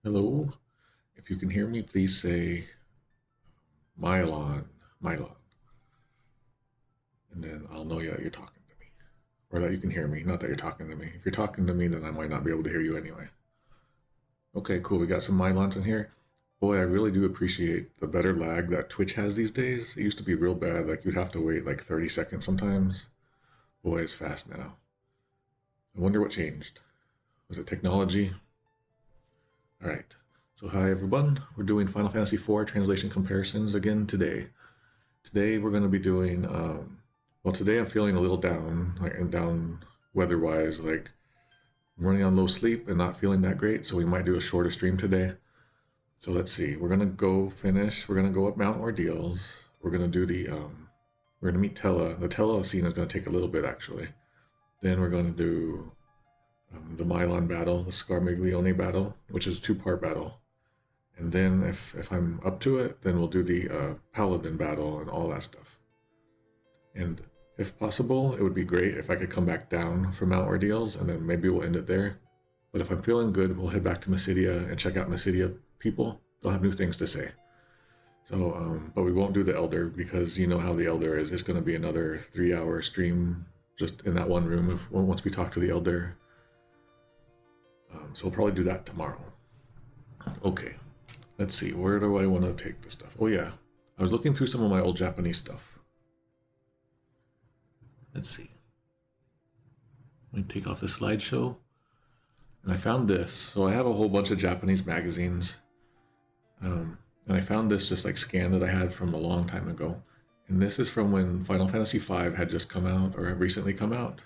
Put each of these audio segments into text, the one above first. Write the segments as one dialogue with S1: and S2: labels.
S1: Hello. If you can hear me, please say Mylon, Mylon, and then I'll know that you're talking to me, or that you can hear me. Not that you're talking to me. If you're talking to me, then I might not be able to hear you anyway. Okay, cool. We got some Mylons in here. Boy, I really do appreciate the better lag that Twitch has these days. It used to be real bad. Like you'd have to wait like 30 seconds sometimes. Boy, it's fast now. I wonder what changed. Was it technology? All right. So hi everyone. We're doing Final Fantasy IV translation comparisons again today. Today we're going to be doing. Well, today I'm feeling a little down, like and down weather-wise. Like I'm running on low sleep and not feeling that great. So we might do a shorter stream today. So let's see. We're gonna go finish. We're gonna go up Mount Ordeals. We're gonna do the. We're gonna meet Tella. The Tella scene is gonna take a little bit actually. Then we're gonna do the Mylon battle, the Scarmiglione battle, which is a two-part battle. And then if I'm up to it, then we'll do the Paladin battle and all that stuff. And if possible, it would be great if I could come back down from Mount Ordeals, and then maybe we'll end it there. But if I'm feeling good, we'll head back to Mysidia and check out Mysidia people. They'll have new things to say. So, but we won't do the Elder because you know how the Elder is. It's going to be another 3-hour stream just in that one room once we talk to the Elder. So we'll probably do that tomorrow. Okay. Let's see, where do I want to take this stuff? Oh yeah, I was looking through some of my old Japanese stuff. Let's see. Let me take off the slideshow. And I found this. So I have a whole bunch of Japanese magazines. And I found this just like scan that I had from a long time ago. And this is from when Final Fantasy V had just come out or had recently come out.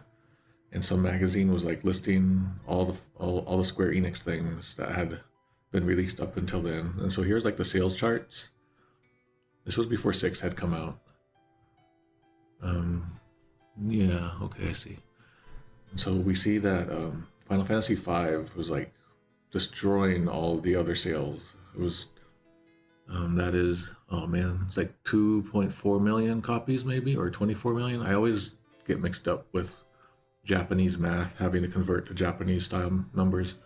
S1: And some magazine was like listing all the Square Enix things that had been released up until then. And so here's like the sales charts. This was before 6 had come out. Yeah, okay, I see. So we see that Final Fantasy V was like destroying all the other sales. It was, that is, oh man, it's like 2.4 million copies maybe, or 24 million. I always get mixed up with Japanese math, having to convert to Japanese style numbers.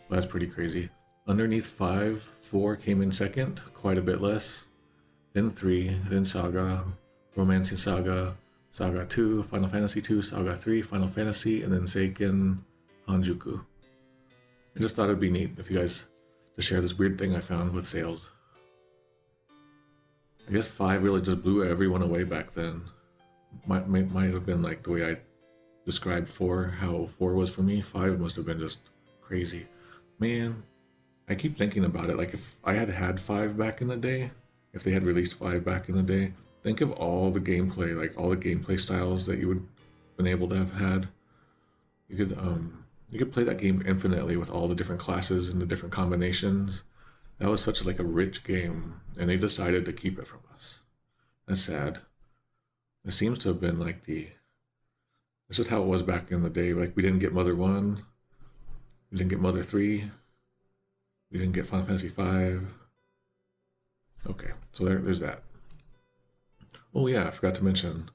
S1: But that's pretty crazy. Underneath 5, 4 came in second, quite a bit less. Then 3, then Saga, Romancing Saga, Saga 2, Final Fantasy 2, Saga 3, Final Fantasy, and then Seiken, Hanjuku. I just thought it'd be neat if you guys to share this weird thing I found with sales. I guess 5 really just blew everyone away back then. Might have been like the way I described 4, how 4 was for me. 5 must have been just crazy. Man, I keep thinking about it. Like if I had 5 back in the day, if they had released 5 back in the day, think of all the gameplay, like all the gameplay styles that you would been able to have had. You could play that game infinitely with all the different classes and the different combinations. That was such like a rich game, and they decided to keep it from us. That's sad. It seems to have been like this is how it was back in the day. Like we didn't get Mother 1, we didn't get Mother 3, we didn't get Final Fantasy 5. Okay, so there's that. Oh yeah, I forgot to mention.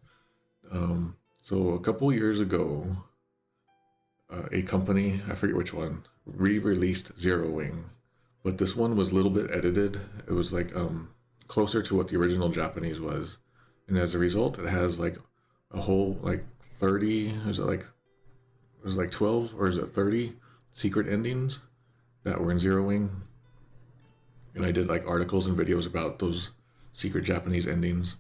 S1: So a couple years ago, a company, I forget which one, re-released Zero Wing, but this one was a little bit edited. It was like closer to what the original Japanese was, and as a result, it has like a whole like 30. Is it like 12 or is it 30 secret endings that were in Zero Wing? And I did like articles and videos about those secret Japanese endings.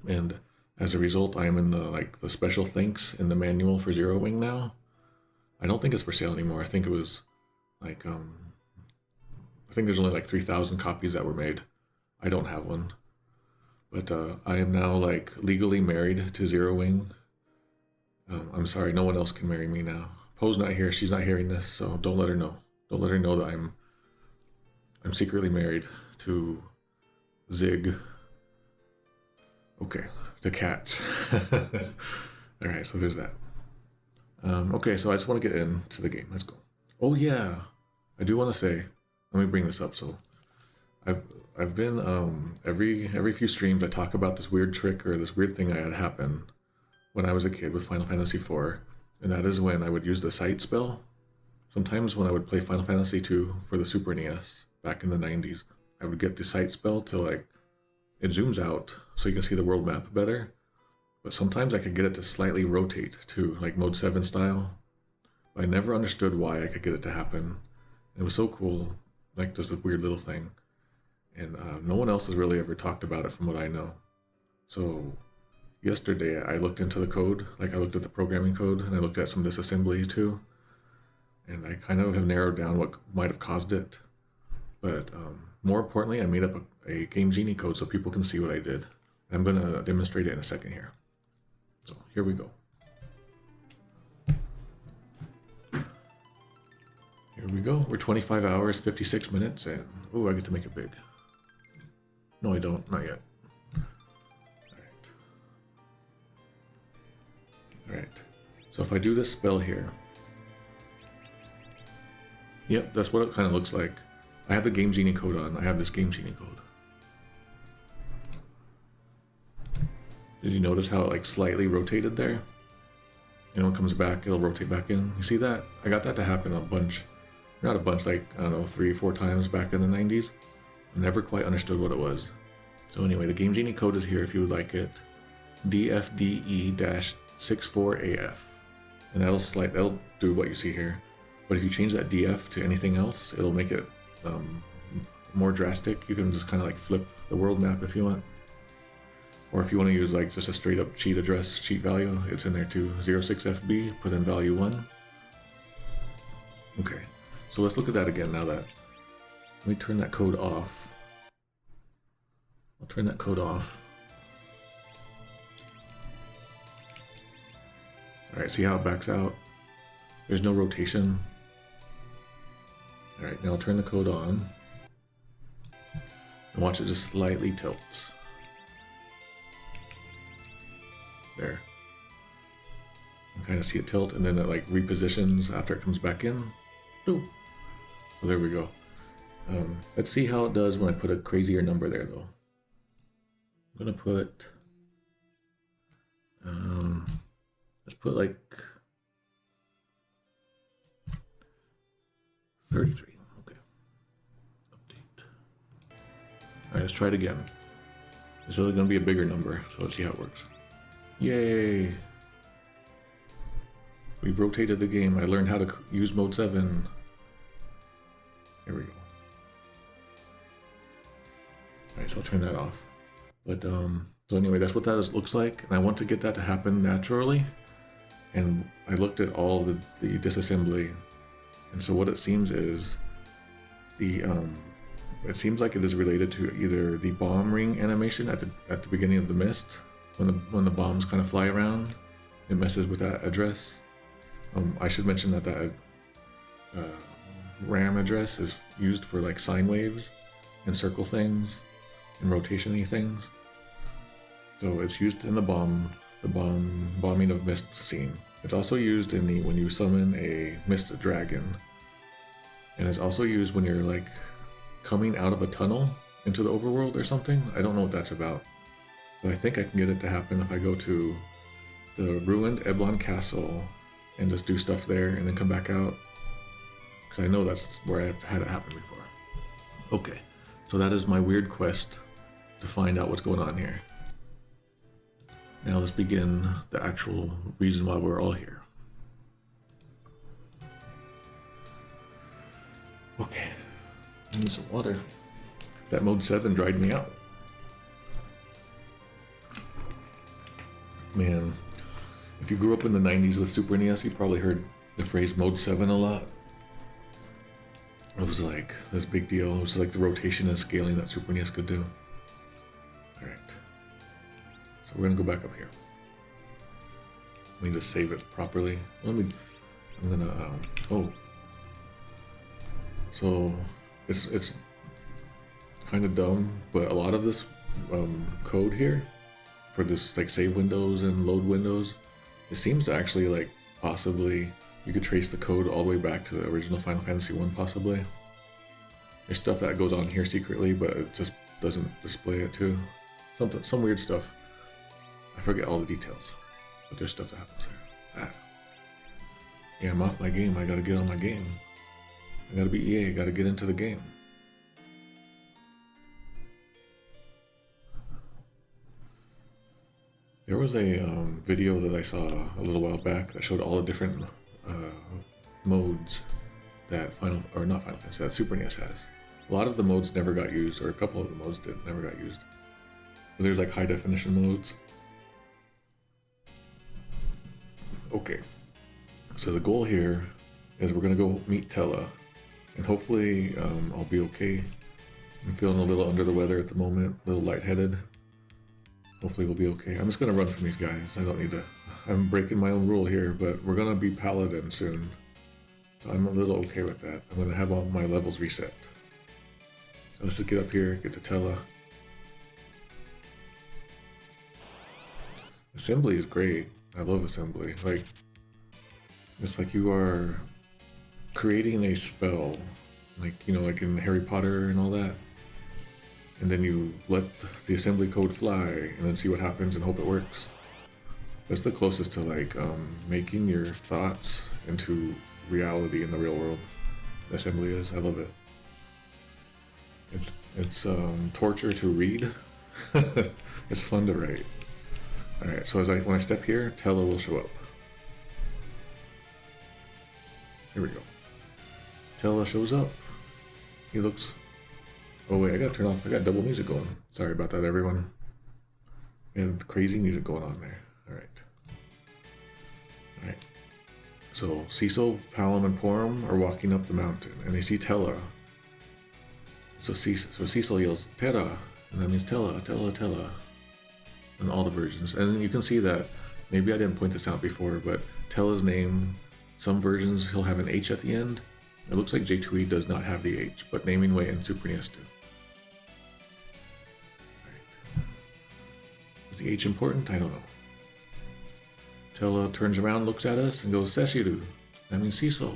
S1: And as a result, I am in the special thanks in the manual for Zero Wing now. I don't think it's for sale anymore. I think it was like I think there's only like 3,000 copies that were made. I don't have one. But I am now like legally married to Zero Wing. I'm sorry, no one else can marry me now. Poe's not here. She's not hearing this, so don't let her know. Don't let her know that I'm secretly married to Zig. Okay, the cats. All right, so there's that. Okay, so I just want to get into the game. Let's go. Oh yeah, I do want to say. Let me bring this up. So, I've been every few streams I talk about this weird trick or this weird thing I had happen when I was a kid with Final Fantasy IV, and that is when I would use the sight spell. sometimes when I would play Final Fantasy II for the Super NES back in the 90s, I would get the sight spell to like, it zooms out so you can see the world map better. But sometimes I could get it to slightly rotate too, like Mode 7 style. But I never understood why I could get it to happen. It was so cool, like just a weird little thing. And no one else has really ever talked about it from what I know. So yesterday I looked into the code, like I looked at the programming code and I looked at some disassembly too. And I kind of have narrowed down what might have caused it. But more importantly, I made up a Game Genie code so people can see what I did. I'm going to demonstrate it in a second here. So here we go. Here we go. We're 25 hours, 56 minutes, and oh, I get to make it big. No, I don't. Not yet. All right. So if I do this spell here, yep, that's what it kind of looks like. I have the Game Genie code on. I have this Game Genie code. Did you notice how it like slightly rotated there? And when it comes back, it'll rotate back in. You see that? I got that to happen a bunch. Not a bunch, like, I don't know, 3 or 4 times back in the 90s. I never quite understood what it was. So anyway, the Game Genie code is here if you would like it. DFDE-64AF. And that'll do what you see here. But if you change that DF to anything else, it'll make it more drastic. You can just kind of like flip the world map if you want. Or if you want to use like just a straight up cheat address, cheat value, it's in there too. 06FB, put in value 1. Okay, so let's look at that again now that, let me turn that code off. I'll turn that code off. All right, see how it backs out? There's no rotation. All right, now I'll turn the code on. And watch it just slightly tilts. There. You can kind of see it tilt, and then it like repositions after it comes back in. Ooh. So there we go. Let's see how it does when I put a crazier number there, though. I'm gonna put, let's put like 33. Okay. Update. All right, let's try it again. This is gonna be a bigger number, so let's see how it works. Yay! We've rotated the game. I learned how to use Mode 7. Here we go. Alright, so I'll turn that off. But, so anyway, that's what that looks like. And I want to get that to happen naturally. And I looked at all the disassembly. And so what it seems is it seems like it is related to either the bomb ring animation at the beginning of the Mist. When the bombs kind of fly around, it messes with that address. I should mention that RAM address is used for like sine waves and circle things and rotation-y things. So it's used in the bombing of Mist scene. It's also used in when you summon a Mist dragon, and it's also used when you're like coming out of a tunnel into the overworld or something. I don't know what that's about. But I think I can get it to happen if I go to the ruined Eblon Castle and just do stuff there and then come back out. Because I know that's where I've had it happen before. Okay, so that is my weird quest to find out what's going on here. Now let's begin the actual reason why we're all here. Okay, I need some water. That Mode 7 dried me out. Man, if you grew up in the 90s with Super NES, you probably heard the phrase Mode 7 a lot. It was like this big deal. It was like the rotation and scaling that Super NES could do. All right. So we're gonna go back up here. Let me just save it properly. I'm gonna, so it's kind of dumb, but a lot of this code here for this like save windows and load windows, it seems to actually like possibly you could trace the code all the way back to the original Final Fantasy 1 possibly. There's stuff that goes on here secretly, but it just doesn't display it too. Some weird stuff. I forget all the details, but there's stuff that happens there. Yeah, I'm off my game. I gotta get on my game. I gotta be EA. I gotta get into the game. There was a video that I saw a little while back that showed all the different modes that not Final Fantasy, that Super NES has. A lot of the modes never got used, or a couple of the modes never got used. But there's like high definition modes. Okay, so the goal here is we're gonna go meet Tella, and hopefully I'll be okay. I'm feeling a little under the weather at the moment, a little lightheaded. Hopefully we'll be okay. I'm just gonna run from these guys. I don't need to. I'm breaking my own rule here, but we're gonna be Paladin soon. So I'm a little okay with that. I'm gonna have all my levels reset. So let's just get up here, get to Tella. Assembly is great. I love assembly. Like, it's like you are creating a spell, like, you know, like in Harry Potter and all that. And then you let the assembly code fly and then see what happens and hope it works. That's the closest to like making your thoughts into reality in the real world. Assembly is. I love it. It's torture to read. It's fun to write. All right, so when I step here, Tella will show up. Here we go. Tella shows up. He looks. Oh wait, I gotta turn off. I got double music going. Sorry about that, everyone. We have crazy music going on there. All right. All right. So Cecil, Palom, and Porom are walking up the mountain, and they see Tella. So Cecil yells Terra, and that means Tella, Tella, Tella, in all the versions. And you can see that. Maybe I didn't point this out before, but Tella's name. Some versions he'll have an H at the end. It looks like J2E does not have the H, but Naming Way and Super NES do. Right. Is the H important? I don't know. Tella turns around, looks at us, and goes, Seshiru. That means Cecil.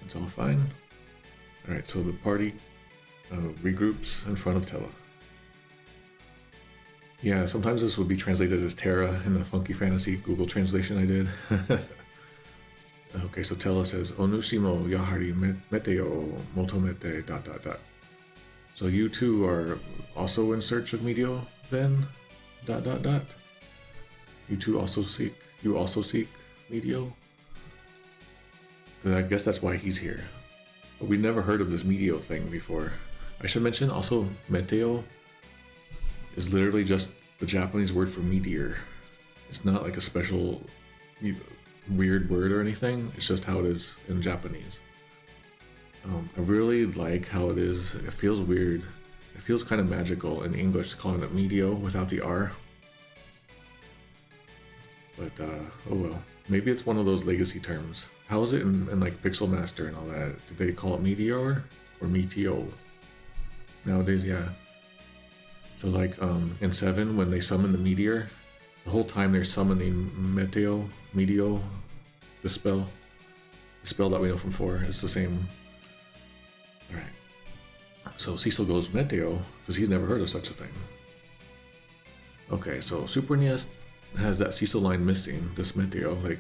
S1: It's all fine. Alright, so the party regroups in front of Tella. Yeah, sometimes this would be translated as Terra in the Funky Fantasy Google translation I did. Okay, so Tella says, Onushimo Yahari Meteo Motomete ... So you two are also in search of Meteo then? ... You two also seek Meteo? Then I guess that's why he's here. But we never heard of this Meteo thing before. I should mention also Meteo is literally just the Japanese word for meteor. It's not like a special weird word or anything. It's just how it is in Japanese. I really like how it is. It feels weird. It feels kind of magical in English, calling it Meteo without the R. But oh well. Maybe it's one of those legacy terms. How is it in like Pixel Master and all that? Did they call it Meteor or Meteo? Nowadays, yeah. So like in 7, when they summon the meteor, the whole time they're summoning Meteo, the spell that we know from 4. It's the same. All right. So Cecil goes Meteo because he's never heard of such a thing. Okay, so Super NES has that Cecil line missing. This Meteo, like,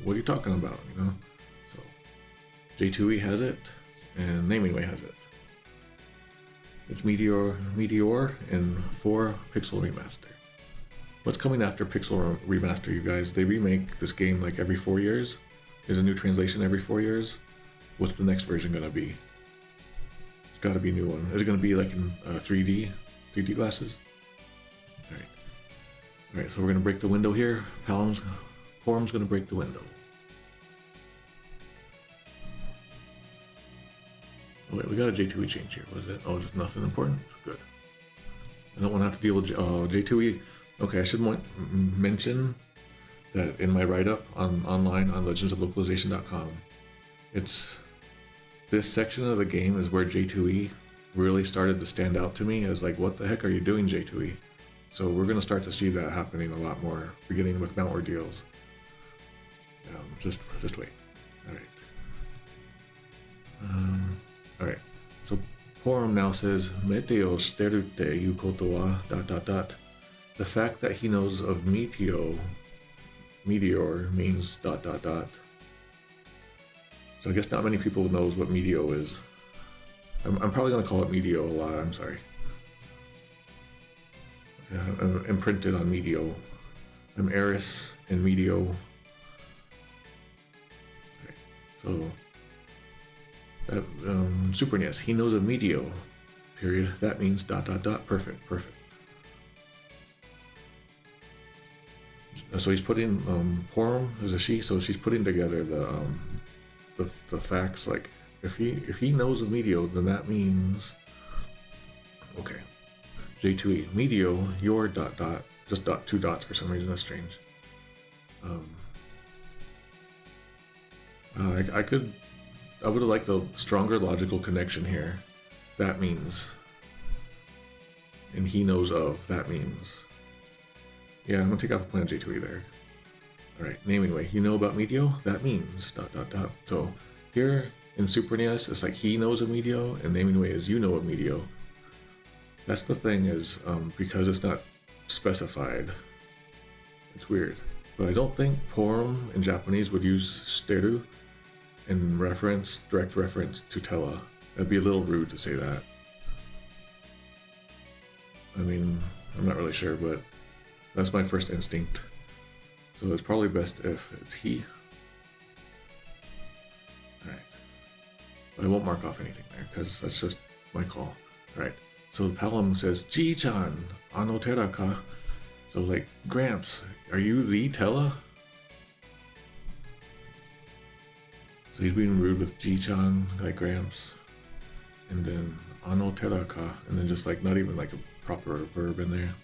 S1: what are you talking about? You know. So J2E has it, and Naming Way has it. It's Meteor and 4 Pixel Remaster. What's coming after Pixel Remaster, you guys? They remake this game like every 4 years. There's a new translation every 4 years. What's the next version gonna be? It's gotta be a new one. Is it gonna be like in 3D glasses? Alright, so we're gonna break the window here. Porom's gonna break the window. Oh wait, we got a J2E change here. What is it? Oh, just nothing important? Good. I don't want to have to deal with J2E. Okay, I should mention that in my write-up online on legendsoflocalization.com, it's this section of the game is where J2E really started to stand out to me as like, what the heck are you doing, J2E? So we're going to start to see that happening a lot more, beginning with Mount Ordeals. Just wait. All right. Alright, so Porom now says, Meteo shiterute yu koto wa ... The fact that he knows of Meteo meteor means dot dot dot. So I guess not many people knows what Meteo is. I'm probably gonna call it Meteo a lot, I'm sorry. Yeah, I'm imprinted on Meteo. I'm Eris and Meteo. Okay, so that Super NES, he knows of Meteo, period. That means dot dot dot. Perfect, perfect. So he's putting Porum is a she, so she's putting together the facts. Like if he knows of Meteo, then that means okay. J2E Meteo, your dot dot, just dot, 2 dots for some reason. That's strange. I would have liked a stronger logical connection here. That means, and he knows of. That means. Yeah, I'm gonna take off the planet J2E there. All right, naming way. You know about Meteo? That means dot dot dot. So here in Super NES, it's like he knows of Meteo, and naming way is you know of Meteo. That's the thing is because it's not specified. It's weird, but I don't think Porum in Japanese would use steru in direct reference to Tella. That'd be a little rude to say that. I mean, I'm not really sure, but that's my first instinct. So it's probably best if it's he. Alright. But I won't mark off anything there, because that's just my call. Alright. So Palom says, Ji-chan, ano tera ka? So like, Gramps, are you the Tella? So he's being rude with Ji-chan, like Gramps. And then ano tera ka, and then just like not even like a proper verb in there.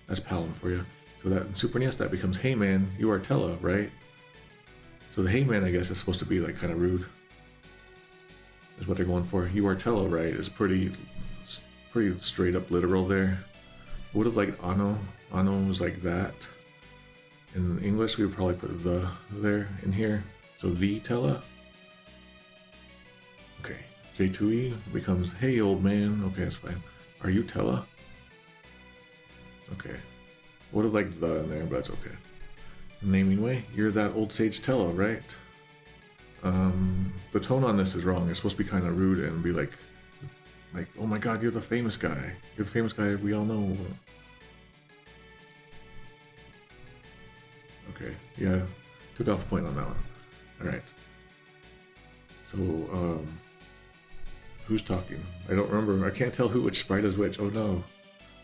S1: That's Palom for you. So that in Super NES that becomes, hey man, you are Tella, right? So the hey man, I guess, is supposed to be like kind of rude. Is what they're going for. You are Tella, right? Is pretty straight up literal there. I would have liked ano. Ano was like that. In English, we would probably put the there in here. So the Tella. Okay. J2E becomes, hey old man. Okay, that's fine. Are you Tella? Okay. Would have liked the in there, but that's okay. Naming way, you're that old sage Tella, right? The tone on this is wrong. It's supposed to be kind of rude and be like, oh my god, you're the famous guy. You're the famous guy we all know. Okay, yeah, took off a point on that one. Alright. So, who's talking? I don't remember. I can't tell which sprite is which. Oh no.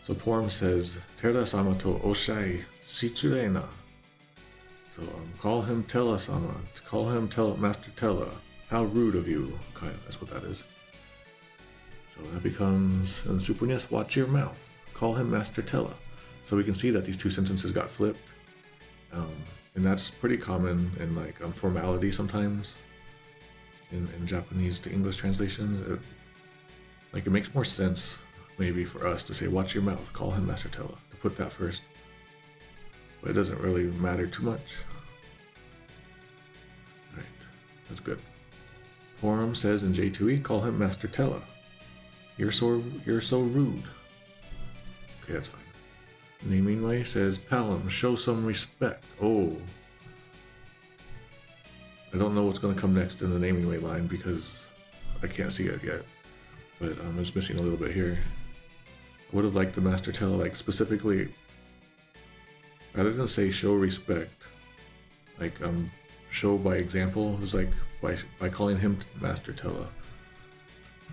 S1: So Porum says, Tera-sama to oshai shitsurena. So call him Tella-sama. Call him Master Tella. How rude of you. Kind of, that's what that is. So that becomes, in Super NES, watch your mouth. Call him Master Tella. So we can see that these two sentences got flipped. And that's pretty common in like formality sometimes. In Japanese to English translations. It makes more sense maybe for us to say, watch your mouth, call him Master Tella, to put that first. But it doesn't really matter too much. Alright, that's good. Porum says in J2E, call him Master Tella. You're so rude. Okay, that's fine. Naming way says, Palom, show some respect. Oh. I don't know what's going to come next in the naming way line because I can't see it yet. But I'm just missing a little bit here. I would have liked the Master Tella, like specifically, rather than say show respect, like show by example, is like by calling him Master Tella.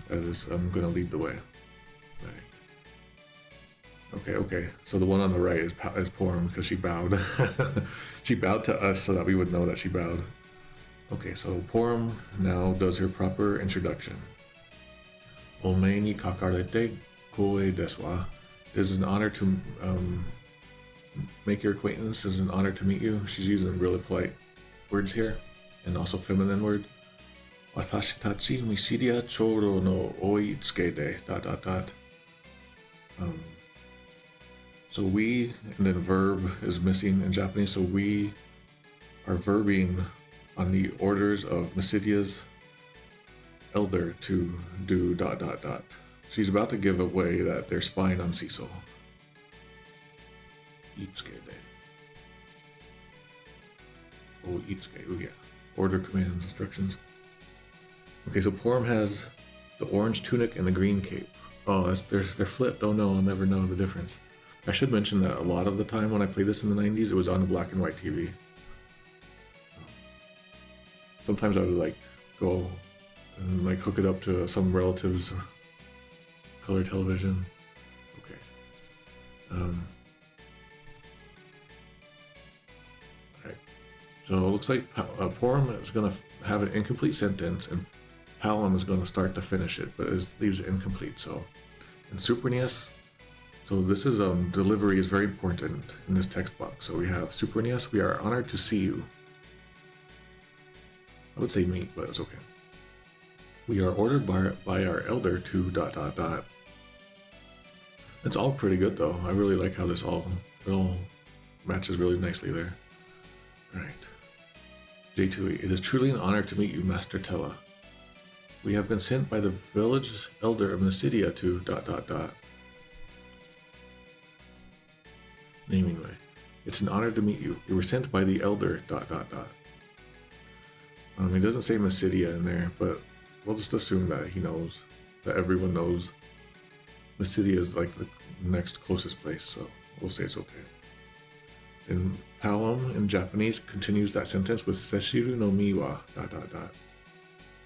S1: That is, I'm gonna lead the way. Right. Okay. So the one on the right is Porum because she bowed. She bowed to us so that we would know that she bowed. Okay, so Porum now does her proper introduction. Omei ni kakarete koe desu wa. It is an honor to make your acquaintance. It is an honor to meet you. She's using really polite words here, and also feminine word. Watashi tachi mishiria choro no oi tsuke de ... So we, and then verb is missing in Japanese, so we are verbing on the orders of Mysidia's elder to do ... She's about to give away that they're spying on Cecil. Itsuke de. Oh, Itsuke. Oh, yeah. Order commands, instructions. Okay, so Porum has the orange tunic and the green cape. Oh, they're flipped. Oh no, I'll never know the difference. I should mention that a lot of the time when I played this in the 90s, it was on a black and white TV. Sometimes I would like go and like hook it up to some relative's color television. Okay. Alright. So it looks like Porum is going to have an incomplete sentence, and Palom is going to start to finish it, but it leaves it incomplete. So in Super NES, so this is delivery is very important in this text box. So we have Super NES, we are honored to see you. I would say meet, but it's okay. We are ordered by our elder to ... It's all pretty good though. I really like how this all matches really nicely there. Alright. J2E, it is truly an honor to meet you, Master Tella. We have been sent by the village elder of Mysidia to ... Naming way. It's an honor to meet you. You were sent by the elder ... He doesn't say Mysidia in there, but we'll just assume that he knows, that everyone knows. Mysidia is like the next closest place, so we'll say it's okay. Then Palom in Japanese continues that sentence with Seshiru no mi wa ...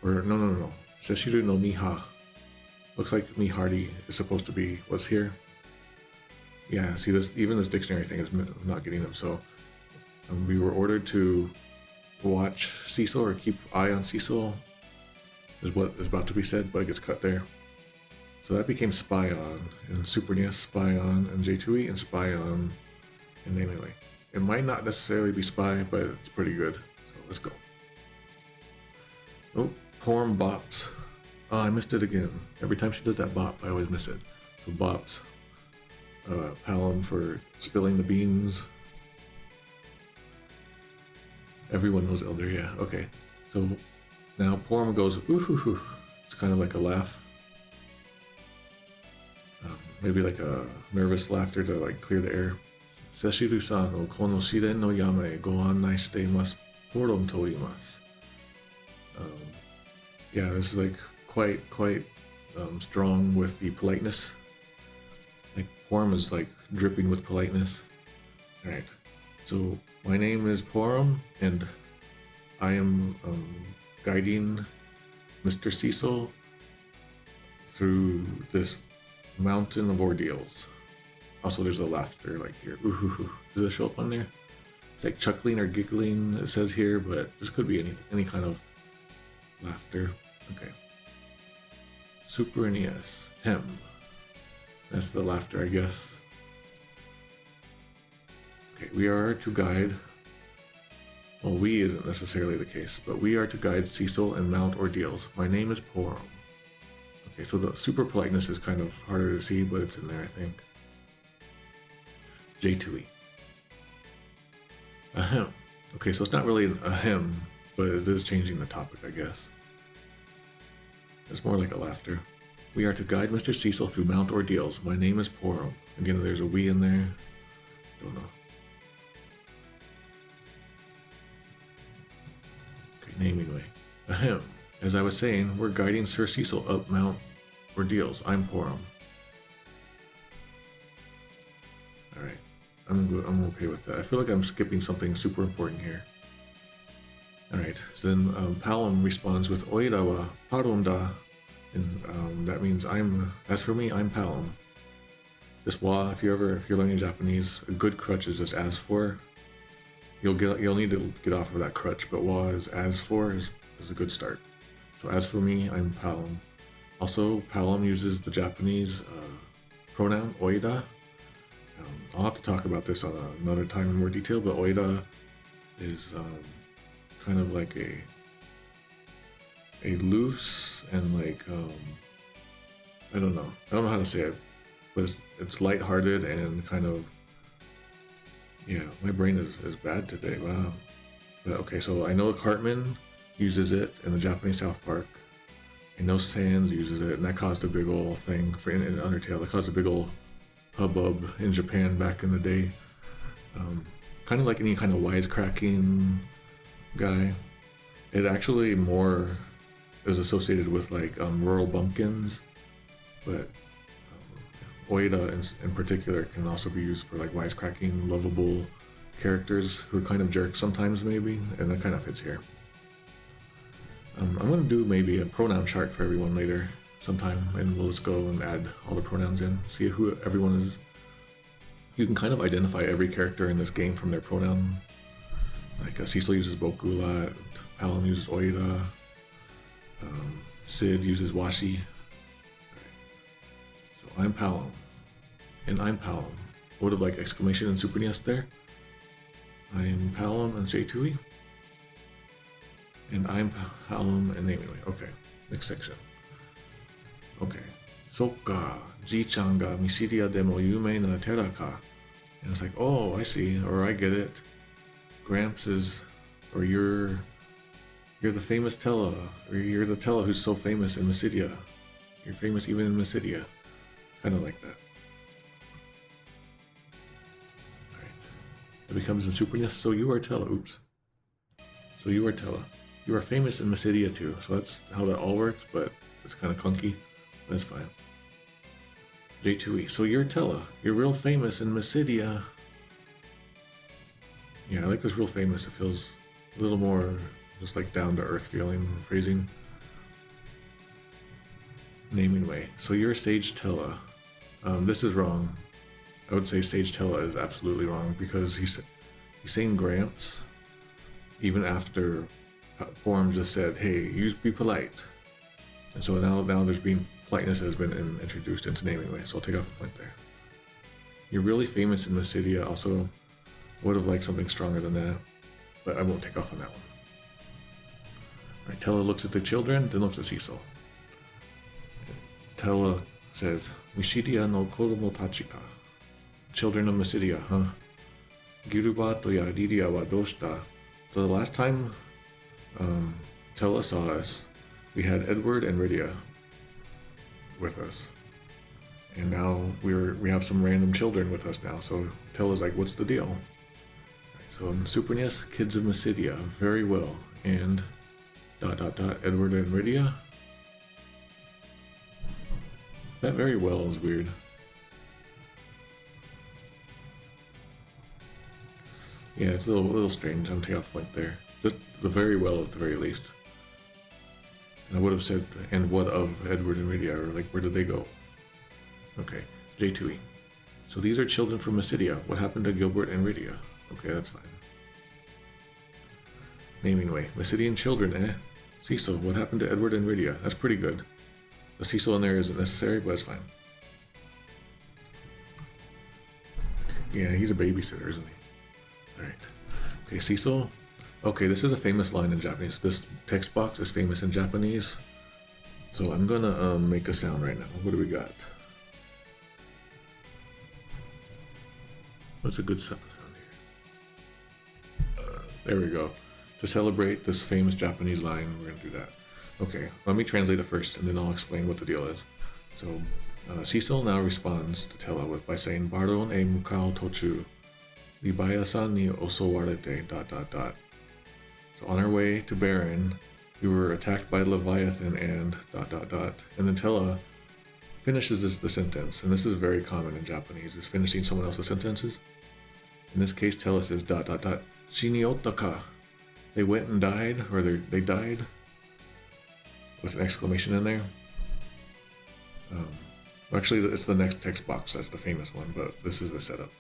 S1: Or no. Seshiru no miha. Looks like Mihardi is supposed to be what's here. Yeah, see this, even this dictionary thing is not getting them. So we were ordered to watch Cecil or keep eye on Cecil is what is about to be said, but it gets cut there. So that became Spy On in Super NES, Spy On in J2E, and Spy On in Anyway. It might not necessarily be Spy, but it's pretty good. So let's go. Oh, Porum bops. Oh, I missed it again. Every time she does that bop, I always miss it. So bops. Palom for spilling the beans. Everyone knows Elder, yeah. Okay. So now Porum goes, ooh hoo hoo. It's kind of like a laugh. Maybe like a nervous laughter to like clear the air. Seshiru-san o kono shiren no yama e go annai shite imasu. Porum to iimasu. Yeah, this is like quite strong with the politeness. Like Porum is like dripping with politeness. Alright, so my name is Porum, and I am guiding Mr. Cecil through this mountain of ordeals. Also, there's a laughter like here. Ooh, hoo, hoo. Does it show up on there? It's like chuckling or giggling, it says here, but this could be any kind of laughter. Okay. Super NES. Hem. That's the laughter, I guess. Okay, we are to guide. Well, we isn't necessarily the case, but we are to guide Cecil and mount ordeals. My name is Porum. Okay, so the super politeness is kind of harder to see, but it's in there, I think. J2E. Ahem. Okay, so it's not really an ahem, but it is changing the topic, I guess. It's more like a laughter. We are to guide Mr. Cecil through mount ordeals. My name is Porum. Again, there's a we in there. Don't know. Okay, naming way. Ahem. As I was saying, we're guiding Sir Cecil up mount ordeals. I'm Porum. Alright. I'm okay with that. I feel like I'm skipping something super important here. Alright, so then Palom responds with Oida wa Parum da, and that means as for me, I'm Palom. This wa, if you're learning Japanese, a good crutch is just as for. You'll need to get off of that crutch, but wa is as for is a good start. So as for me, I'm Palom. Also, Palom uses the Japanese pronoun Oida. I'll have to talk about this on another time in more detail, but Oida is kind of like a loose and like I don't know how to say it, but it's lighthearted and kind of, yeah, my brain is bad today. Wow. But okay, so I know Cartman uses it in the Japanese South Park. I know Sans uses it, and that caused a big old thing in Undertale. That caused a big old hubbub in Japan back in the day. Kind of like any kind of wisecracking guy. It actually more is associated with like rural bumpkins, but Oida in particular can also be used for like wisecracking, lovable characters who are kind of jerks sometimes, maybe, and that kind of fits here. I'm going to do maybe a pronoun chart for everyone later sometime, and we'll just go and add all the pronouns in, see who everyone is. You can kind of identify every character in this game from their pronoun. Like Cecil uses Bokula, Palom uses Oida, Sid uses Washi. So I'm Palom, and I'm Palom. Would have like exclamation and super NES there. I'm Palom and J2E. And I'm Palom and anyway. Okay, next section. Okay. Sokka, Ji-chan ga Mishiria demo yumei na tera ka. And it's like, oh, I see, or I get it. Gramps is, or you're the famous Tella, or you're the Tella who's so famous in Mysidia. You're famous even in Mysidia. Kind of like that. Alright. It becomes in Super NES, so you are Tella. Oops. So you are Tella. You are famous in Mysidia too. So that's how that all works, but it's kind of clunky. That's fine. J2E. So you're Tella. You're real famous in Mysidia. Yeah, I like this real famous. It feels a little more just like down to earth feeling, phrasing. Naming way. So you're Sage Tella. This is wrong. I would say Sage Tella is absolutely wrong because he's saying Gramps even after Forum just said, hey, be polite. And so now there's been politeness has been introduced into naming way, so I'll take off a point there. You're really famous in Mysidia. Also, would have liked something stronger than that, but I won't take off on that one. Alright, Tella looks at the children, then looks at Cecil. Tella says, Mishidia no kodomo tachi ka. Children of Mysidia, huh? Girubato ya Riria wa doshita. So the last time Tella saw us, we had Edward and Rydia with us. And now we have some random children with us now. So Tella's like, what's the deal? So in Super NES, Kids of Mysidia, very well. And ... Edward and Rydia. That very well is weird. Yeah, it's a little strange. I'm taking off point there. Just the very well at the very least. And I would have said, and what of Edward and Rydia, or like, where did they go? Okay, J2E. So these are children from Mysidia. What happened to Gilbert and Rydia? Okay, that's fine. Naming way. Mysidian children, eh? Cecil, what happened to Edward and Rydia? That's pretty good. The Cecil in there isn't necessary, but it's fine. Yeah, he's a babysitter, isn't he? Alright. Okay, Cecil. Okay, this is a famous line in Japanese. This text box is famous in Japanese. So I'm gonna make a sound right now. What do we got? What's a good sound here? There we go. To celebrate this famous Japanese line, we're gonna do that. Okay, let me translate it first, and then I'll explain what the deal is. So, Cecil now responds to Tella by saying, Baron e mukao tochu, Libaya-san ni osowarete, ... So on our way to Baron, we were attacked by Leviathan and ... And then Tella finishes the sentence, and this is very common in Japanese, is finishing someone else's sentences. In this case, Tella says ... Shiniotaka. They went and died, or they died, with an exclamation in there. Actually, it's the next text box, that's the famous one, but this is the setup.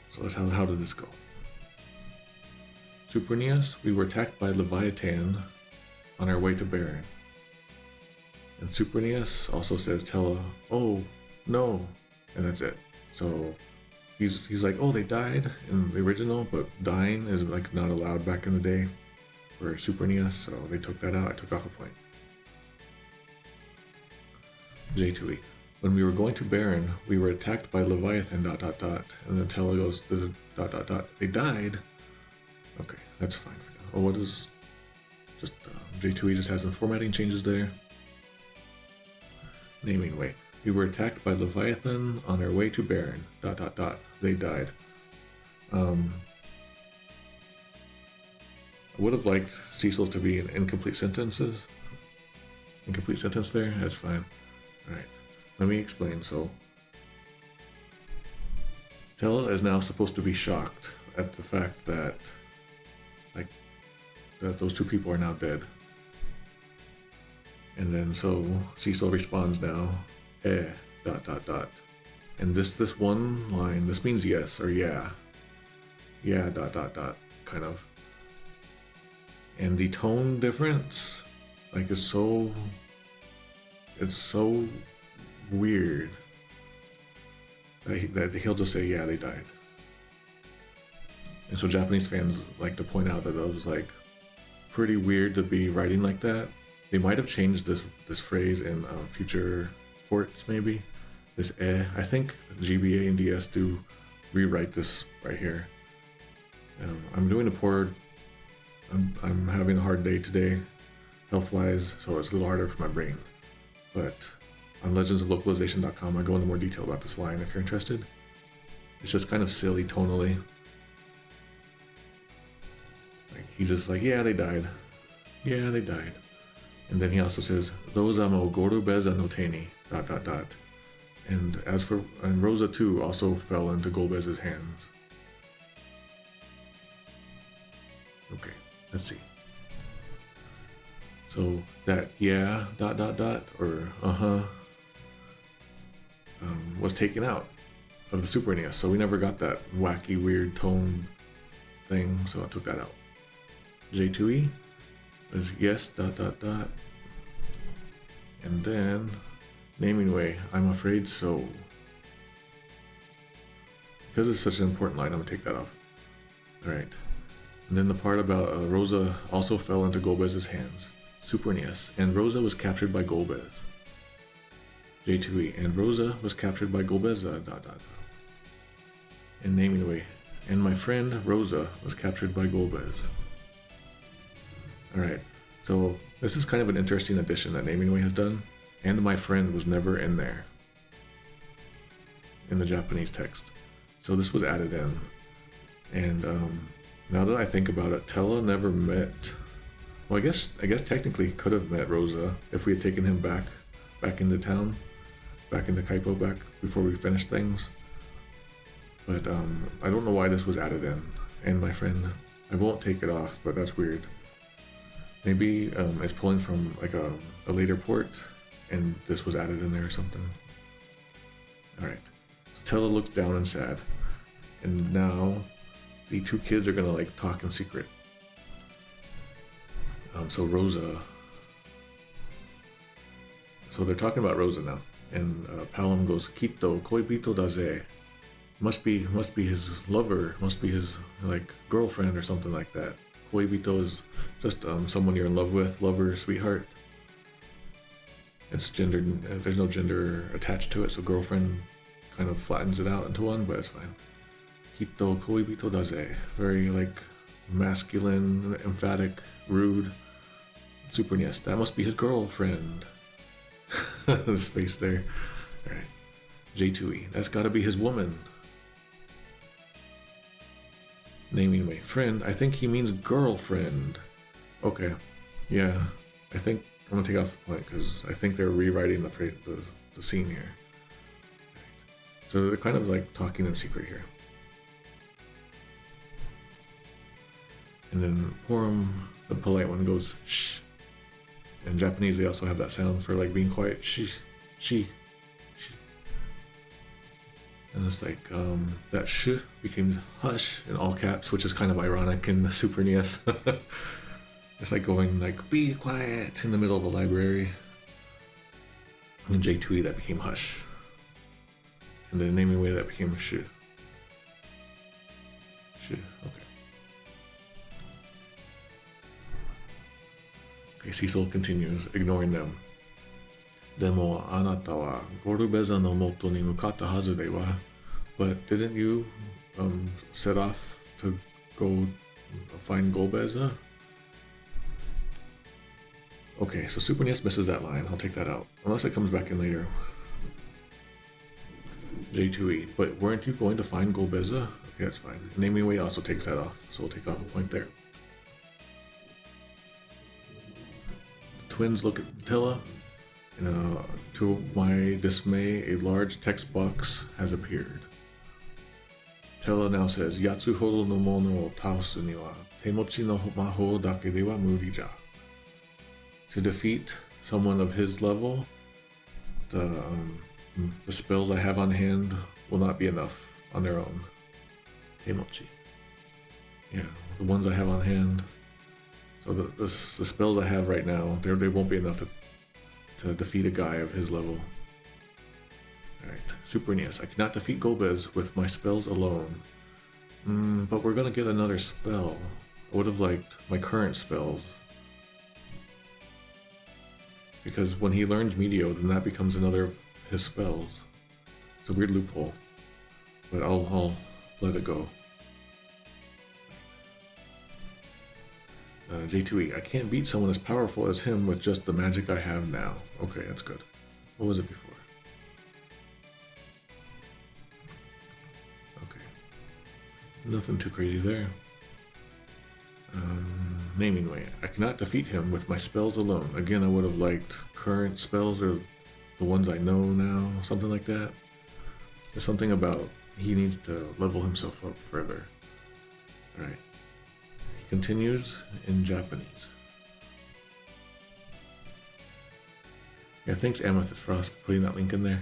S1: So that's how did this go? Super NES, we were attacked by Leviathan on our way to Baron. And Super NES also says Tella, oh, no, and that's it. So he's like, oh, they died in the original, but dying is like not allowed back in the day for Super NES, so they took that out. I took off a point. J2E. When we were going to Baron, we were attacked by Leviathan ... And then Tella goes, They died? Okay, that's fine for now. Oh, what is... Just, J2E just has some formatting changes there. Naming way. We were attacked by Leviathan on our way to Baron ... They died. I would have liked Cecil to be in incomplete sentences. Incomplete sentence there? That's fine. Alright, let me explain. So, Tella is now supposed to be shocked at the fact that, like, that those two people are now dead. And then so Cecil responds now, dot dot dot. And this one line, this means yes or yeah. Yeah, dot dot dot, kind of. And the tone difference, like, is so, it's so weird that he'll just say, yeah, they died. And so Japanese fans like to point out that it was like pretty weird to be writing like that. They might have changed this phrase in future ports, maybe. This I think GBA and DS do rewrite this right here. I'm doing a port. I'm having a hard day today, health-wise, so it's a little harder for my brain. But on legendsoflocalization.com, I go into more detail about this line if you're interested. It's just kind of silly tonally. Like, he's just like, yeah, they died. Yeah, they died. And then he also says, Rosa mo Gorubeza no teni, dot dot dot. And Rosa too also fell into Golbez's hands. Okay, let's see. So that yeah, dot dot dot, or was taken out of the Super NES. So we never got that wacky, weird tone thing, so I took that out. J2E was yes, dot dot dot. And then naming way, I'm afraid so. Because it's such an important line, I'm gonna take that off. Alright. And then the part about Rosa also fell into Golbez's hands. Super NES. And Rosa was captured by Golbez. J2E. And Rosa was captured by Golbez, dot dot dot. And naming away. And my friend Rosa was captured by Golbez. Alright. So this is kind of an interesting addition that Naming Way has done. And my friend was never in there. In the Japanese text. So this was added in. And now that I think about it, Tella never met. Well, I guess technically he could have met Rosa if we had taken him back into town, back into Kaipo, back before we finished things. But I don't know why this was added in. And my friend, I won't take it off, but that's weird. Maybe it's pulling from like a later port, and this was added in there or something. All right. So Tella looks down and sad, and now the two kids are gonna like talk in secret. So Rosa. So they're talking about Rosa now, and Palom goes, "Kitto koibito daze." Must be his lover, must be his like girlfriend or something like that. Koibito is just someone you're in love with, lover, sweetheart. It's gendered, there's no gender attached to it, so girlfriend kind of flattens it out into one, but it's fine. Kitto koibito daze. Very like masculine, emphatic, rude. Super NES. That must be his girlfriend. His face there. Alright. J2E. That's gotta be his woman. Naming way. Friend. I think he means girlfriend. Okay. Yeah. I think I'm gonna take off the point because I think they're rewriting the scene here. So they're kind of like talking in secret here. And then Porum, the polite one, goes shh. In Japanese, they also have that sound for like being quiet. She. And it's like that sh became hush in all caps, which is kind of ironic in the Super NES. It's like going like be quiet in the middle of a library. And J2E, that became hush. And then naming way, that became sh. Okay. Okay, Cecil continues, ignoring them. Demo, anata wa Gorubeza no moto ni mukatta hazu de wa. But didn't you set off to go find Golbeza? Okay, so Super NES misses that line. I'll take that out. Unless it comes back in later. J2E. But weren't you going to find Golbeza? Okay, that's fine. Naming Way also takes that off. So we'll take off a point there. twins look at Tilla, and to my dismay, a large text box has appeared. Tilla now says, Yatsuhodo no mono o taosu ni wa temochi no mahou dake de wa muri ja. To defeat someone of his level, the spells I have on hand will not be enough on their own. Temochi. Yeah, the ones I have on hand. So the spells I have right now, they won't be enough to defeat a guy of his level. Alright, Super NES. I cannot defeat Golbez with my spells alone. But we're gonna get another spell. I would have liked my current spells. Because when he learns Medio, then that becomes another of his spells. It's a weird loophole. But I'll let it go. J2E. I can't beat someone as powerful as him with just the magic I have now. Okay, that's good. What was it before? Okay. Nothing too crazy there. Naming way. I cannot defeat him with my spells alone. Again, I would have liked current spells or the ones I know now. Something like that. There's something about he needs to level himself up further. Alright. He continues in Japanese. Yeah, thanks Amethyst Frost for putting that link in there.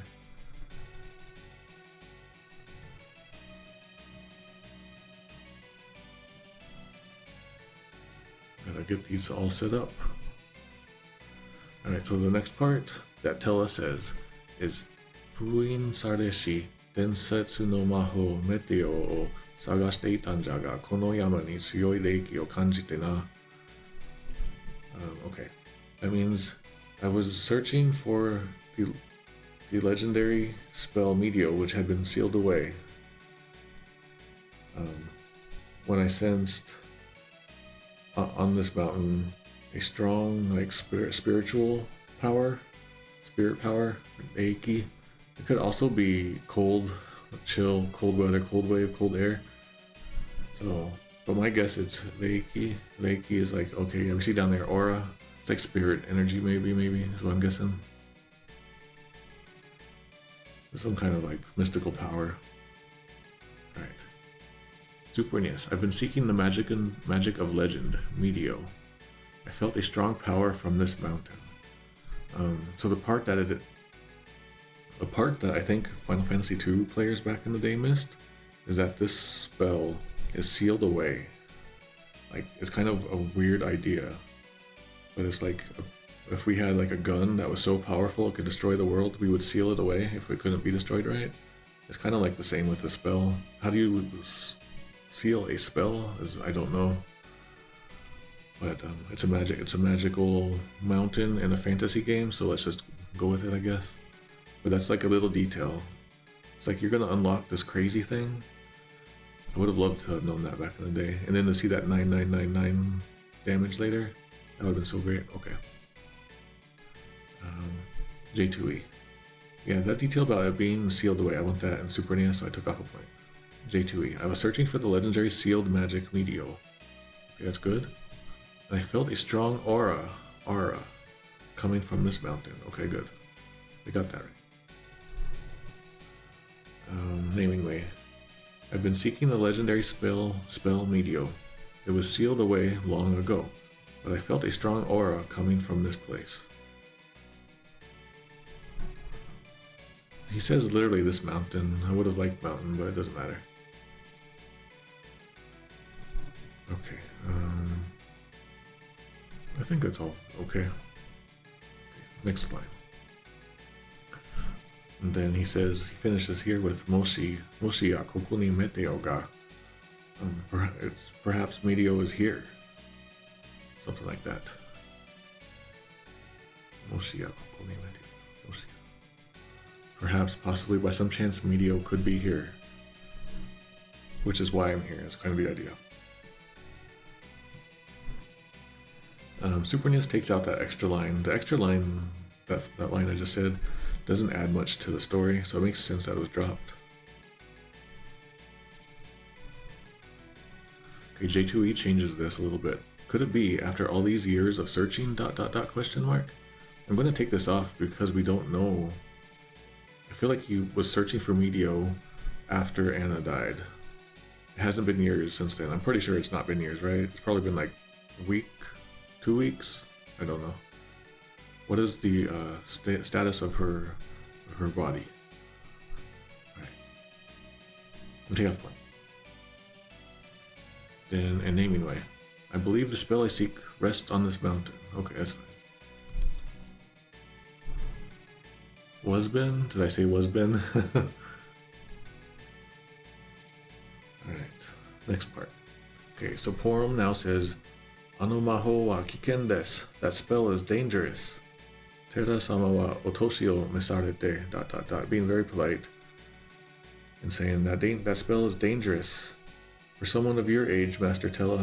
S1: Gotta get these all set up. Alright, so the next part that Tella says is Fuin Sareshi Densetsu no Mahou Meteo o Sagashite itan ja ga kono yama ni tsuyoi reiki o kanjite na. Okay, that means I was searching for the legendary spell Medio, which had been sealed away. When I sensed on this mountain a strong, like, spiritual power, spirit power, Reiki. It could also be cold, chill, cold weather, cold wave, cold air. So, but my guess it's Reiki. Reiki is like, okay, we see down there aura. It's like spirit energy, maybe is what I'm guessing. There's some kind of like mystical power. Alright. Super NES. I've been seeking the magic of legend, Medio. I felt a strong power from this mountain. So the part that I think Final Fantasy II players back in the day missed is that this spell is sealed away. Like, it's kind of a weird idea, but it's like if we had like a gun that was so powerful it could destroy the world, we would seal it away if it couldn't be destroyed right. It's kind of like the same with the spell. How do you seal a spell? I don't know. But it's a magical mountain in a fantasy game, so let's just go with it, I guess. But that's like a little detail. It's like you're gonna unlock this crazy thing. I would have loved to have known that back in the day, and then to see that 9999 damage later, that would have been so great. Okay. J2E. Yeah, that detail about it being sealed away, I want that in Super NES, so I took off a point. J2E. I was searching for the legendary sealed magic Medio. Okay, that's good. And I felt a strong aura coming from this mountain. Okay, good. I got that right. Naming way. I've been seeking the legendary spell Medio. It was sealed away long ago, but I felt a strong aura coming from this place. He says literally this mountain. I would have liked mountain, but it doesn't matter. Okay. I think that's all. Okay. Next line. And then he says, he finishes here with Moshi ya koko ni meteo ga. Perhaps Medio is here. Something like that. Moshi ya koko ni meteo. Moshi. Perhaps, possibly, by some chance, Medio could be here. Which is why I'm here. It's kind of the idea. Super NES takes out that extra line. The extra line, that line I just said, doesn't add much to the story, so it makes sense that it was dropped. Okay, J2E changes this a little bit. Could it be after all these years of searching question mark? I'm going to take this off because we don't know. I feel like he was searching for Medio after Anna died. It hasn't been years since then. I'm pretty sure it's not been years, right? It's probably been like a week, 2 weeks. I don't know. What is the status of her body? All right. We'll take off point. Then a naming way. I believe the spell I seek rests on this mountain. Okay, that's fine. Was been? Did I say was been? Alright, next part. Okay, so Porum now says, Ano maho wa kiken desu. That spell is dangerous. Tera-sama wa otoshi o misarete, ... Being very polite and saying that spell is dangerous. For someone of your age, Master Tella, ...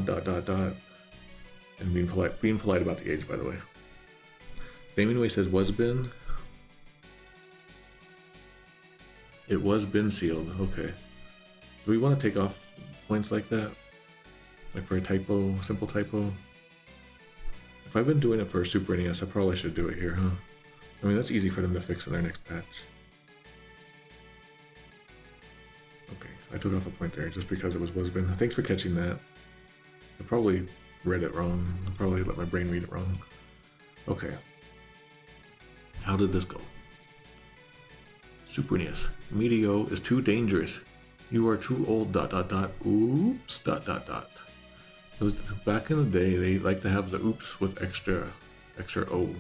S1: And being polite about the age, by the way. Naming says was been. It was been sealed. Okay. Do we want to take off points like that? Like for a typo, simple typo? If I've been doing it for Super NES, I probably should do it here, huh? I mean, that's easy for them to fix in their next patch. Okay, I took off a point there just because it was been. Thanks for catching that. I probably read it wrong. I probably let my brain read it wrong. Okay. How did this go? Super NES. Medio is too dangerous. You are too old, ... Oops, ... It was back in the day, they like to have the oops with extra O.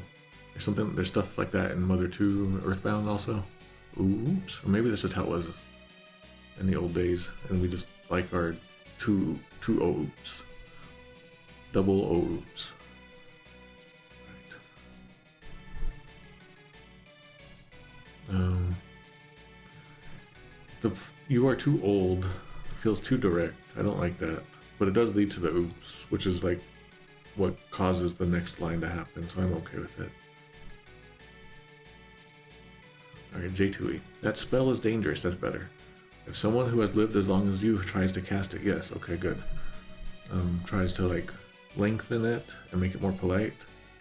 S1: There's stuff like that in Mother 2 Earthbound also. Oops. Or maybe this is how it was in the old days, and we just like our two oops. Double oops. Right. You are too old feels too direct. I don't like that. But it does lead to the oops, which is like what causes the next line to happen, so I'm okay with it. Alright, J2E. That spell is dangerous, that's better. If someone who has lived as long as you tries to cast it, yes, okay, good. Tries to like lengthen it and make it more polite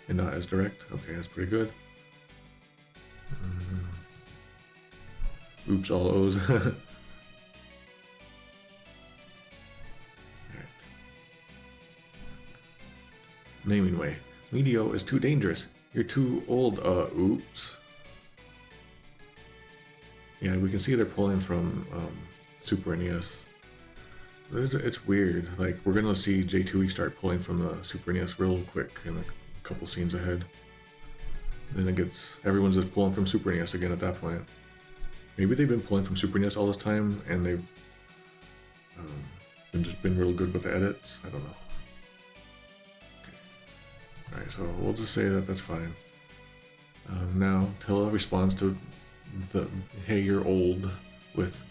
S1: and not as direct. Okay, that's pretty good. Oops, all O's. Naming way. Medio is too dangerous. You're too old, oops. Yeah, we can see they're pulling from Super NES. It's weird. Like, we're gonna see J2E start pulling from the Super NES real quick in a couple scenes ahead. Then everyone's just pulling from Super NES again at that point. Maybe they've been pulling from Super NES all this time and they've been real good with the edits. I don't know. Alright, so we'll just say that that's fine. Now, Tella responds to the hey, you're old with,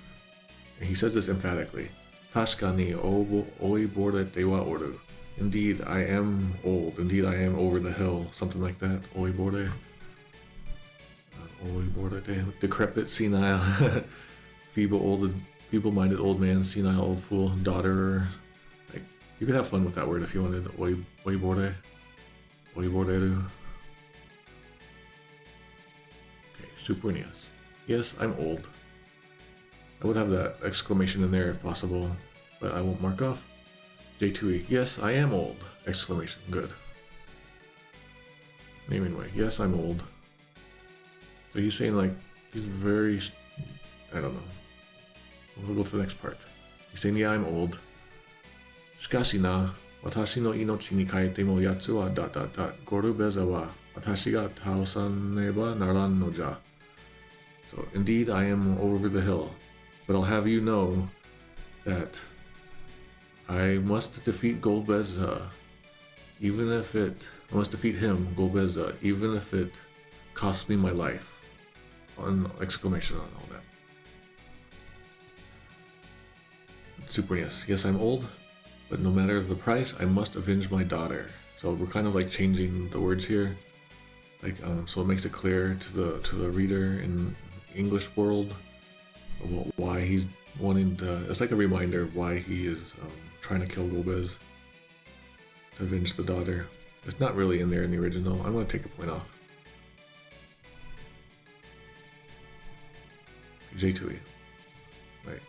S1: he says this emphatically. Tashika ni oiborete wa oru. Indeed, I am old. Indeed, I am over the hill. Something like that. Oibore. Oiborete. Decrepit, senile, feeble-minded old man, senile old fool, daughter. Like, you could have fun with that word if you wanted. Oibore. Oiboreru. Okay, Super NES. Yes, I'm old. I would have that exclamation in there if possible, but I won't mark off. J2E. Yes, I am old! Exclamation. Good. Naming way. Yes, I'm old. So he's saying like, he's very, I don't know. We'll go to the next part. He's saying, yeah, I'm old. Shikashi na, watashi no inochi ni kaete mo yatsu wa ... Goru beza wa watashi ga taosaneba naran no ja. So indeed I am over the hill, but I'll have you know that I must defeat Golbeza, even if I must defeat him, Golbeza, even if it costs me my life. Exclamation on all that. Super NES. Yes, I'm old, but no matter the price, I must avenge my daughter. So we're kind of like changing the words here, like so it makes it clear to the reader in English world why he's wanting to. It's like a reminder of why he is trying to kill Golbez, to avenge the daughter. It's not really in there in the original. I'm going to take a point off. J2E. Right.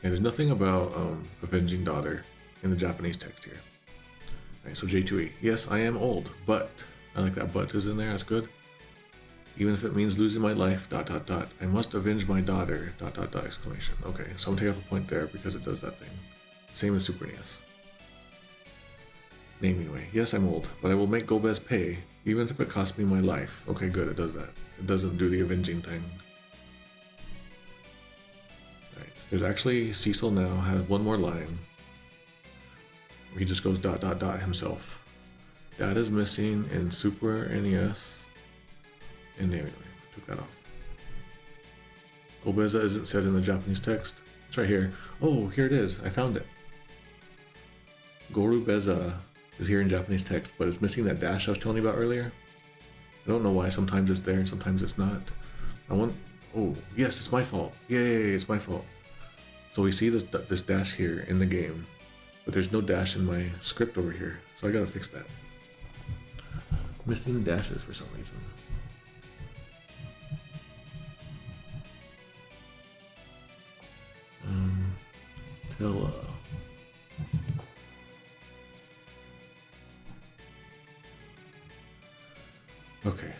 S1: And there's nothing about avenging daughter in the Japanese text here. Right, so J2E. Yes, I am old, but I like that but is in there. That's good. Even if it means losing my life, ... I must avenge my daughter, ... exclamation. Okay, so I'm taking off a point there because it does that thing. Same as Super NES. Naming way. Yes, I'm old, but I will make Gobez pay, even if it costs me my life. Okay, good, it does that. It doesn't do the avenging thing. Right. There's actually, Cecil now has one more line where he just goes ... himself. That is missing in Super NES. And naming way. Took that off. Gobeza isn't said in the Japanese text. It's right here. Oh, here it is. I found it. Gorubeza is here in Japanese text, but it's missing that dash I was telling you about earlier. I don't know why sometimes it's there and sometimes it's not. Oh, yes, it's my fault. Yay, it's my fault. So we see this dash here in the game, but there's no dash in my script over here. So I gotta fix that. Missing dashes for some reason. Okay,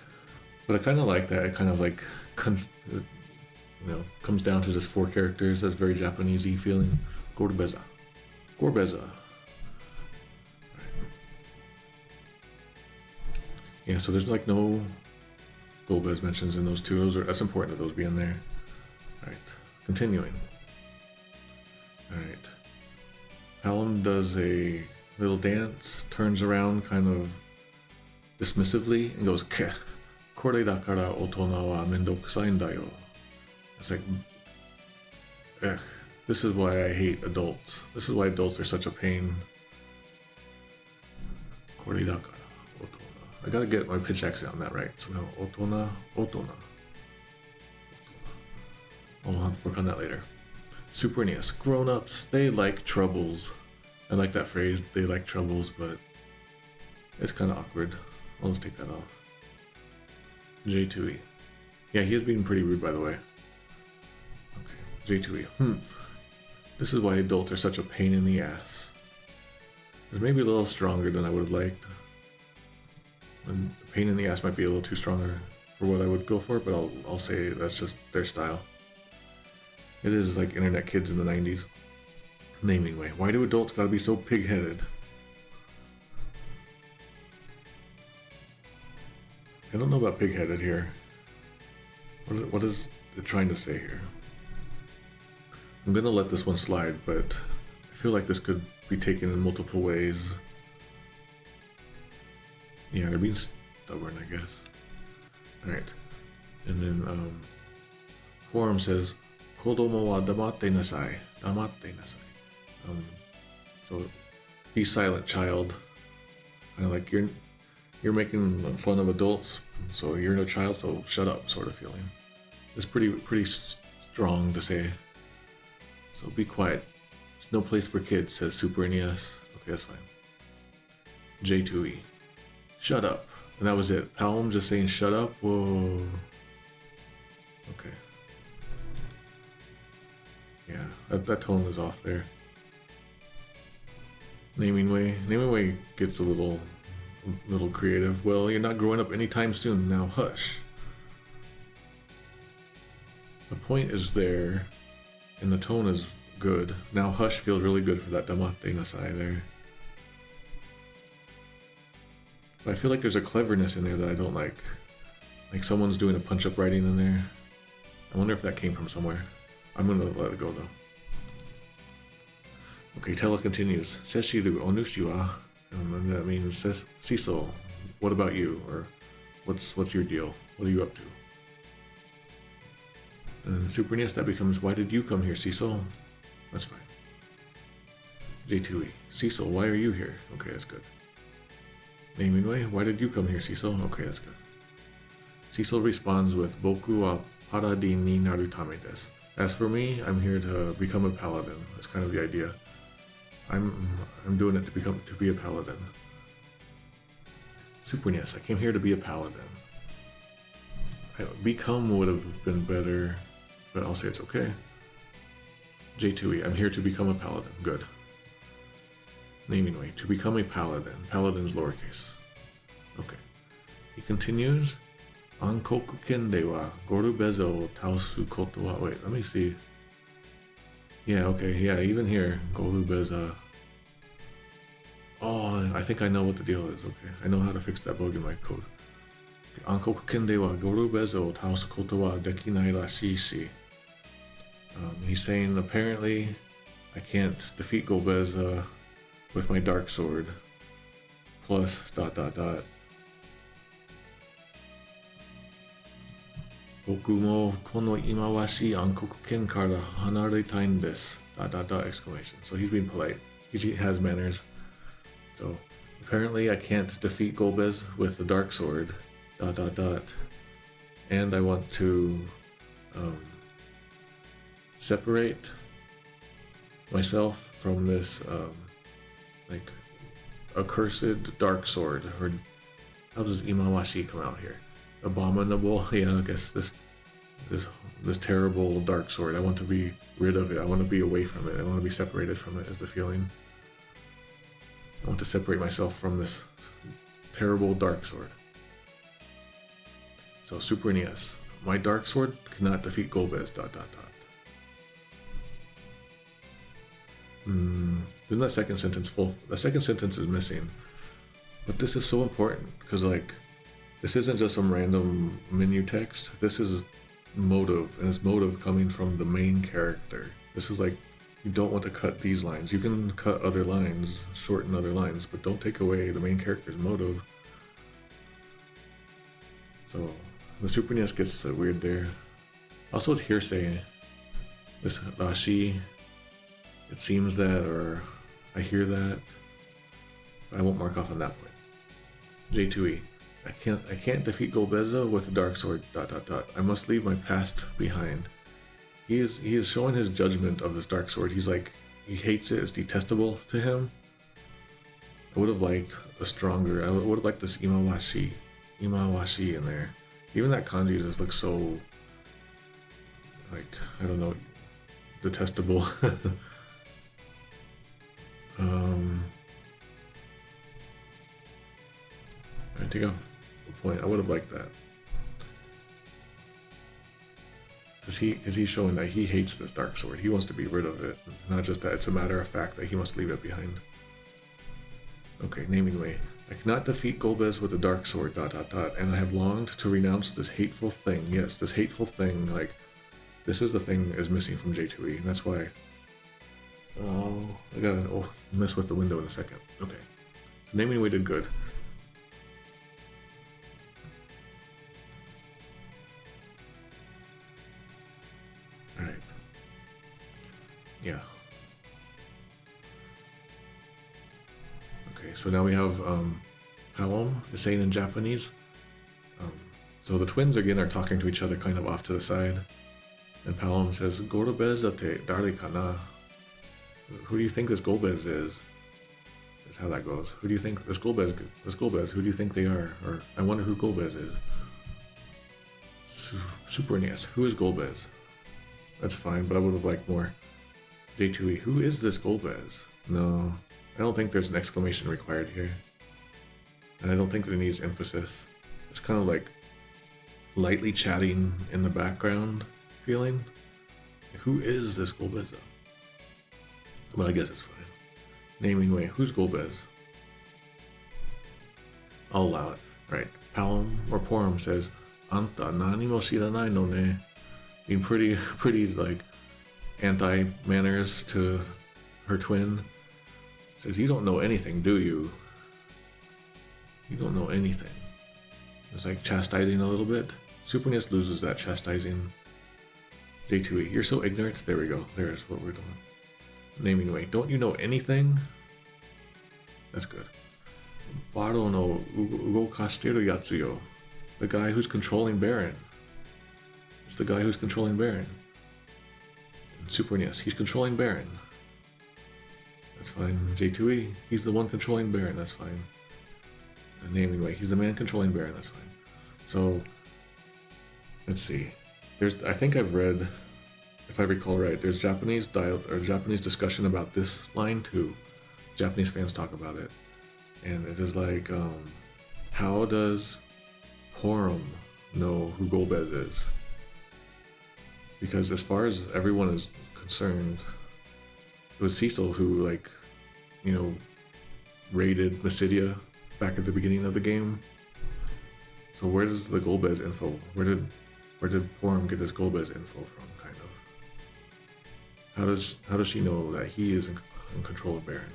S1: but I kind of like that. It kind of like, comes down to just 4 characters. That's very Japanesey feeling. Gorbeza. Right. Yeah, so there's like no Gobez mentions in those 2. That's important that those be in there. All right, continuing. All right, Hallam does a little dance, turns around kind of dismissively and goes, Keh, kore dakara otona wa mendokusai n da yo. It's like, this is why I hate adults. This is why adults are such a pain. Kore dakara otona. I gotta get my pitch accent on that right. Somehow, otona. I'll have to work on that later. Super NES. Grown-ups, they like troubles. I like that phrase, they like troubles, but it's kind of awkward. I'll just take that off. J2E. Yeah, he is being pretty rude, by the way. Okay, J2E. This is why adults are such a pain in the ass. It's maybe a little stronger than I would have liked. And pain in the ass might be a little too stronger for what I would go for, but I'll say that's just their style. It is like internet kids in the 90s. Naming way. Why do adults gotta be so pig-headed? I don't know about pig-headed here. What is it trying to say here? I'm gonna let this one slide, but I feel like this could be taken in multiple ways. Yeah, they're being stubborn, I guess. Alright. And then, Forum says, Kodomo wa damatte nasai. Damatte nasai. So, be silent, child. Kind of like you're making fun of adults, so you're no child, so shut up, sort of feeling. It's pretty strong to say. So be quiet. It's no place for kids, says Super NES. Okay, that's fine. J2E. Shut up. And that was it. Palm just saying shut up? Whoa. Okay. Yeah, that tone was off there. Naming way gets a little creative. Well, you're not growing up anytime soon. Now hush. The point is there, and the tone is good. Now hush feels really good for that damatte nasai there. But I feel like there's a cleverness in there that I don't like. Like someone's doing a punch-up writing in there. I wonder if that came from somewhere. I'm gonna let it go though. Okay, Tella continues. Seshiru onushi wa, and that means Cecil, what about you? Or what's your deal? What are you up to? And Super NES, that becomes, why did you come here, Cecil? That's fine. J2E. Cecil, why are you here? Okay, that's good. Naming way, why did you come here, Cecil? Okay, that's good. Cecil responds with, Boku wa paladin ni naru tame desu. As for me, I'm here to become a paladin. That's kind of the idea. I'm doing it to be a paladin. Super NES, I came here to be a paladin. Become would have been better, but I'll say it's okay. J2E, I'm here to become a paladin. Good. Naming way, to become a paladin. Paladin's lowercase. Okay. He continues. Ankoku ken de wa Gorubeza o taosu koto wa. Wait, let me see. Yeah, okay, yeah, even here, Gorubeza. Oh, I think I know what the deal is. Okay, I know how to fix that bug in my code. Ankoku ken de wa Gorubeza o taosu koto wa dekinai rashii shi. He's saying apparently I can't defeat Golbeza with my dark sword. Plus ... Boku mo kono ima wa shi Ankoku ken kara hanaretai n desu. ... exclamation. So he's being polite. He has manners. So apparently I can't defeat Golbez with the dark sword. ... And I want to separate myself from this like accursed dark sword. Or how does Imawashi come out here? Abominable. Yeah, I guess this terrible dark sword. I want to be rid of it. I want to be away from it. I want to be separated from it, is the feeling. I want to separate myself from this terrible dark sword. So Super NES. My dark sword cannot defeat Golbez. ... Isn't that second sentence full? The second sentence is missing. But this is so important because, like, this isn't just some random menu text. This is motive, and it's motive coming from the main character. This is like, you don't want to cut these lines. You can cut other lines, shorten other lines, but don't take away the main character's motive. So the Super NES gets weird there. Also, it's hearsay. This Rashi, it seems that, or I hear that. I won't mark off on that point. J2E. I can't defeat Golbeza with the dark sword. ... I must leave my past behind. He is showing his judgment of this dark sword. He's like, he hates it. It's detestable to him. I would have liked a stronger. I would have liked this Imawashi in there. Even that kanji just looks so, like, I don't know, detestable. I take off the point. I would have liked that. Because he's showing that he hates this dark sword. He wants to be rid of it. Not just that, it's a matter of fact that he must leave it behind. Okay, naming way. I cannot defeat Golbez with the dark sword, ... And I have longed to renounce this hateful thing. Yes, this hateful thing, like, this is the thing is missing from J2E, and that's why. Oh, I gotta mess with the window in a second. Okay. So naming way did good. Alright. Yeah. Okay, so now we have Palom is saying in Japanese. So the twins again are talking to each other kind of off to the side. And Palom says, Gorobez ate dare kana? Who do you think this Golbez is? That's how that goes. Who do you think this Golbez, who do you think they are? Or I wonder who Golbez is. Super NES, who is Golbez? That's fine, but I would have liked more. J2E, who is this Golbez? No, I don't think there's an exclamation required here. And I don't think that it needs emphasis. It's kind of like lightly chatting in the background feeling. Who is this Golbez? Well, I guess it's fine. Naming way, who's Golbez? I'll allow it. Right. Palom or Porum says, Anta nani mo shiranai no ne. Being pretty like anti-manners to her twin. Says, you don't know anything, do you? You don't know anything. It's like chastising a little bit. Super NES loses that chastising. J2E, you're so ignorant. There we go. There's what we're doing. Naming way. Don't you know anything? That's good. Baro no Ugokashiteru Yatsuyo. The guy who's controlling Baron. It's the guy who's controlling Baron. In Super NES, he's controlling Baron. That's fine. J2E, he's the one controlling Baron. That's fine. Naming way, he's the man controlling Baron. That's fine. So let's see. I think I've read, if I recall right, there's Japanese discussion about this line too. Japanese fans talk about it, and it is like, how does Porom know who Golbez is? Because as far as everyone is concerned, it was Cecil who, like, you know, raided Mysidia back at the beginning of the game. So where does the Golbez info? Where did Porom get this Golbez info from? Kind of. How does she know that he is in control of Baron?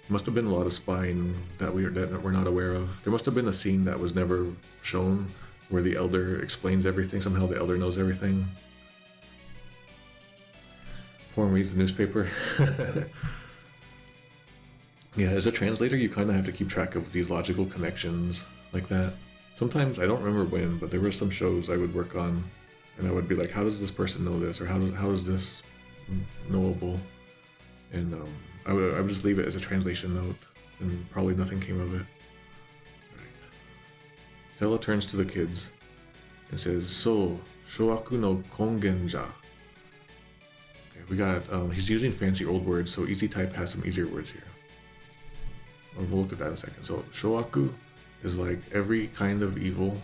S1: Must have been a lot of spying that we're not aware of. There must have been a scene that was never shown where the Elder explains everything. Somehow the Elder knows everything. Porom reads the newspaper. Yeah, as a translator, you kind of have to keep track of these logical connections like that. Sometimes, I don't remember when, but there were some shows I would work on, and I would be like, how does this person know this? Or how is this knowable? And I would just leave it as a translation note, and probably nothing came of it. Right. Tella turns to the kids and says, So, Shoaku no Kongenja. Okay, we got, he's using fancy old words, so Easy Type has some easier words here. We'll look at that in a second. So, Shoaku is like every kind of evil.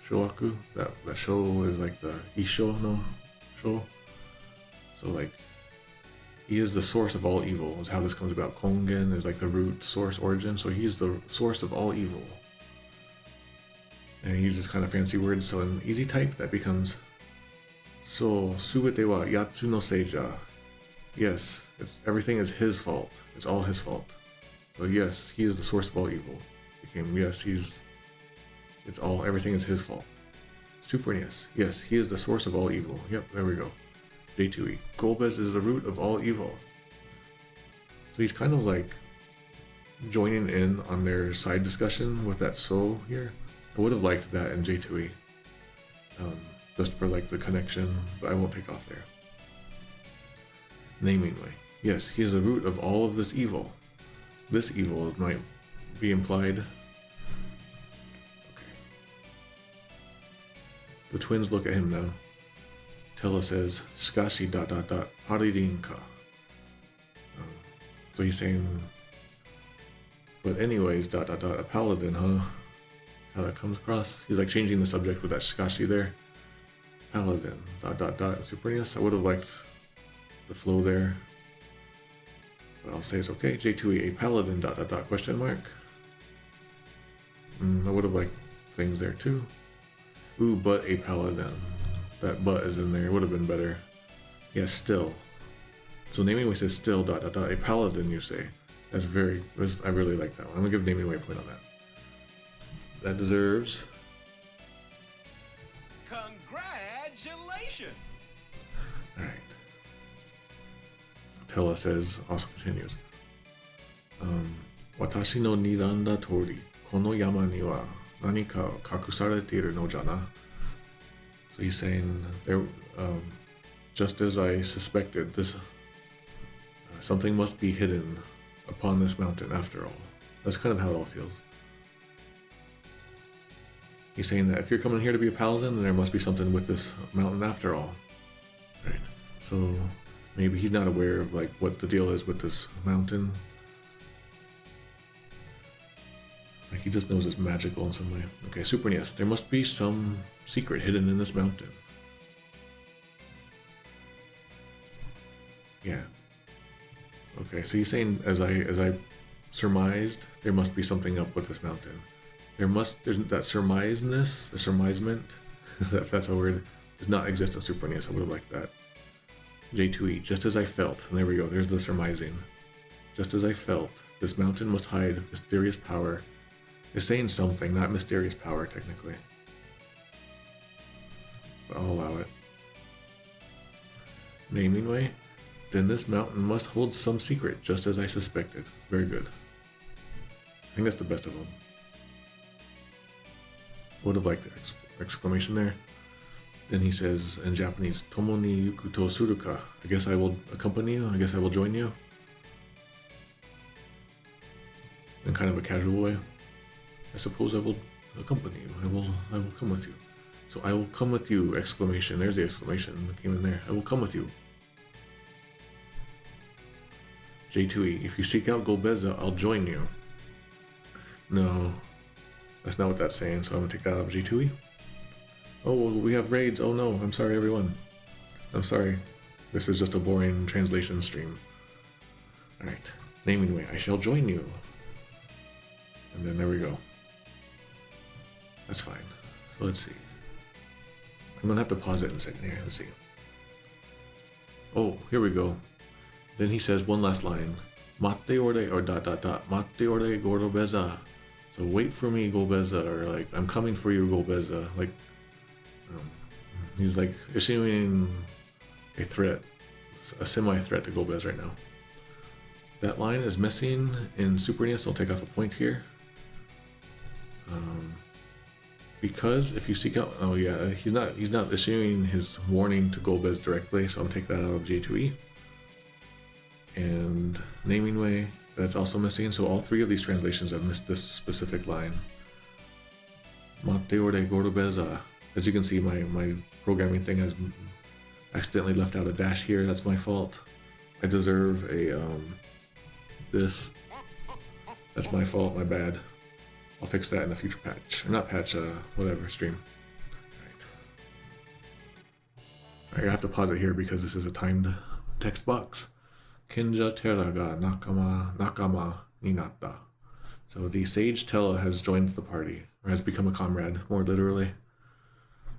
S1: Shoaku, that show is like the Isho no show. So, like, he is the source of all evil, is how this comes about. Kongen is like the root, source, origin. So he's the source of all evil. And he uses kind of fancy words. So in Easy Type, that becomes So suwete wa yatsu no seija. Yes, everything is his fault. It's all his fault. So yes, he is the source of all evil. Became everything is his fault. Super NES. Yes, he is the source of all evil. Yep, there we go. J2E. Golbez is the root of all evil. So he's kind of like joining in on their side discussion with that so here. I would have liked that in J2E. Just for like the connection, but I won't take off there. Namingly. Yes, he is the root of all of this evil. This evil might be implied. Okay. The twins look at him now. Tella says, Shikashi ... Paririnka. So he's saying, but anyways ... A paladin, huh? How that comes across. He's like changing the subject with that Shikashi there. Paladin ... Super NES. I would have liked the flow there. But I'll say it's okay. J2E, a paladin ... question mark. I would have liked things there too. Ooh, but a paladin. That but is in there. It would have been better. Yeah, still. So naming way says still ... A paladin, you say. That's I really like that one. I'm gonna give naming way a point on that. That deserves.
S2: Congratulations!
S1: Alright. Tella says, also continues. Watashi no niranda tori, kono yama ni wa nanika o kakusarete no jana. So he's saying, just as I suspected, something must be hidden upon this mountain after all. That's kind of how it all feels. He's saying that if you're coming here to be a paladin, then there must be something with this mountain after all. Right. So maybe he's not aware of like what the deal is with this mountain. Like he just knows it's magical in some way. Okay, Super NES. There must be some secret hidden in this mountain. Yeah. Okay, so he's saying as I surmised, there must be something up with this mountain. There's that surmiseness, the surmisement, if that's a word, does not exist in Super NES. I would have liked that. J2E, just as I felt, and there we go, there's the surmising. Just as I felt, this mountain must hide mysterious power. It's saying something, not mysterious power, technically. But I'll allow it. Naming way, then this mountain must hold some secret, just as I suspected. Very good. I think that's the best of them. Would have liked the exclamation there. Then he says in Japanese, Tomo ni yuku to suruka. I guess I will accompany you. I guess I will join you. in kind of a casual way. I suppose I will accompany you. I will come with you. So I will come with you! Exclamation. There's the exclamation that came in there. I will come with you. J2E. If you seek out Golbeza, I'll join you. No, that's not what that's saying. So I'm gonna take that out of J2E. Oh, we have raids. Oh no, I'm sorry, everyone. I'm sorry. This is just a boring translation stream. Alright. Naming way. I shall join you. And then there we go. That's fine. So let's see. I'm gonna have to pause it in a second here. Let's see. Oh, here we go. Then he says one last line. Mate orde or ... Mate orde Golbeza. So wait for me, Golbeza, or like I'm coming for you, Golbeza. Like he's like issuing a threat, a semi-threat to Golbez right now. That line is missing in Super NES. I'll take off a point here. Because if you seek out, oh yeah, he's not issuing his warning to Golbez directly, so I'll take that out of J2E. And naming way, that's also missing. So all three of these translations have missed this specific line. Mate orde Golbeza. As you can see, my programming thing has accidentally left out a dash here. That's my fault. I deserve a this. That's my fault. My bad. I'll fix that in a future patch. Or not patch, whatever, stream. Alright, I have to pause it here because this is a timed text box. Kinja Terra ga nakama ni natta. So the Sage Tella has joined the party, or has become a comrade, more literally.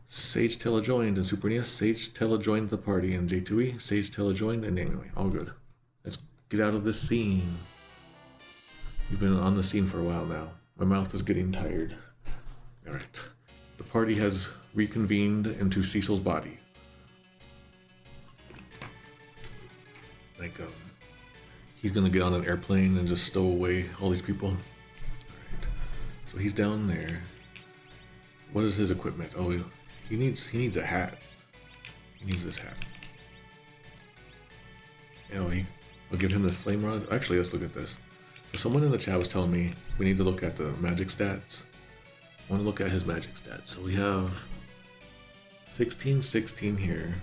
S1: Sage Tella joined in Super NES. Sage Tella joined the party in J2E. Sage Tella joined in Naming way. All good. Let's get out of this scene. We've been on the scene for a while now. My mouth is getting tired. Alright. The party has reconvened into Cecil's body. Like, he's gonna get on an airplane and just stow away all these people. Alright. So he's down there. What is his equipment? Oh, he needs a hat. He needs this hat. You know, I'll give him this flame rod. Actually, let's look at this. So someone in the chat was telling me we need to look at the magic stats. I want to look at his magic stats. So we have 16, 16 here.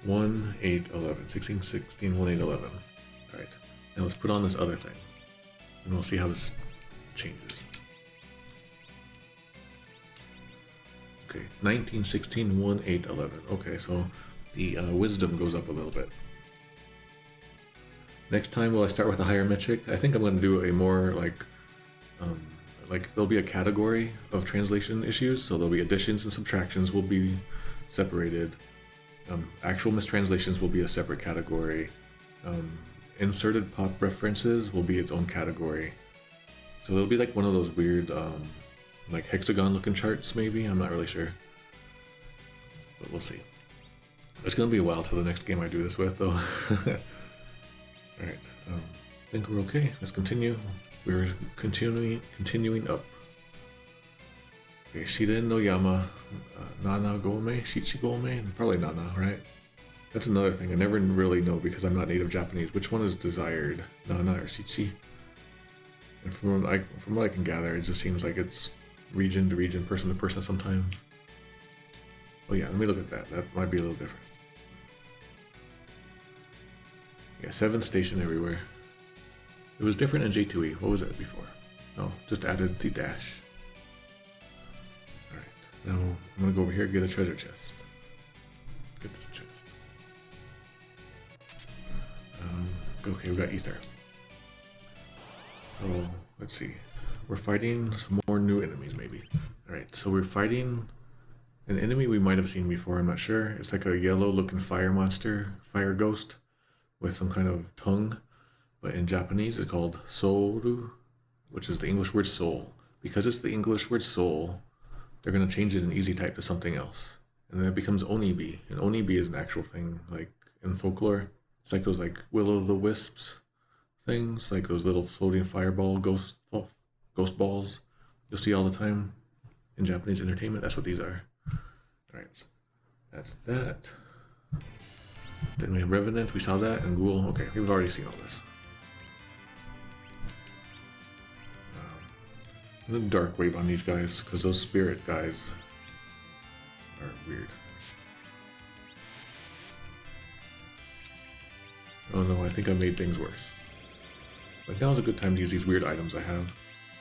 S1: 1, 8, 11. 16, 16, 1, 8, 11. Alright. Now let's put on this other thing. And we'll see how this changes. Okay, 19, 16, 1, 8, 11. Okay, so the wisdom goes up a little bit. Next time, will I start with a higher metric? I think I'm going to do a more like there'll be a category of translation issues. So there'll be additions and subtractions will be separated. Actual mistranslations will be a separate category. Inserted pop references will be its own category. So it'll be like one of those weird like hexagon looking charts maybe. I'm not really sure. But we'll see. It's going to be a while till the next game I do this with though. Alright, I think we're okay. Let's continue. We're continuing up. Okay, Shiden no Yama, Nana Gome, Shichi Gome, probably Nana, right? That's another thing. I never really know because I'm not native Japanese. Which one is desired, Nana or Shichi? And from what I can gather, it just seems like it's region to region, person to person sometimes. Oh yeah, let me look at that. That might be a little different. Yeah, 7th station everywhere. It was different in J2E. What was it before? No, just added the dash. Alright, now I'm gonna go over here and get a treasure chest. Get this chest. Okay, we got ether. So, let's see. We're fighting some more new enemies, maybe. Alright, so we're fighting an enemy we might have seen before, I'm not sure. It's like a yellow-looking fire monster, fire ghost, with some kind of tongue. But in Japanese, it's called Soru, which is the English word soul. Because it's the English word soul, they're going to change it in easy type to something else. And then it becomes Onibi. And Onibi is an actual thing, like in folklore. It's like those like will-o'-the-wisps things, like those little floating fireball ghost balls you'll see all the time in Japanese entertainment. That's what these are. Alright, that's that. Then we have Revenant, we saw that, and Ghoul. Okay, we've already seen all this. I'm gonna Dark Wave on these guys, because those spirit guys are weird. Oh no, I think I made things worse. Like now is a good time to use these weird items I have.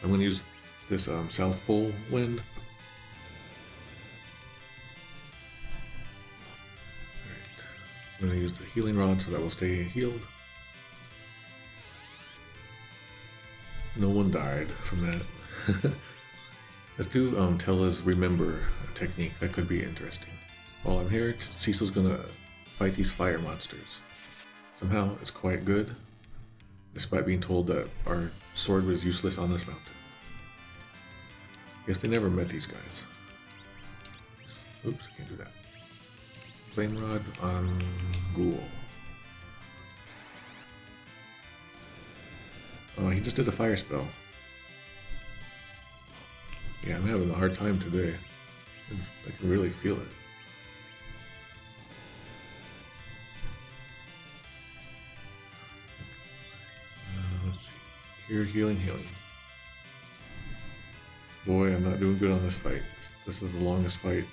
S1: I'm gonna use this South Pole Wind. Alright. I'm gonna use the Healing Rod so that will stay healed. No one died from that. Let's do Tella's Remember technique. That could be interesting. While I'm here, Cecil's gonna fight these fire monsters. Somehow it's quite good, despite being told that our sword was useless on this mountain. Guess they never met these guys. Oops, can't do that. Flame Rod on Ghoul. Oh, he just did a fire spell. Yeah, I'm having a hard time today. I can really feel it. Let's see. Cure, healing. Boy, I'm not doing good on this fight. This is the longest fight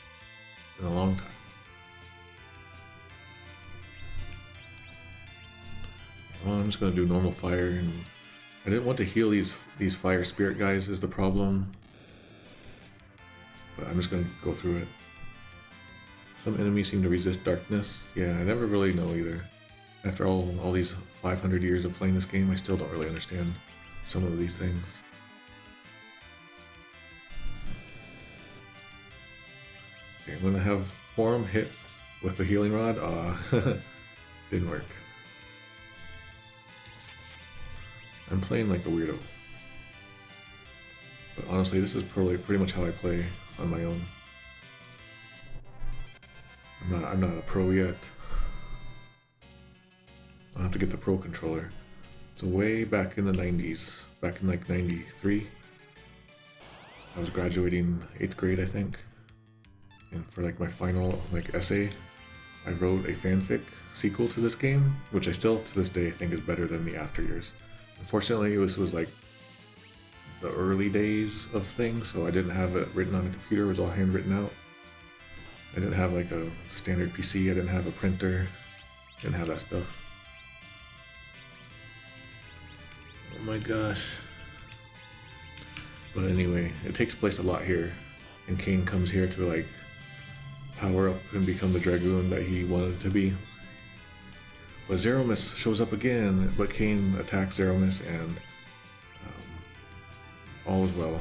S1: in a long time. Well, I'm just gonna do normal fire, and I didn't want to heal these fire spirit guys is the problem. But I'm just gonna go through it. Some enemies seem to resist darkness. Yeah, I never really know either. After all these 500 years of playing this game, I still don't really understand some of these things. Okay, I'm gonna have Porom hit with the healing rod. Didn't work. I'm playing like a weirdo. But honestly, this is probably pretty much how I play on my own. I'm not a pro yet. I'll have to get the pro controller. So way back in the 90s, back in like 93, I was graduating 8th grade, I think. And for like my final like essay, I wrote a fanfic sequel to this game, which I still to this day think is better than the After Years. Unfortunately, this was like the early days of things, so I didn't have it written on a computer. It was all handwritten out. I didn't have like a standard PC. I didn't have a printer. Didn't have that stuff. Oh my gosh. But anyway, it takes place a lot here, and Kain comes here to like power up and become the Dragoon that he wanted to be. But Zeromus shows up again, but Kain attacks Zeromus, and all is well.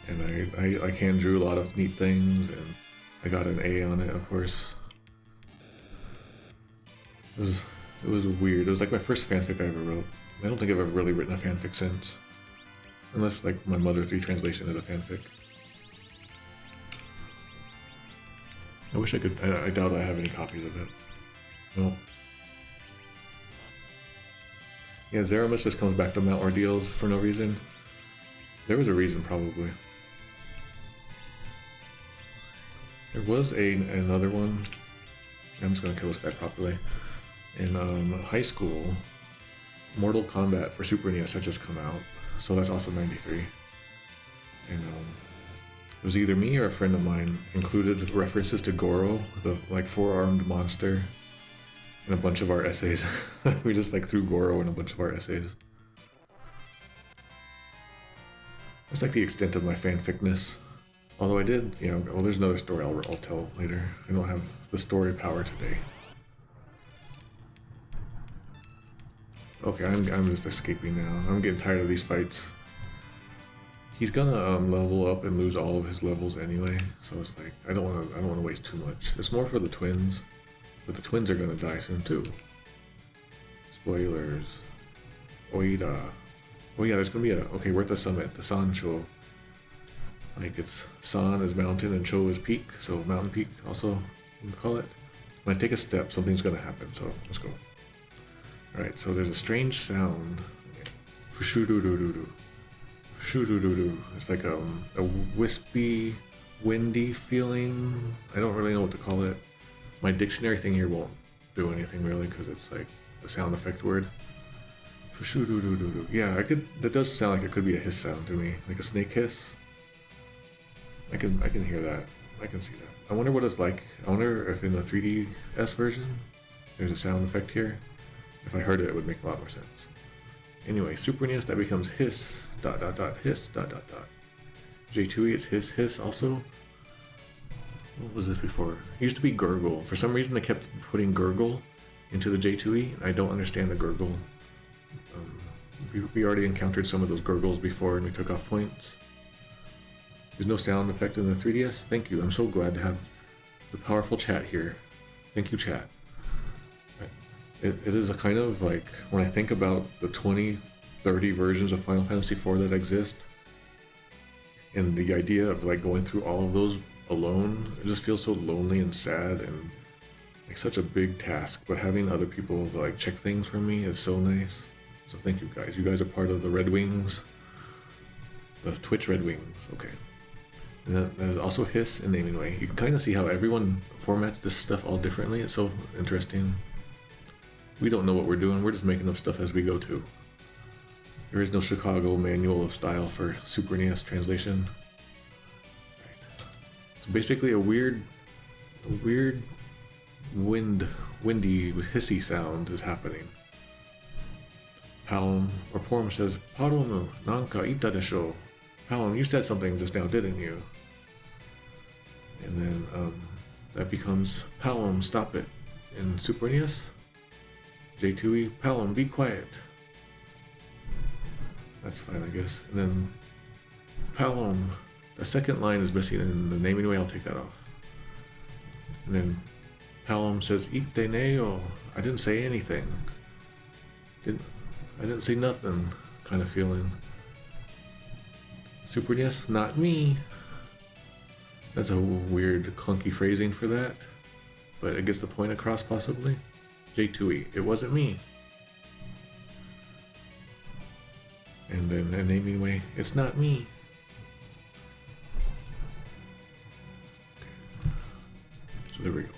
S1: And I hand drew a lot of neat things, and I got an A on it, of course. It was weird. It was like my first fanfic I ever wrote. I don't think I've ever really written a fanfic since. Unless like my Mother 3 translation is a fanfic. I wish I could. I doubt I have any copies of it. No. Yeah, Zeromus just comes back to Mount Ordeals for no reason. There was a reason, probably. There was another one. I'm just gonna kill this guy properly. In high school, Mortal Kombat for Super NES had just come out, so that's also 93. And it was either me or a friend of mine included references to Goro, the like four-armed monster, in a bunch of our essays. We just like threw Goro in a bunch of our essays. That's like the extent of my fanficness. Although I did, well, there's another story I'll tell later. I don't have the story power today. Okay, I'm just escaping now. I'm getting tired of these fights. He's gonna level up and lose all of his levels anyway, so it's like I don't want to waste too much. It's more for the twins, but the twins are gonna die soon too. Spoilers. Oida. Oh yeah, there's gonna be okay, we're at the summit, the San Cho. Like it's San is mountain and Cho is peak, so mountain peak also you can call it. When I take a step, something's gonna happen, so let's go. Alright, so there's a strange sound. Fushu-doo-doo-doo-doo. Fushu-doo-doo-doo. It's like a wispy, windy feeling. I don't really know what to call it. My dictionary thing here won't do anything really because it's like a sound effect word. For sure, yeah, I could. That does sound like it could be a hiss sound to me, like a snake hiss. I can hear that. I can see that. I wonder what it's like. I wonder if in the 3DS version there's a sound effect here. If I heard it, it would make a lot more sense. Anyway, Super NES, that becomes hiss dot dot dot hiss dot dot dot. J2E, it's hiss hiss also. What was this before? It used to be gurgle. For some reason, they kept putting gurgle into the J2E. I don't understand the gurgle. We already encountered some of those gurgles before and we took off points. There's no sound effect in the 3DS. Thank you. I'm so glad to have the powerful chat here. Thank you, chat. It is a kind of like, when I think about the 20, 30 versions of Final Fantasy IV that exist, and the idea of like going through all of those alone, it just feels so lonely and sad and like such a big task. But having other people like check things for me is so nice. So thank you guys. You guys are part of the Red Wings, the Twitch Red Wings. Okay. And then there's also hiss and naming way. You can kind of see how everyone formats this stuff all differently. It's so interesting. We don't know what we're doing. We're just making up stuff as we go too. There is no Chicago manual of style for Super NES translation. Right. So basically a weird windy with hissy sound is happening. Palom or Porum says, Paromu nanka ita desho. Palom, you said something just now, didn't you? And then that becomes Palom, stop it. In Super NES, J2E, Palom, be quiet. That's fine, I guess. And then Palom, the second line is missing in the naming way, I'll take that off. And then Palom says, Ite neo. I didn't say anything. I didn't say nothing kind of feeling. Super NES, not me. That's a weird, clunky phrasing for that, but it gets the point across possibly. J2E, it wasn't me. And then a naming way, it's not me. Okay. So there we go.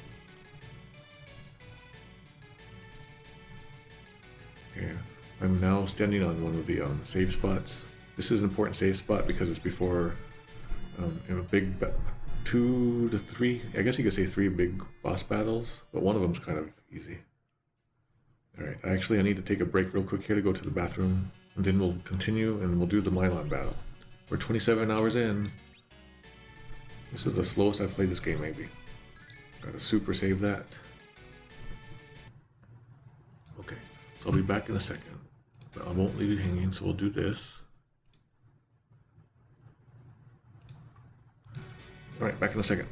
S1: Okay, I'm now standing on one of the save spots. This is an important save spot because it's before a big 2 to 3, I guess you could say 3 big boss battles, but one of them's kind of easy. Alright, I need to take a break real quick here to go to the bathroom, and then we'll continue and we'll do the Milon battle. We're 27 hours in. This is the slowest I've played this game, maybe. Gotta super save that. Okay, so I'll be back in a second. But I won't leave you hanging, so we'll do this. Alright, back in a second.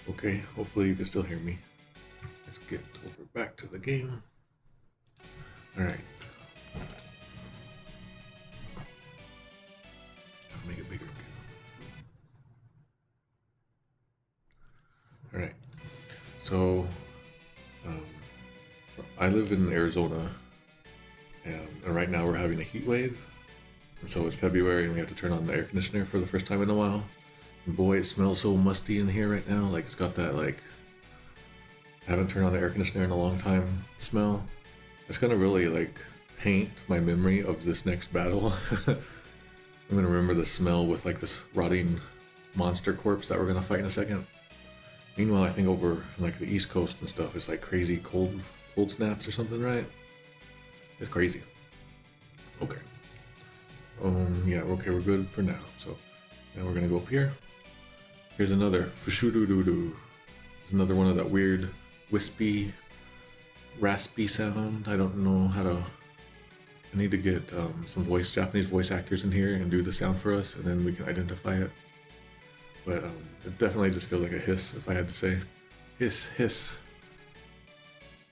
S1: Okay, hopefully you can still hear me. Let's get over back to the game. All right. I'll make it bigger again. All right. So, um, I live in Arizona, and right now we're having a heat wave. And so it's February, and we have to turn on the air conditioner for the first time in a while. And boy, it smells so musty in here right now. Like it's got that like haven't turned on the air conditioner in a long time smell. It's gonna really like paint my memory of this next battle. I'm gonna remember the smell with like this rotting monster corpse that we're gonna fight in a second. Meanwhile, I think over like the East Coast and stuff, it's like crazy cold snaps or something, right? It's crazy. Okay. Yeah, okay, we're good for now. So now we're gonna go up here. Here's another fushudu-doo-doo. There's another one of that weird wispy, raspy sound. I don't know how to. I need to get some Japanese voice actors in here and do the sound for us, and then we can identify it. But it definitely just feels like a hiss, if I had to say. Hiss, hiss.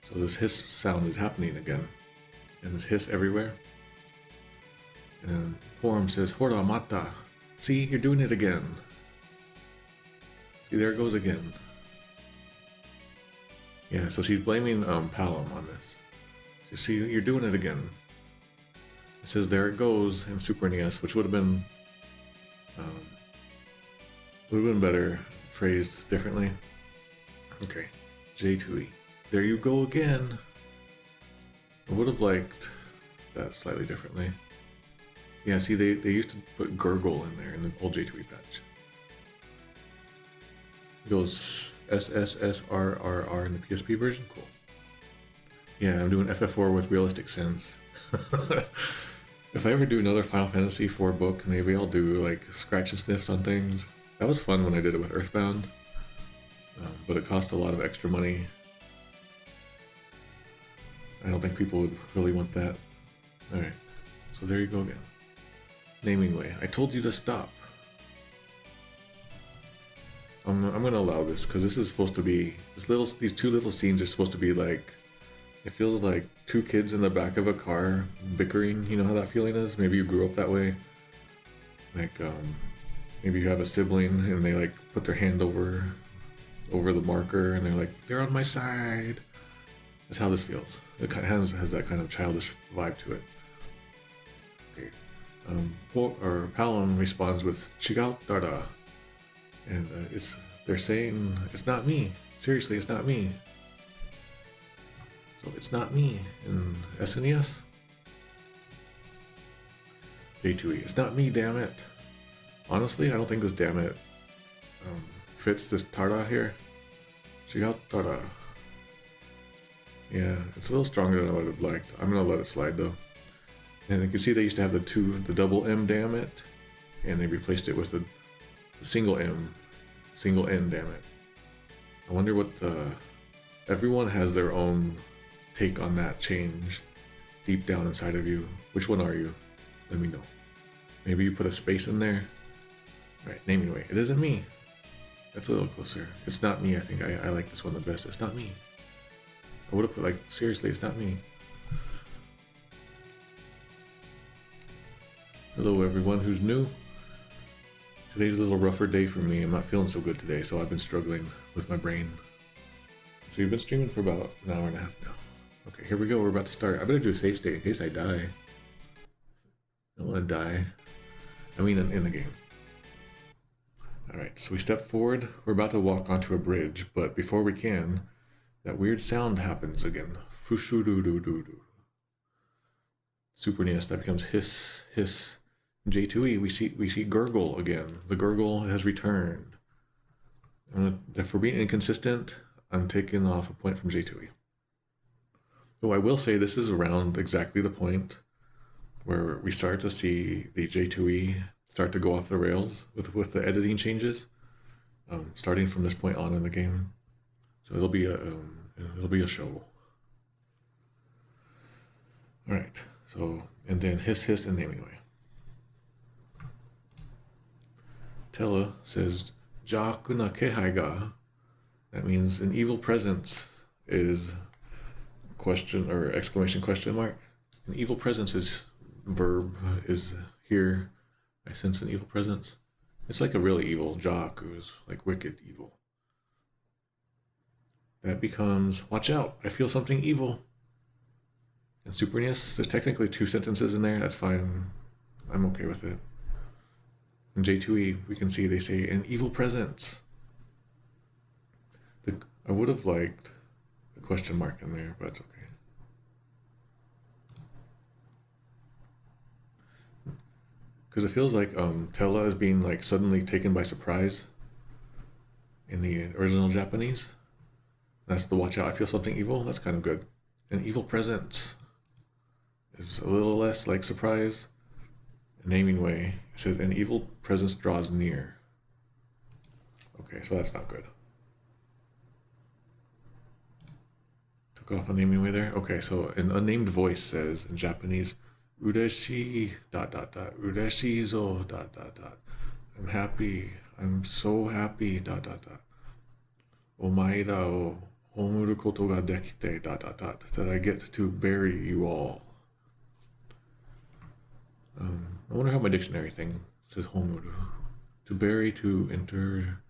S1: So this hiss sound is happening again. And there's hiss everywhere. And then Porum says, Hora mata. See, you're doing it again. See, there it goes again. Yeah, so she's blaming Palom on this. You see, you're doing it again. It says, there it goes in Super NES, which would have been better phrased differently. Okay, J2E. There you go again. I would have liked that slightly differently. Yeah, see, they used to put gurgle in there in the old J2E patch. It goes SSSRRR in the PSP version. Cool. Yeah, I'm doing FF4 with realistic sense. If I ever do another Final Fantasy IV book, maybe I'll do like scratch and sniffs on things. That was fun when I did it with Earthbound, but it cost a lot of extra money. I don't think people would really want that. Alright, so there you go again. Naming way. I told you to stop. I'm gonna allow this because this is supposed to be these two little scenes are supposed to be like, it feels like two kids in the back of a car bickering. You know how that feeling is? Maybe you grew up that way. Like maybe you have a sibling and they like put their hand over the marker and they're like, they're on my side. That's how this feels. It kind of has that kind of childish vibe to it. Okay. Palom responds with Chigao Dada. And they're saying, it's not me. Seriously, it's not me. So it's not me in SNES. J2E, it's not me, damn it. Honestly, I don't think this damn it fits this Tarda here. Chigao Tarda. Yeah, it's a little stronger than I would have liked. I'm gonna let it slide though. And you can see they used to have the double M damn it, and they replaced it with the single M, single N damn it. I wonder what everyone has their own take on that change deep down inside of you. Which one are you? Let me know. Maybe you put a space in there. Right, naming way. It isn't me. That's a little closer. It's not me, I think. I like this one the best. It's not me. I would have put like, seriously, it's not me. Hello everyone who's new. Today's a little rougher day for me. I'm not feeling so good today, so I've been struggling with my brain. So you've been streaming for about an hour and a half now. Okay, here we go. We're about to start. I better do a save state in case I die. I don't want to die. I mean, in the game. Alright, so we step forward. We're about to walk onto a bridge, but before we can, that weird sound happens again. Fushu-doo-doo-doo-doo. Super NES, that becomes hiss, hiss. J2E, we see gurgle again. The gurgle has returned. If we're being inconsistent, I'm taking off a point from J2E. Oh, I will say this is around exactly the point where we start to see the J2E start to go off the rails with the editing changes, starting from this point on in the game. So it'll be a show. All right. So and then hiss hiss and naming way. Tella says, Jakuna kehai ga. That means an evil presence is question or exclamation question mark. An evil presence is verb is here. I sense an evil presence. It's like a really evil jock who's like wicked evil. That becomes watch out, I feel something evil. And Supernius, there's technically 2 sentences in there. That's fine. I'm okay with it. In J2E, we can see they say an evil presence. I would have liked a question mark in there, but it's okay. Because it feels like Tella is being like suddenly taken by surprise in the original Japanese. That's the watch out, I feel something evil. That's kind of good. An evil presence is a little less like surprise. Naming way, it says an evil presence draws near. Okay, so that's not good. Took off a naming way there. Okay, so an unnamed voice says in Japanese, Ureshi ... Ureshi zo ... I'm happy. I'm so happy ... Omaira o homuru koto ga dekite ... that I get to bury you all. I wonder how my dictionary thing says homuru. To bury, to enter,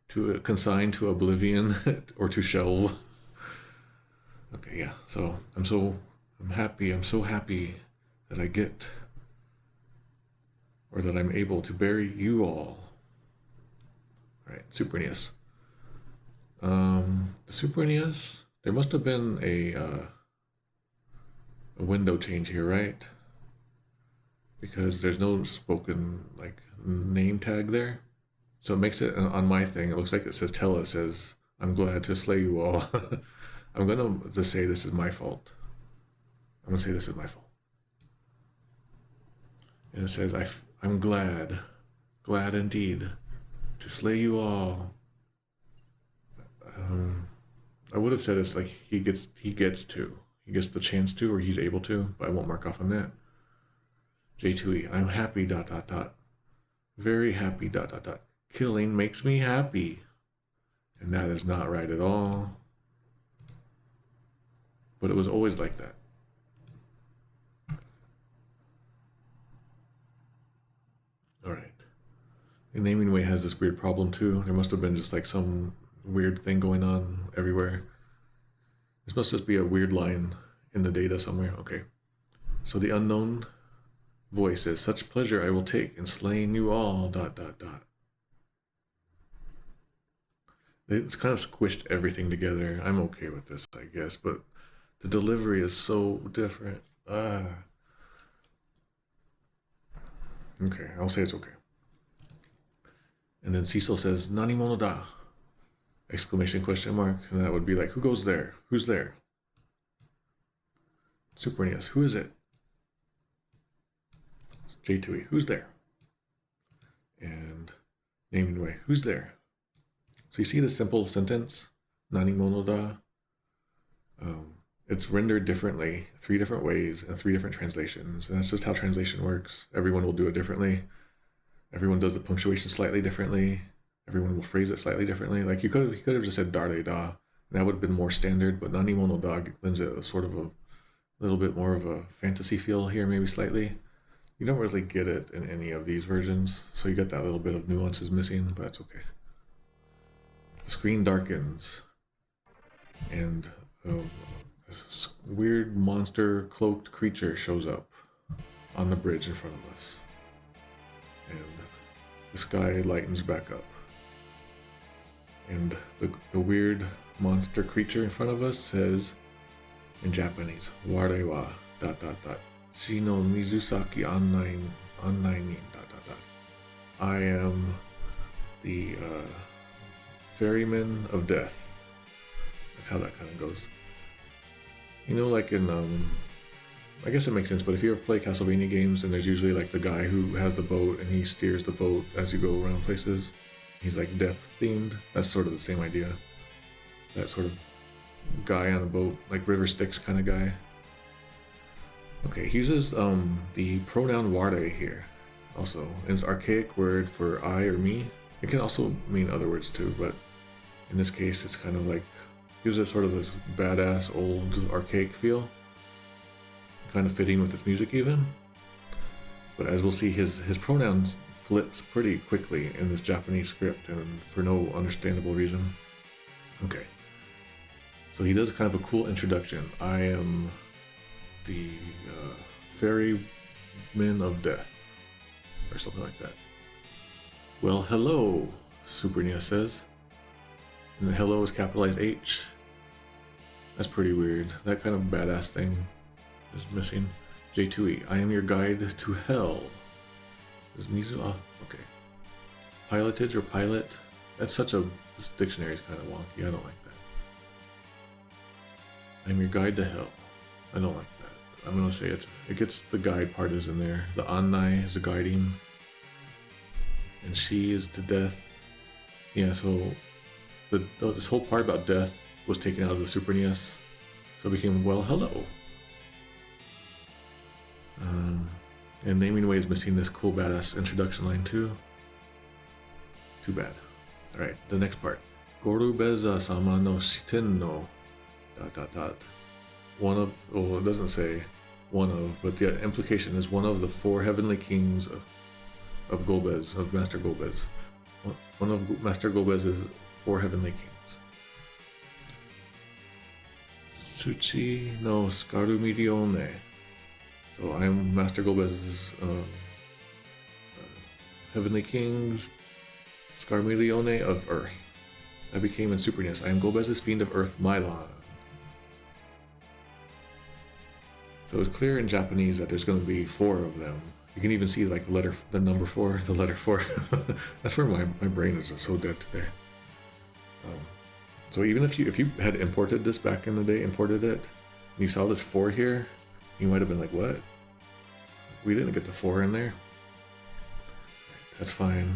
S1: to consign to oblivion, or to shelve. Okay, yeah. So I'm so happy that I get, or that I'm able to bury you all. All right, Supernius. The Supernius, there must have been a window change here, right? Because there's no spoken like name tag there. So it makes it on my thing, it looks like it says Tella says, I'm glad to slay you all. I'm gonna just say this is my fault. I'm gonna say this is my fault. And it says, I'm glad indeed, to slay you all. I would have said it's like he gets the chance to, or he's able to, but I won't mark off on that. J2E, I'm happy ... Very happy ... Killing makes me happy. And that is not right at all. But it was always like that. All right. The naming way has this weird problem too. There must have been just like some weird thing going on everywhere. This must just be a weird line in the data somewhere. Okay. So the unknown voice says, such pleasure I will take in slaying you all ... It's kind of squished everything together. I'm okay with this, I guess, but the delivery is so different. Okay, I'll say it's okay. And then Cecil says, Nani mono da? Exclamation question mark. And that would be like, who goes there? Who's there? Supernius, who is it? It's J2E, who's there? And naming way, who's there? So you see the simple sentence, Nani mono da? It's rendered differently, 3 different ways and 3 different translations. And that's just how translation works. Everyone will do it differently. Everyone does the punctuation slightly differently. Everyone will phrase it slightly differently. Like he could have just said dare da, and that would have been more standard, but Nani mono da lends it a sort of a little bit more of a fantasy feel here, maybe slightly. You don't really get it in any of these versions, so you get that little bit of nuances missing, but that's okay. The screen darkens, and this weird monster cloaked creature shows up on the bridge in front of us. And the sky lightens back up. And the weird monster creature in front of us says in Japanese, Ware wa ... Shi no Mizusaki annai ni ... I am the ferryman of death. That's how that kind of goes. You know, like in I guess it makes sense, but if you ever play Castlevania games and there's usually like the guy who has the boat and he steers the boat as you go around places, he's like death themed. That's sort of the same idea. That sort of guy on the boat, like River Styx kind of guy. Okay, he uses the pronoun ware here also. And it's archaic word for I or me. It can also mean other words too, but In this case, it's kind of like, gives it sort of this badass old archaic feel, kind of fitting with its music even. But as we'll see, his pronouns flips pretty quickly in this Japanese script, and for no understandable reason. Okay, so he does kind of a cool introduction. I am the ferryman of death, or something like that. Well, hello, Super NES says. And the hello is capitalized H. That's pretty weird. That kind of badass thing is missing. J2E, I am your guide to hell. Is Mizu off? Okay. Pilotage or pilot? That's such a... This dictionary is kind of wonky. I don't like that. I am your guide to hell. I don't like that. I'm going to say it gets the guide part is in there. The Annai is the guiding. And she is to death. Yeah, so this whole part about death was taken out of the Super NES. So it became, well, hello. And Naming Way is missing this cool badass introduction line too. Too bad. Alright, the next part. Gorubeza sama no shiten no... ... One of... Oh, it doesn't say one of, but the implication is one of the 4 heavenly kings of Golbez, of Master Golbez. One of Master Golbez's 4 heavenly kings. Tsuchi no Scarumidione. So I'm Master Golbez's heavenly kings, Scarmilione of Earth. I became in Super NES. I am Golbez's fiend of Earth, Mylon. So it's clear in Japanese that there's going to be 4 of them. You can even see like the number 4, the letter 4. That's where my brain is just so dead today. So even if you had imported this back in the day, imported it, and you saw this 4 here, you might have been like, what? We didn't get the 4 in there. That's fine.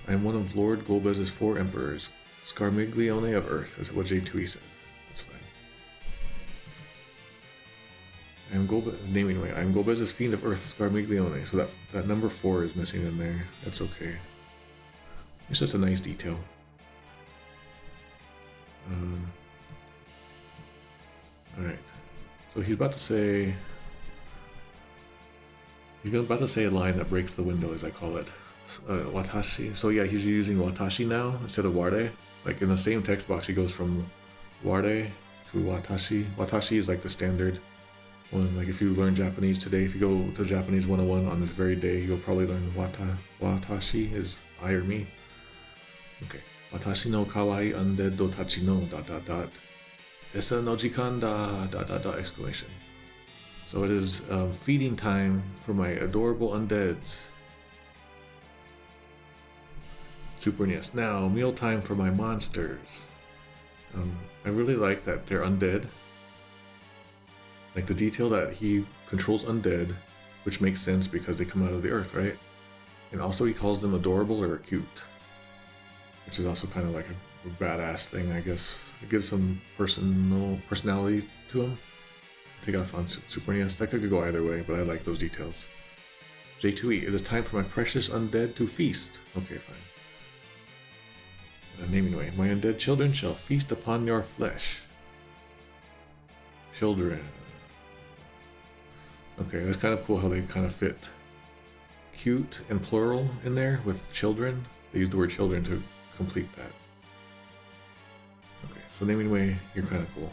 S1: I am one of Lord Golbez's 4 emperors, Scarmiglione of Earth, is what J2E says. That's fine. I am Naming Way. I am Golbez's fiend of Earth, Scarmiglione. So that number 4 is missing in there. That's okay. It's just a nice detail. Alright. So he's about to say... He's about to say a line that breaks the window, as I call it. Watashi. So yeah, he's using watashi now instead of ware. Like in the same text box, he goes from ware to watashi. Watashi is like the standard one. Like if you learn Japanese today, if you go to Japanese 101 on this very day, you'll probably learn watashi is I or me. Okay. Watashi no kawaii undead dotachi no ... Esa no jikan da ... exclamation. So it is feeding time for my adorable undeads. Super NES. Now, mealtime for my monsters. I really like that they're undead. Like the detail that he controls undead, which makes sense because they come out of the earth, right? And also he calls them adorable or cute, which is also kind of like a badass thing, I guess. It gives some personality to him. Take off on Super NES. That could go either way, but I like those details. J2E, it is time for my precious undead to feast. Okay, fine. Naming Way, my undead children shall feast upon your flesh. Children. Okay, that's kind of cool how they kind of fit cute and plural in there with children. They use the word children to complete that. Okay, so Naming Way, you're kind of cool.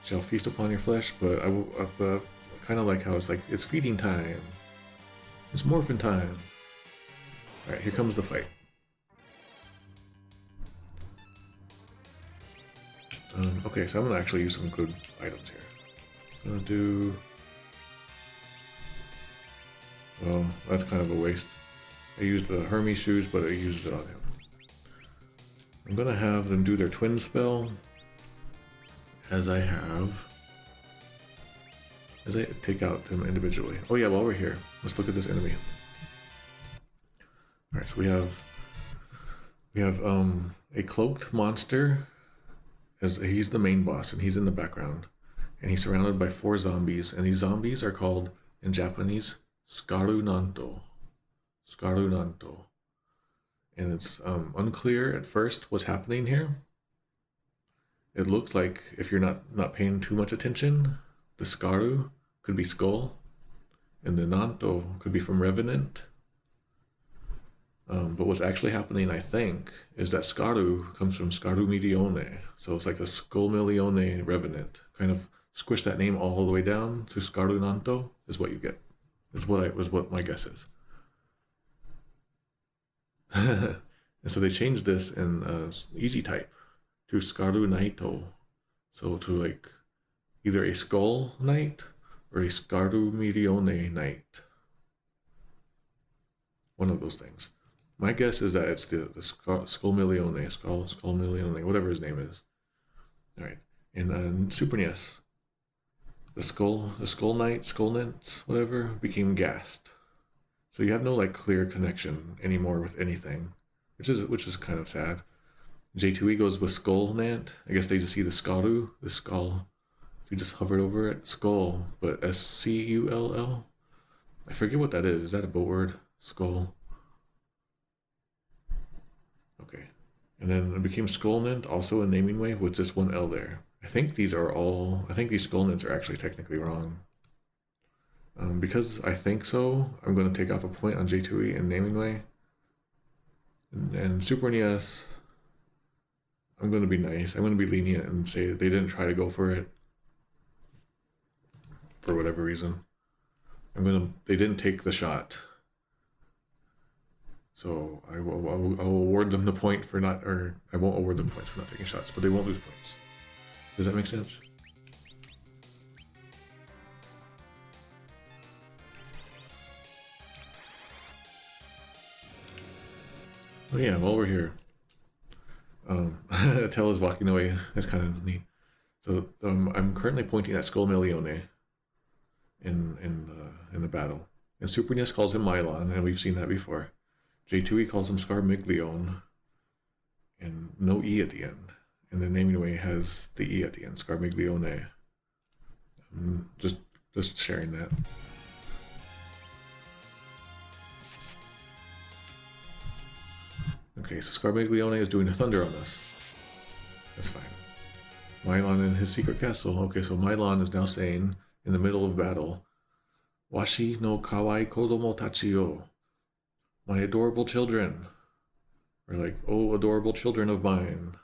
S1: Shall feast upon your flesh, but I kind of like how it's like, it's feeding time. It's morphin' time. Alright, here comes the fight. Okay, so I'm going to actually use some good items here. I'm going to do... Well, that's kind of a waste. I used the Hermes shoes, but I used it on him. I'm going to have them do their twin spell. As I take out them individually. Oh yeah, while we're here, let's look at this enemy. Alright, so we have a cloaked monster, as he's the main boss and he's in the background. And he's surrounded by 4 zombies, and these zombies are called in Japanese Scarunanto. Scarunanto. And it's unclear at first what's happening here. it looks like if you're not paying too much attention, the Skaru could be skull, and the Nanto could be from Revenant. But what's actually happening, I think, is that Skaru comes from Skaru Milione. So it's like a Skull Milione Revenant. Kind of squish that name all the way down to Skaru Nanto is what you get. Is what my guess is. And so they changed this in easy type to Skaru Naito. So to like either a Skull Knight or a Skaru Milione Knight. One of those things. My guess is that it's the Skull Milione, Skull Milione, whatever his name is. All right, and Super NES, the Skull Knight, Skull Knights, whatever, became Gast. So you have no like clear connection anymore with anything, which is kind of sad. J2E goes with Skull Knight. I guess they just see the Skaru, the skull. If you just hovered over it, skull, but SCULL. I forget what that is. Is that a boat word? Skull. Okay. And then it became Skullnet, also a naming way with just one L there. I think these Skullnets are actually technically wrong. Because I think so, I'm going to take off a point on J2E and naming way. And Super NES, I'm going to be nice. I'm going to be lenient and say they didn't try to go for it. For whatever reason. They didn't take the shot. So I'll award them the point for not, or I won't award them points for not taking shots, but they won't lose points. Does that make sense? Oh yeah, while we're here, Tella's walking away. That's kind of neat. So I'm currently pointing at Skull Milione in the battle, and Super NES calls him Mylon, and we've seen that before. J2E calls him Scarmiglione, and no E at the end. And the naming way has the E at the end, Scarmiglione. Just sharing that. Okay, so Scarmiglione is doing a thunder on us. That's fine. Mylon in his secret castle. Okay, so Mylon is now saying, in the middle of battle, Washi no kawai kodomo tachi yo. My adorable children. Or like, oh, adorable children of mine.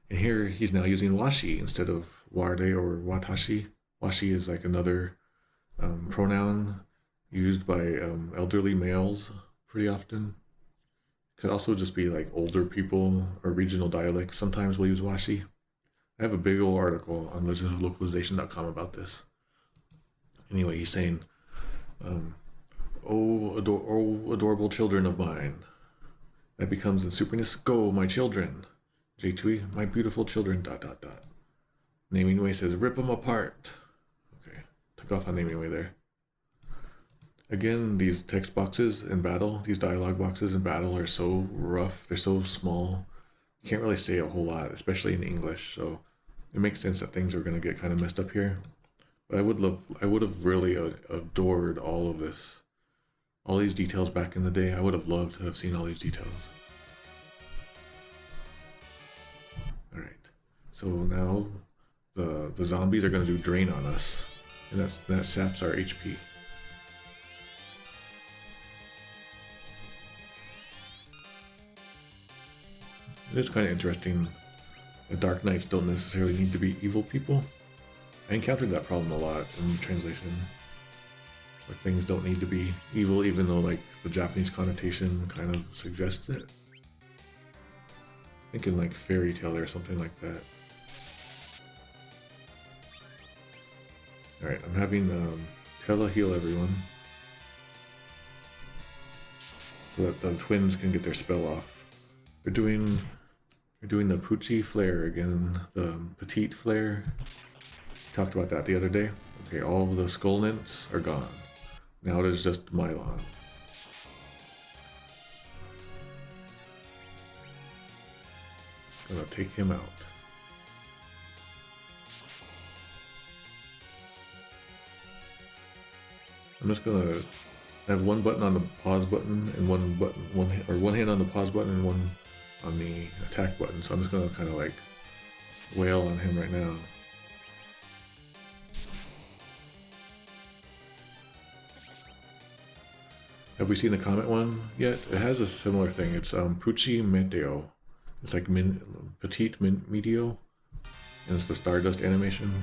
S1: And here he's now using washi instead of ware or watashi. Washi is like another pronoun used by elderly males pretty often. Could also just be like older people or regional dialects. Sometimes we'll use washi. I have a big old article on legendsoflocalization.com about this. Anyway, he's saying, oh, adorable children of mine. That becomes in Super NES, go, my children. J2E, my beautiful children, ... Naming way says, rip them apart. Okay, took off on naming way there. Again, these text boxes in battle, these dialogue boxes in battle are so rough. They're so small. You can't really say a whole lot, especially in English. So it makes sense that things are going to get kind of messed up here. But I would have really adored all of this. All these details back in the day. I would have loved to have seen all these details. All right. So now the zombies are going to do drain on us. And that saps our HP. It is kind of interesting. The Dark Knights don't necessarily need to be evil people. I encountered that problem a lot in translation, where things don't need to be evil, even though like the Japanese connotation kind of suggests it. Thinking like fairy tale or something like that. All right, I'm having Tella heal everyone, so that the twins can get their spell off. We're doing the Pucci flare again, the petite flare. Talked about that the other day. Okay, all of the skull nymphs are gone. Now it is just Mylon. Gonna take him out. I'm just gonna have one button on the pause button and one hand on the pause button and one on the attack button. So I'm just gonna kind of like wail on him right now. Have we seen the Comet one yet? It has a similar thing. It's Pucci Meteo. It's like Petite Meteo, and it's the Stardust animation.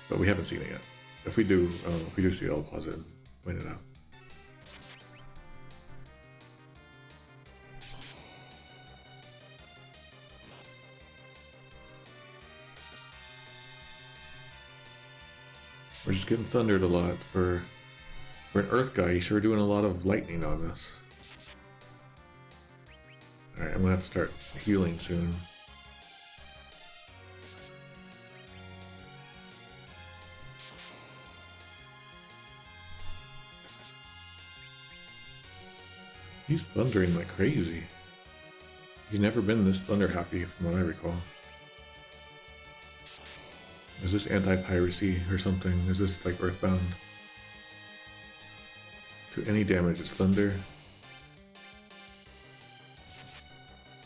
S1: But we haven't seen it yet. If we do see it, I'll pause it and point it out. We're just getting thundered a lot for an Earth guy. He's sure doing a lot of lightning on us. Alright, I'm gonna have to start healing soon. He's thundering like crazy. He's never been this thunder happy from what I recall. Is this anti-piracy or something? Is this like Earthbound? To any damage, it's thunder.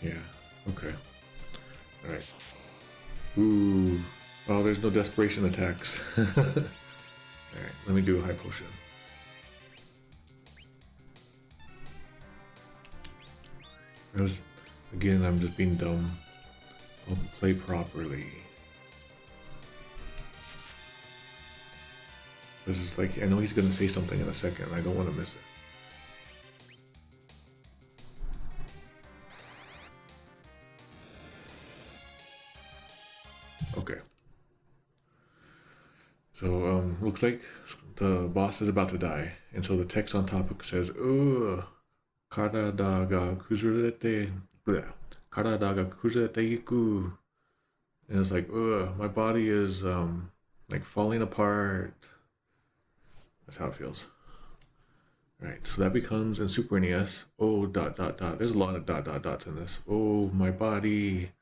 S1: Yeah, okay. Alright. Ooh. Oh, there's no desperation attacks. Alright, let me do a high potion. Again, I'm just being dumb. I'll play properly. This is like, I know he's gonna say something in a second. I don't want to miss it. Okay. So, looks like the boss is about to die. And so the text on top says, "Ugh, karada ga kuzurete, karada ga kuzurete iku." And it's like, ugh, my body is, like falling apart. That's how it feels. Alright, so that becomes in Super NES, oh, ... There's a lot of ... dots in this. Oh, my body.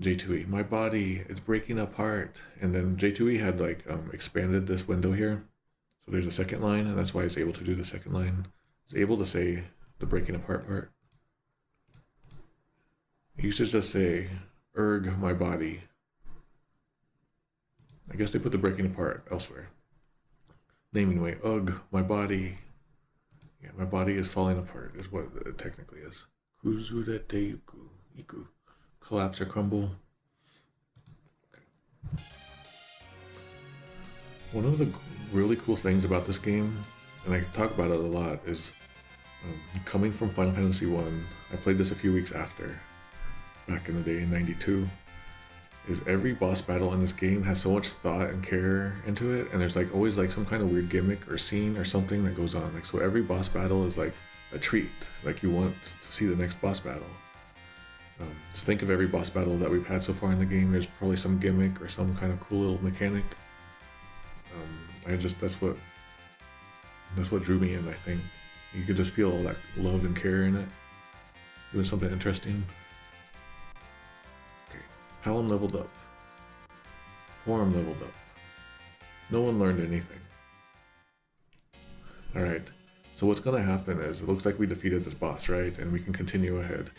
S1: J2E, my body, it's breaking apart. And then J2E had like expanded this window here. So there's a second line, and that's why it's able to do the second line. It's able to say the breaking apart part. It used to just say, erg, my body. I guess they put the breaking apart elsewhere. Naming way, ugh, my body. Yeah, my body is falling apart, is what it technically is. Kuzurete iku. Collapse or crumble. Okay. One of the really cool things about this game, and I talk about it a lot, is coming from Final Fantasy 1. I played this a few weeks after, back in the day in '92. Is every boss battle in this game has so much thought and care into it, and there's like always like some kind of weird gimmick or scene or something that goes on. Like, so every boss battle is like a treat. Like, you want to see the next boss battle. Just think of every boss battle that we've had so far in the game. There's probably some gimmick or some kind of cool little mechanic. That's what drew me in. I think you could just feel all that love and care in it, doing something interesting. Okay, Hallam leveled up. Horum leveled up. No one learned anything. All right. So what's gonna happen is it looks like we defeated this boss, right? And we can continue ahead.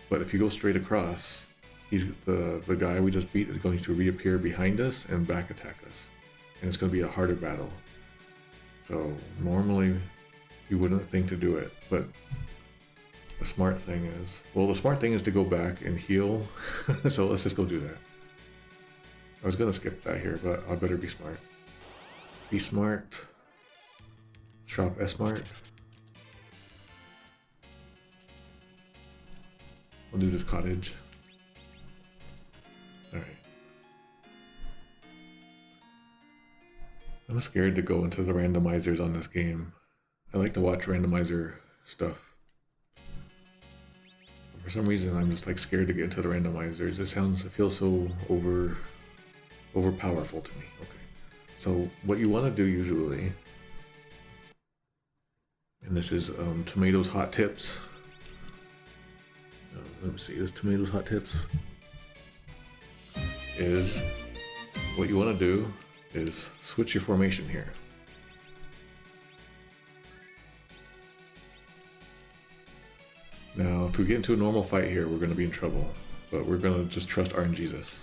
S1: But if you go straight across, he's the guy we just beat is going to reappear behind us and back attack us. And it's going to be a harder battle. So normally you wouldn't think to do it, but the smart thing is to go back and heal. So let's just go do that. I was going to skip that here, but I better be smart. Be smart. Shop S-Mart. I'll do this cottage. Alright. I'm scared to go into the randomizers on this game. I like to watch randomizer stuff. But for some reason, I'm just like scared to get into the randomizers. It feels so overpowerful to me. Okay. So what you want to do usually, and this is Tomatoes Hot Tips. Let me see, this Tomatoes Hot Tips is what you want to do is switch your formation here. Now, we get into a normal fight here, we're going to be in trouble. But we're going to just trust RNGesus.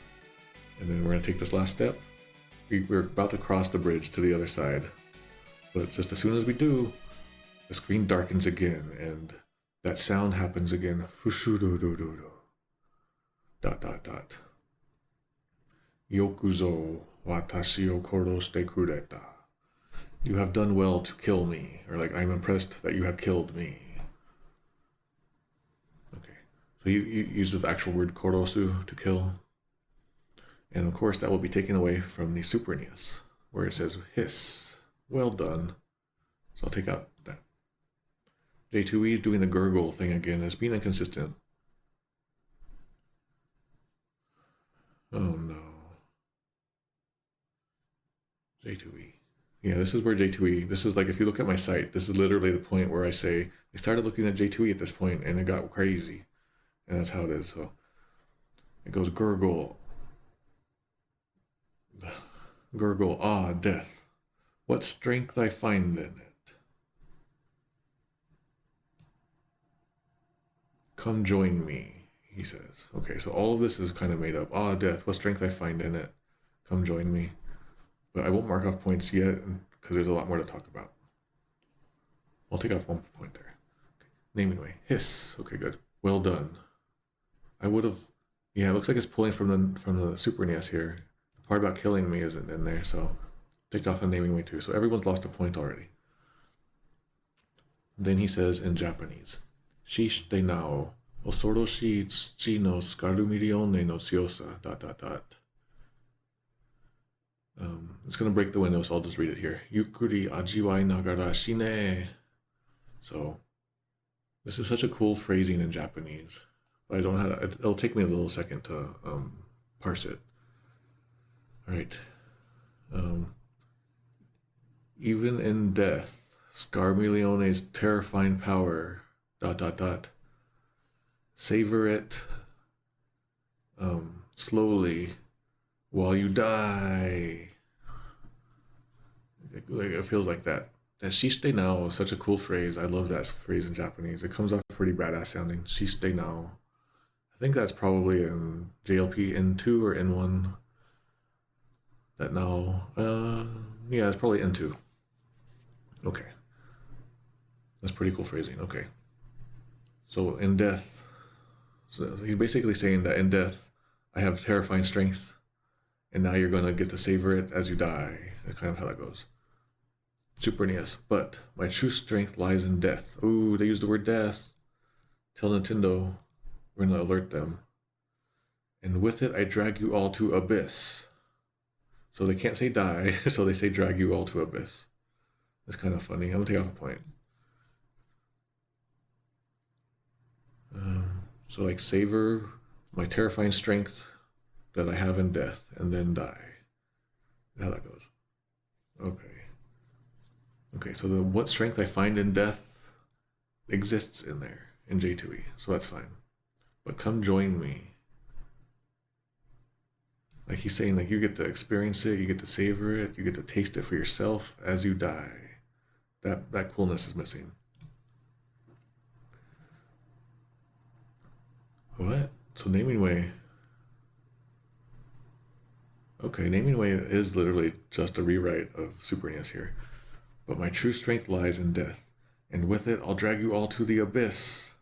S1: And then we're going to take this last step. We're about to cross the bridge to the other side. But just as soon as we do, the screen darkens again, and that sound happens again. Fushudodododo. ... Yokuzo watashi o koroshite kureta. You have done well to kill me. Or like, I'm impressed that you have killed me. Okay. So he uses the actual word korosu to kill. And of course, that will be taken away from the Super NES, where it says hiss. Well done. So I'll take out that. J2E is doing the gurgle thing again. It's being inconsistent. Oh no. J2E. Yeah, this is where J2E, this is like, if you look at my site, this is literally the point where I say, I started looking at J2E at this point and it got crazy. And that's how it is. So it goes gurgle. Gurgle, ah, death. What strength I find in it. Come join me, he says. Okay, so all of this is kind of made up. Ah, death, what strength I find in it. Come join me. But I won't mark off points yet because there's a lot more to talk about. I'll take off one point there. Okay. Naming way. Hiss. Okay, good. Well done. I would have... Yeah, it looks like it's pulling from the Super NES here. The part about killing me isn't in there, so take off a naming way too. So everyone's lost a point already. Then he says in Japanese, Shishite nao, osoroshi tsuchi no skarumirione no tsuyosa, ... It's going to break the window, so I'll just read it here. Yukuri ajiwai nagara shine. So, this is such a cool phrasing in Japanese. But I don't know how to, it'll take me a little second to parse it. Alright. Even in death, Scarmilione's terrifying power, ... Savor it slowly while you die. It feels like that. That shishite nao is such a cool phrase. I love that phrase in Japanese. It comes off pretty badass sounding. Shishite nao. I think that's probably in JLP N2 or N1. That now. Yeah, it's probably N2. Okay. That's pretty cool phrasing. Okay. So in death, so he's basically saying that in death, I have terrifying strength, and now you're going to get to savor it as you die. That's kind of how that goes. Super NES. But my true strength lies in death. Ooh, they use the word death. Tell Nintendo, we're going to alert them. And with it, I drag you all to abyss. So they can't say die, so they say drag you all to abyss. That's kind of funny. I'm going to take off a point. So like savor my terrifying strength that I have in death and then die. How that goes. Okay. Okay, so the what strength I find in death exists in there in J2E, so that's fine. But come join me. Like he's saying, like you get to experience it, you get to savor it, you get to taste it for yourself as you die. That coolness is missing. What? So naming way. Okay, naming way is literally just a rewrite of Super NES here. But my true strength lies in death, and with it I'll drag you all to the abyss.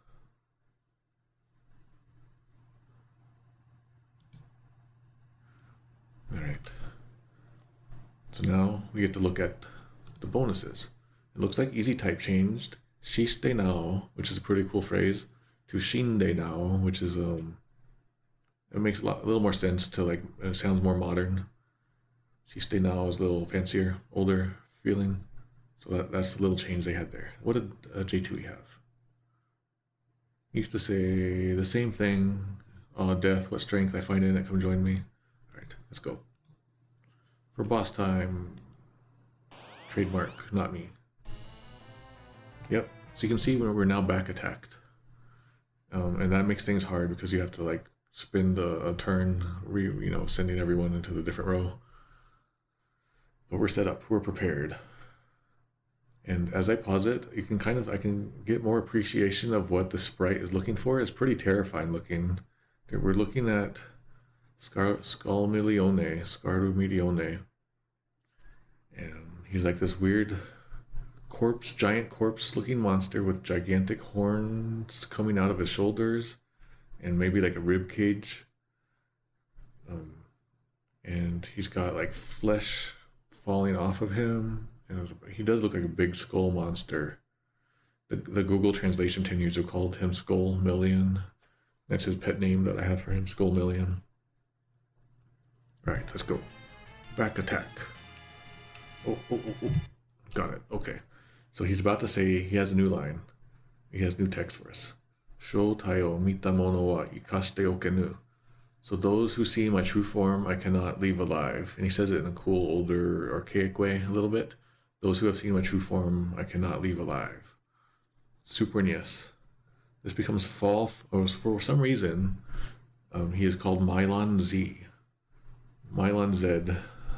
S1: Alright. So now we get to look at the bonuses. It looks like Easy Type changed Shishite nao, which is a pretty cool phrase, to Shinde nao, which is it makes a little more sense to like, it sounds more modern. Shishite nao is a little fancier, older feeling. So that's the little change they had there. What did J2E have? He used to say the same thing. Death, what strength I find in it, come join me. Alright, let's go. For boss time, trademark, not me. Yep, so you can see when we're now back attacked. And that makes things hard because you have to like spend a turn, sending everyone into the different row. But we're set up, we're prepared. And as I pause it, you can I can get more appreciation of what the sprite is looking for. It's pretty terrifying looking. We're looking at Scarumilione, and he's like this weird giant corpse looking monster with gigantic horns coming out of his shoulders, and maybe like a rib cage. Um, and he's got like flesh falling off of him, and he does look like a big skull monster. The Google translation 10 years ago called him Skull Million. That's his pet name that I have for him, Skull Million. All right, let's go. Back attack. Oh. Got it. Okay. So he's about to say he has a new line. He has new text for us. Shoutai o mita mono wa ikashite okenu. So those who see my true form, I cannot leave alive. And he says it in a cool, older, archaic way a little bit. Those who have seen my true form, I cannot leave alive. Super Nias. This becomes fall, or for some reason, he is called Mylon Z. Mylon Z,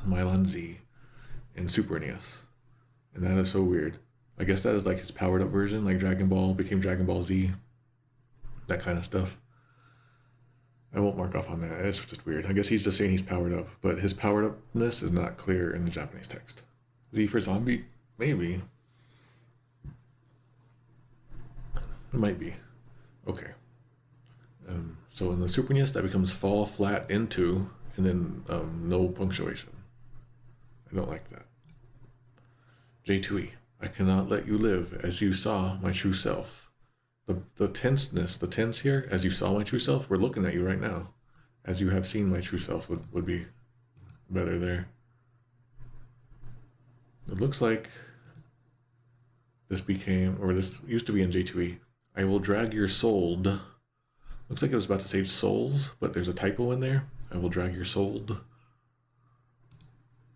S1: Mylon Z, and Super Nias. And that is so weird. I guess that is like his powered up version, like Dragon Ball became Dragon Ball Z. That kind of stuff. I won't mark off on that. It's just weird. I guess he's just saying he's powered up, but his powered upness is not clear in the Japanese text. Z for zombie? Maybe. It might be. Okay. So in the Super NES, that becomes fall flat into, and then no punctuation. I don't like that. J2E. I cannot let you live as you saw my true self. The tenseness, the tense here, as you saw my true self, we're looking at you right now. As you have seen my true self would be better there. It looks like this used to be in J2E. I will drag your soul. Looks like it was about to say souls, but there's a typo in there. I will drag your soul.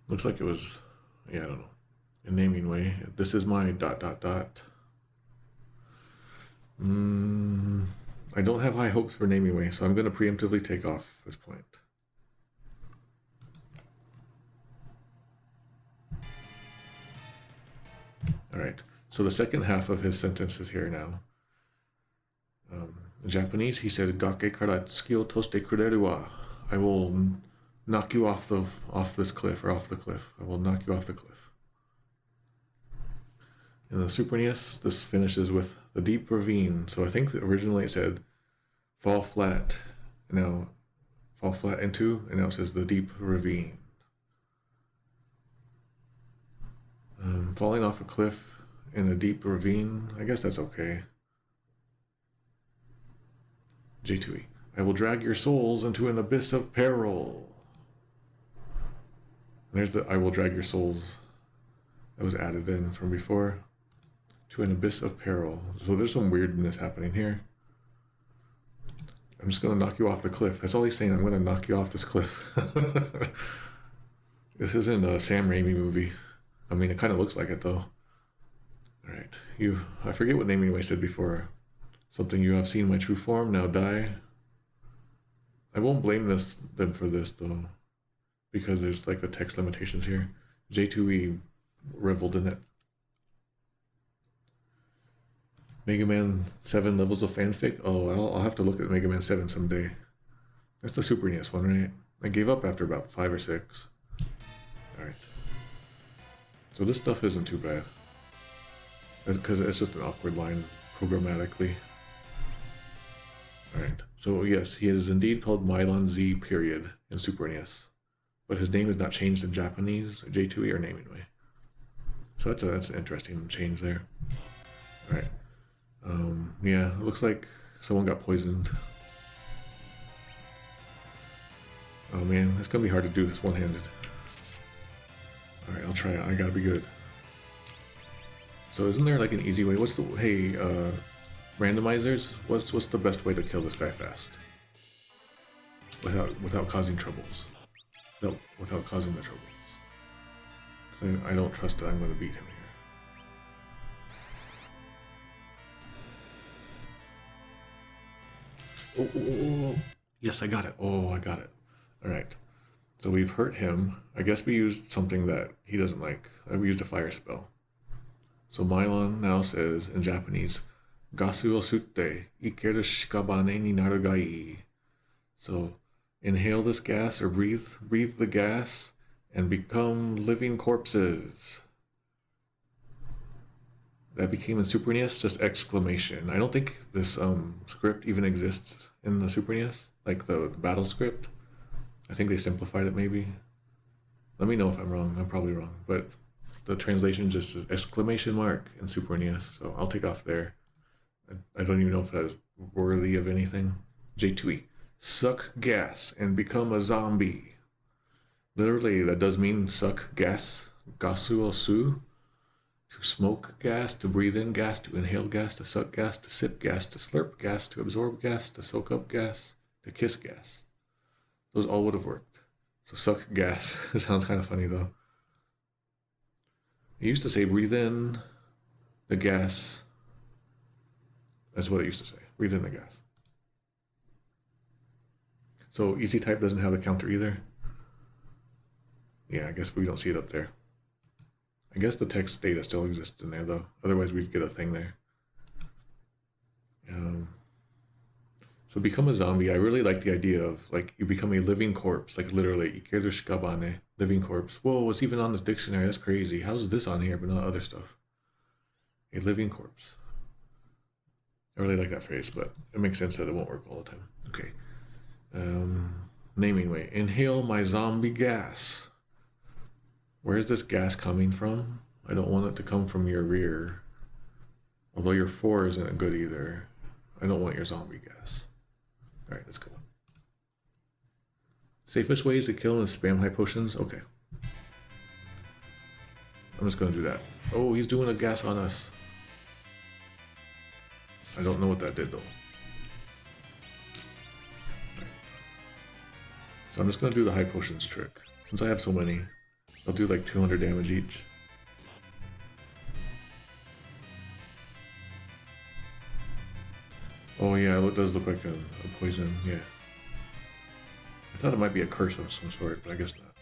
S1: Looks like it was, I don't know, in naming way. This is my ... I don't have high hopes for naming way, so I'm going to preemptively take off this point. All right, so the second half of his sentence is here now. In Japanese, he said, "Gake kara tsuki o toshite kureru wa." I will knock you off this cliff, or off the cliff. I will knock you off the cliff. In the Super NES, this finishes with the deep ravine. So I think that originally it said fall flat, now fall flat into, and now it says the deep ravine. Falling off a cliff in a deep ravine, I guess that's okay. J2E. I will drag your souls into an abyss of peril. And there's the I will drag your souls that was added in from before. To an abyss of peril. So there's some weirdness happening here. I'm just going to knock you off the cliff. That's all he's saying. I'm going to knock you off this cliff. This isn't a Sam Raimi movie. I mean, it kind of looks like it, though. All right. I forget what Naming Way said before. Something you have seen my true form, now die. I won't blame them for this, though, because there's like the text limitations here. J2E reveled in it. Mega Man 7 levels of fanfic? Oh, I'll have to look at Mega Man 7 someday. That's the Super NES one, right? I gave up after about 5 or 6. Alright. So this stuff isn't too bad. Because it's just an awkward line programmatically. Alright. So yes, he is indeed called Mylon Z period in Super NES. But his name is not changed in Japanese, J2E, or Naming Way. So that's an interesting change there. Alright. Yeah, it looks like someone got poisoned. Oh man, it's gonna be hard to do this one-handed. Alright, I'll try it. I gotta be good. So isn't there like an easy way? Randomizers? What's the best way to kill this guy fast? Without causing troubles. No, without causing the troubles. I don't trust that I'm gonna beat him here. Oh. Yes, I got it. Oh, I got it. All right. So we've hurt him. I guess we used something that he doesn't like. We used a fire spell. So Mylon now says in Japanese, Gasu o sutte, ikeru shikabane ni naru ga ii. So inhale this gas or breathe the gas and become living corpses. That became in Super NES just exclamation. I don't think this script even exists in the Super NES, like the battle script. I think they simplified it maybe. Let me know if I'm wrong. I'm probably wrong, but the translation just is exclamation mark in Super NES, so I'll take off there. I don't even know if that's worthy of anything. J2E. Suck gas and become a zombie. Literally, that does mean suck gas. Gasu o su. To smoke gas, to breathe in gas, to inhale gas, to suck gas, to sip gas, to slurp gas, to absorb gas, to soak up gas, to kiss gas. Those all would have worked. So suck gas. It sounds kind of funny though. It used to say breathe in the gas. That's what it used to say. Breathe in the gas. So easy type doesn't have the counter either. Yeah, I guess we don't see it up there. I guess the text data still exists in there though. Otherwise we'd get a thing there. So become a zombie. I really like the idea of like you become a living corpse, like literally ikeru shikabane, living corpse. Whoa, it's even on this dictionary. That's crazy. How's this on here but not other stuff? A living corpse. I really like that phrase, but it makes sense that it won't work all the time. Okay. Naming way. Inhale my zombie gas. Where is this gas coming from? I don't want it to come from your rear. Although your 4 isn't good either. I don't want your zombie gas. Alright, let's go. Safest ways to kill and spam high potions? Okay. I'm just gonna do that. Oh, he's doing a gas on us. I don't know what that did though. Right. So I'm just gonna do the high potions trick. Since I have so many, I'll do like 200 damage each. Oh yeah, it does look like a poison, yeah. I thought it might be a curse of some sort, but I guess not.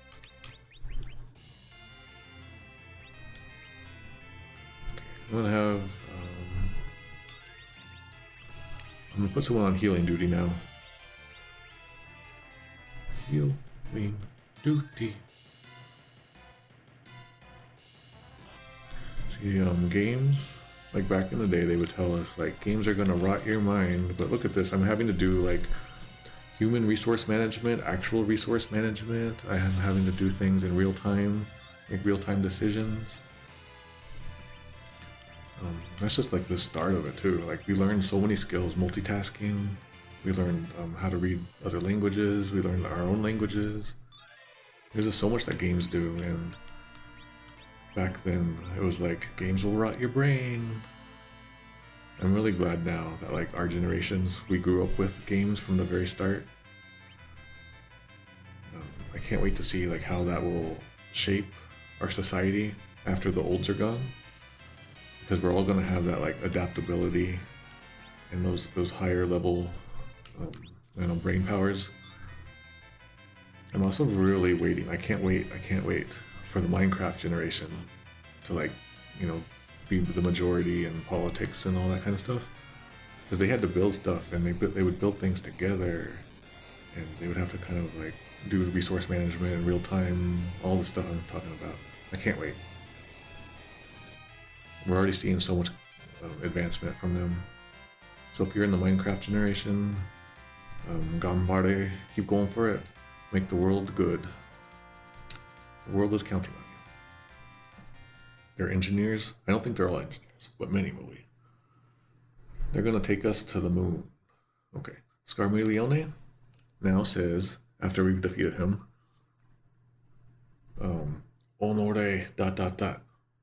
S1: Okay, I'm gonna have... I'm gonna put someone on healing duty now. Healing duty. See, games... Like back in the day, they would tell us like games are gonna rot your mind, but look at this. I'm having to do like human resource management, actual resource management. I am having to do things in real time, make real time decisions. That's just like the start of it too. Like we learned so many skills, multitasking. We learned how to read other languages. We learned our own languages. There's just so much that games do, and back then it was like games will rot your brain. I'm really glad now that like our generations, we grew up with games from the very start. I can't wait to see like how that will shape our society after the olds are gone, because we're all going to have that like adaptability and those higher level brain powers. I'm also really waiting. I can't wait for the Minecraft generation to like, be the majority in politics and all that kind of stuff. Because they had to build stuff and they would build things together, and they would have to kind of like do resource management in real time, all the stuff I'm talking about. I can't wait. We're already seeing so much advancement from them. So if you're in the Minecraft generation, ganbare, keep going for it. Make the world good. The world is counting on you. They're engineers. I don't think they're all engineers, but many will be. They're going to take us to the moon. Okay. Scarmilione now says, after we've defeated him, Onore ...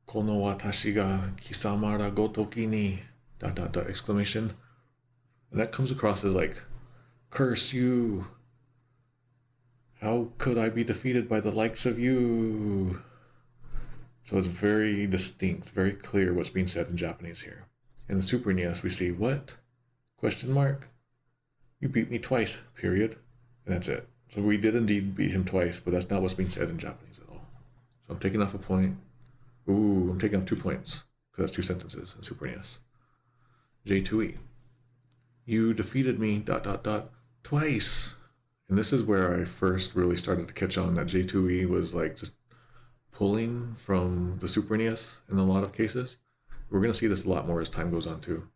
S1: Kono watashi ga kisama ra gotoki ni ... exclamation. And that comes across as like, curse you. How could I be defeated by the likes of you? So it's very distinct, very clear what's being said in Japanese here. In the Super NES, we see, what? Question mark? You beat me twice, period. And that's it. So we did indeed beat him twice, but that's not what's being said in Japanese at all. So I'm taking off a point. Ooh, I'm taking off 2 points. because that's two sentences in Super NES. J2E. You defeated me, twice. And this is where I first really started to catch on that J2E was like just pulling from the Super NES in a lot of cases. We're going to see this a lot more as time goes on too.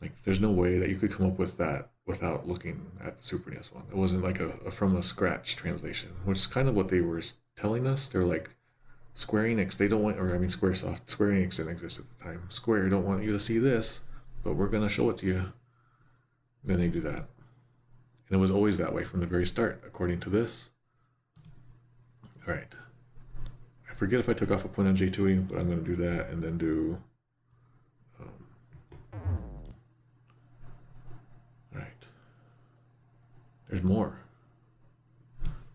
S1: Like, there's no way that you could come up with that without looking at the Super NES one. It wasn't like a from a scratch translation, which is kind of what they were telling us. They're like, Square Enix, they don't want, or I mean Squaresoft, Square Enix didn't exist at the time. Square don't want you to see this, but we're going to show it to you. Then they do that. And it was always that way from the very start, according to this. All right. I forget if I took off a point on J2E, but I'm going to do that and then do... all right. There's more.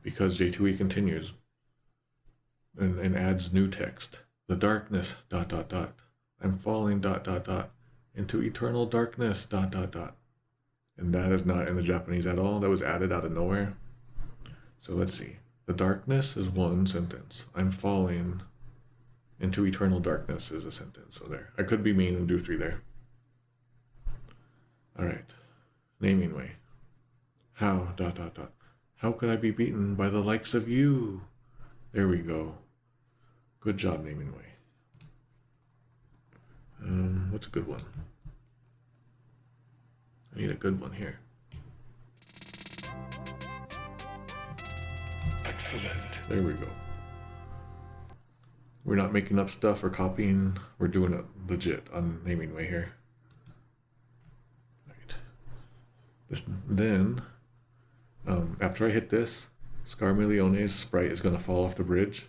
S1: Because J2E continues and adds new text. The darkness, I'm falling, into eternal darkness, And that is not in the Japanese at all. That was added out of nowhere. So let's see. The darkness is one sentence. I'm falling into eternal darkness is a sentence. So there. I could be mean and do 3 there. All right. Naming way. How, How could I be beaten by the likes of you? There we go. Good job, naming way. What's a good one? I need a good one here. Excellent. There we go. We're not making up stuff or copying. We're doing it legit on naming way here. Right. Then, after I hit this, Scarmiglione's sprite is going to fall off the bridge.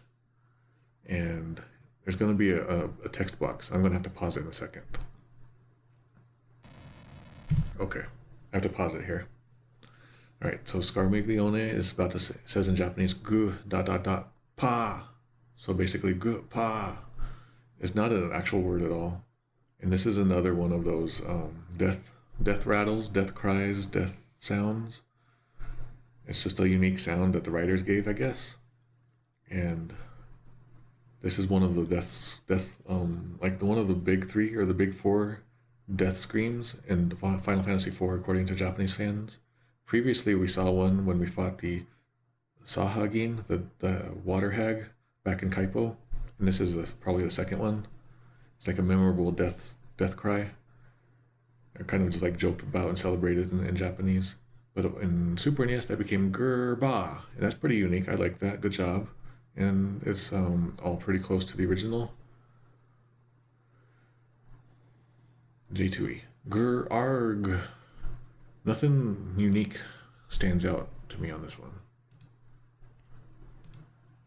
S1: And there's going to be a text box. I'm going to have to pause it in a second. Okay, I have to pause it here. All right, so Scarmiglione is about to say, says in Japanese, gu, pa. So basically, gu, pa is not an actual word at all. And this is another one of those death rattles, death cries, death sounds. It's just a unique sound that the writers gave, I guess. And this is one of the like one of the big 3 or the big 4 death screams in Final Fantasy IV, according to Japanese fans. Previously, we saw one when we fought the Sahagin, the water hag, back in Kaipo, and this is probably the second one. It's like a memorable death cry. I kind of just like joked about and celebrated in Japanese. But in Super NES, that became Gerba, and that's pretty unique. I like that. Good job. And it's all pretty close to the original. J2E. Arg. Nothing unique stands out to me on this one.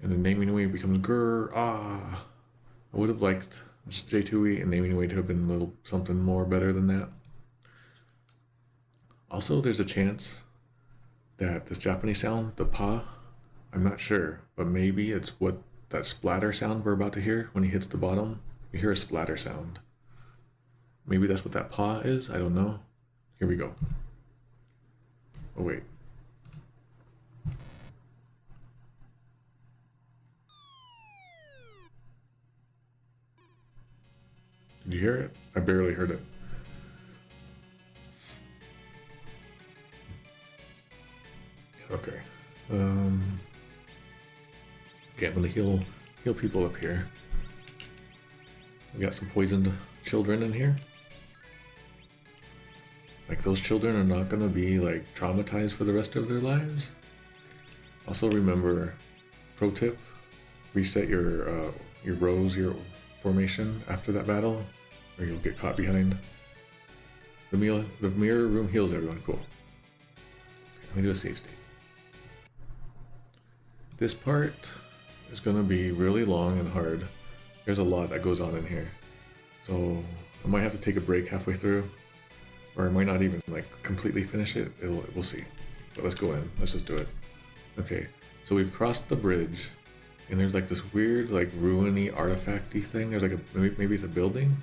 S1: And the naming way becomes I would have liked J2E and naming way to have been a little something more better than that. Also, there's a chance that this Japanese sound, the pa, I'm not sure, but maybe it's what that splatter sound we're about to hear when he hits the bottom. You hear a splatter sound. Maybe that's what that pa is. I don't know. Here we go. Oh, wait. Did you hear it? I barely heard it. Okay. Okay, I'm gonna heal people up here. We got some poisoned children in here. Like, those children are not gonna be like traumatized for the rest of their lives. Also remember, pro tip, reset your rows, your formation after that battle, or you'll get caught behind. The mirror room heals everyone. Cool. Okay, let me do a save state. This part is going to be really long and hard. There's a lot that goes on in here. So I might have to take a break halfway through, or I might not even like completely finish it. We'll see. But let's go in. Let's just do it. Okay, so we've crossed the bridge, and there's like this weird like ruiny artifacty thing. There's like maybe it's a building,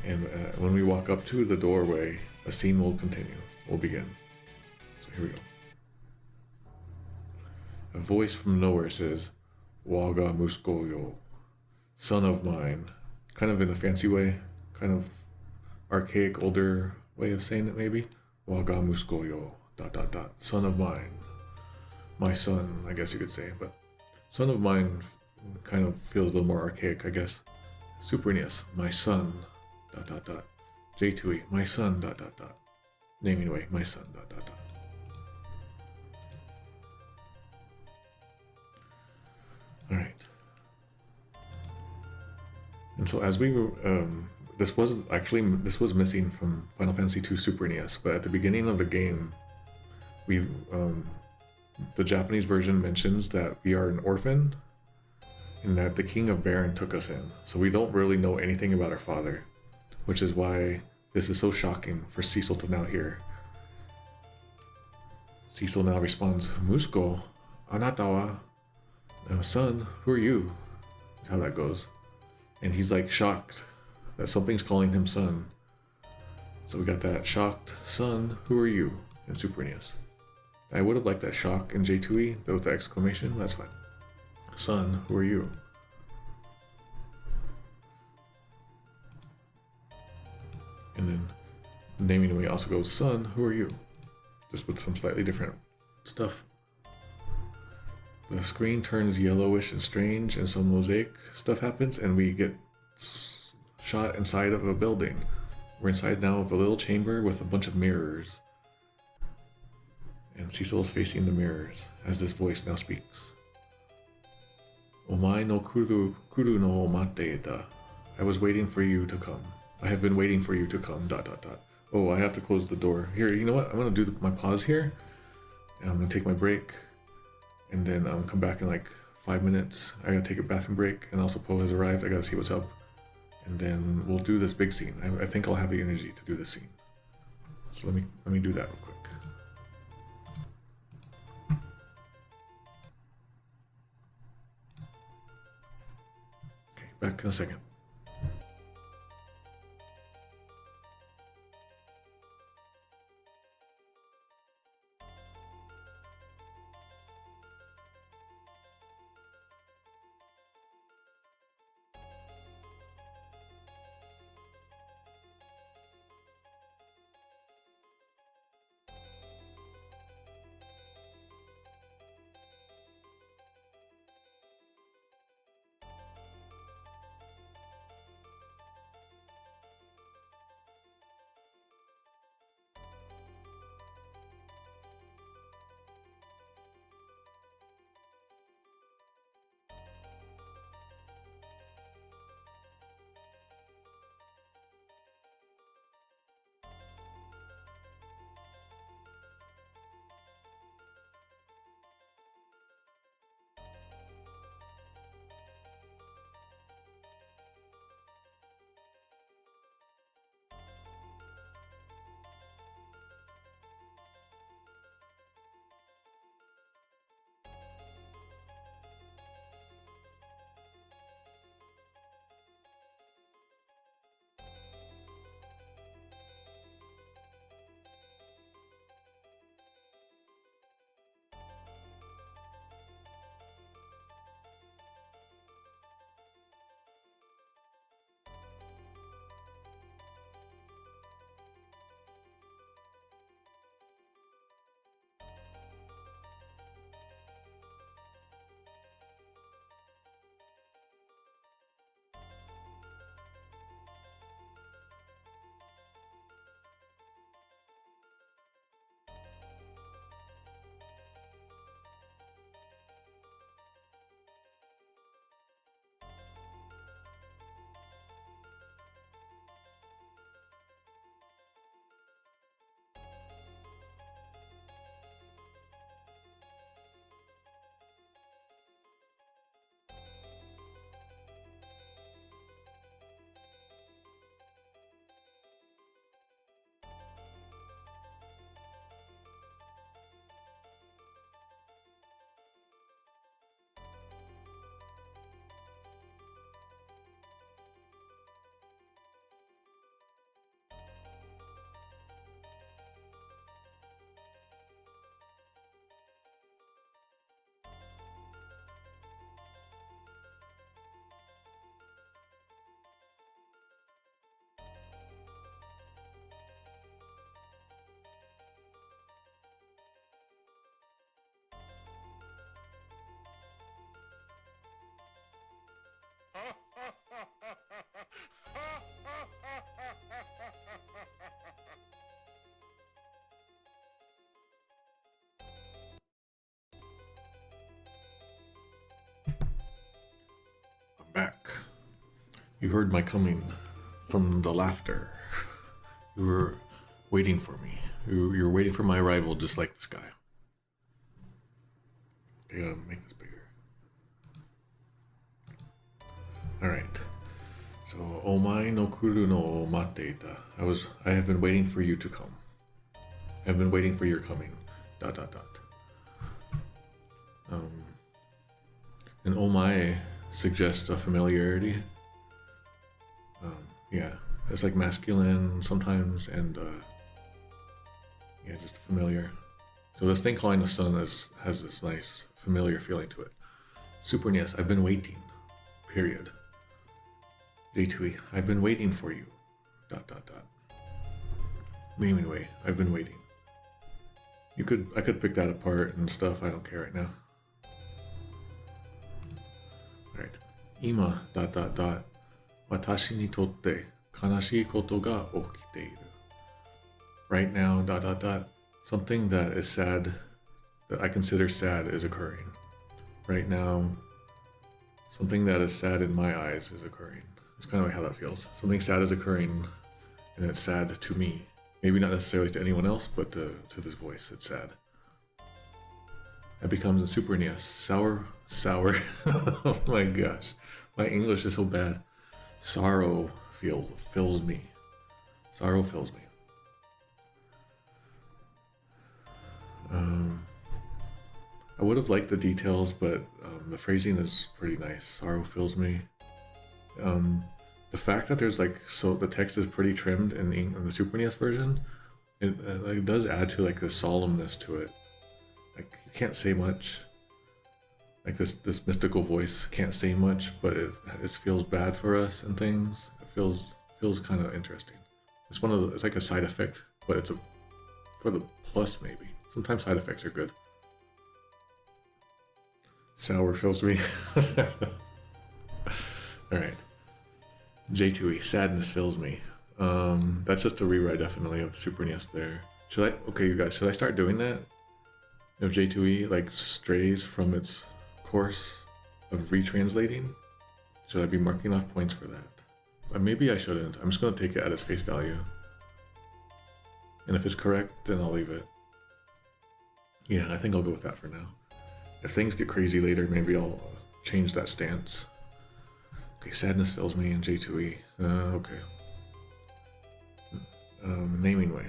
S1: and when we walk up to the doorway, a scene will continue. We'll begin. So here we go. A voice from nowhere says, Waga Muskoyo. son of mine, kind of in a fancy way, kind of archaic, older way of saying it maybe. Waga musko yo, dot dot dot, son of mine, my son, I guess you could say, but son of mine kind of feels a little more archaic, I guess. Super NES, my son, dot dot dot. J2E, my son, dot dot dot. Naming away, my son, dot dot dot. Alright. And so as we were, this was missing from Final Fantasy II Super NES, but at the beginning of the game, the Japanese version mentions that we are an orphan and that the King of Baron took us in. So we don't really know anything about our father, which is why this is so shocking for Cecil to now hear. Cecil now responds, Musko, anata wa, son, who are you? That's how that goes. And he's like shocked that something's calling him son. So we got that shocked, son, who are you? In Super NES. I would have liked that shock in J2E, though with the exclamation, that's fine. Son, who are you? And then naming away also goes, son, who are you? Just with some slightly different stuff. The screen turns yellowish and strange, and some mosaic stuff happens, and we get shot inside of a building. We're inside now of a little chamber with a bunch of mirrors. And Cecil is facing the mirrors as this voice now speaks. Omae no kuru no omate da. I was waiting for you to come. I have been waiting for you to come, dot dot dot. Oh, I have to close the door. Here, you know what? I'm gonna do my pause here. And I'm gonna take my break. And then come back in like 5 minutes. I gotta take a bathroom break, and also Poe has arrived. I gotta see what's up. And then we'll do this big scene. I think I'll have the energy to do this scene. So let me do that real quick. Okay, back in a second. You heard my coming from the laughter. You were waiting for me. You were waiting for my arrival just like this guy. Okay, gotta make this bigger. Alright. So, omae no kuru no matte ita. I have been waiting for you to come. I have been waiting for your coming. ... And omae suggests a familiarity. Yeah, it's like masculine sometimes, and yeah, just familiar. So this thing calling the sun has this nice familiar feeling to it. Super yes, I've been waiting. Period. J2E, I've been waiting for you. ... Naming way, I've been waiting. I could pick that apart and stuff. I don't care right now. Alright. Ima ... Watashi ni totte kanashii koto ga okiteiru. Right now ... Something that is sad, that I consider sad, is occurring. Right now, something that is sad in my eyes is occurring. It's kind of like how that feels. Something sad is occurring, and it's sad to me. Maybe not necessarily to anyone else, but to this voice, it's sad. It becomes a super nias. Sour. Oh my gosh. My English is so bad. Sorrow fills me. Sorrow fills me. I would have liked the details, but the phrasing is pretty nice. Sorrow fills me. The fact that there's the text is pretty trimmed in the Super NES version, it does add to like the solemnness to it. Like you can't say much. Like this mystical voice can't say much, but it feels bad for us and things. It feels kind of interesting. It's like a side effect, but it's for the plus maybe. Sometimes side effects are good. Sour fills me. Alright. J2E, sadness fills me. That's just a rewrite definitely of Super NES there. Okay you guys, should I start doing that? If J2E like strays from its course of retranslating? Should I be marking off points for that? Maybe I shouldn't. I'm just going to take it at its face value. And if it's correct, then I'll leave it. Yeah, I think I'll go with that for now. If things get crazy later, maybe I'll change that stance. Okay, sadness fills me in J2E. Okay. Naming way.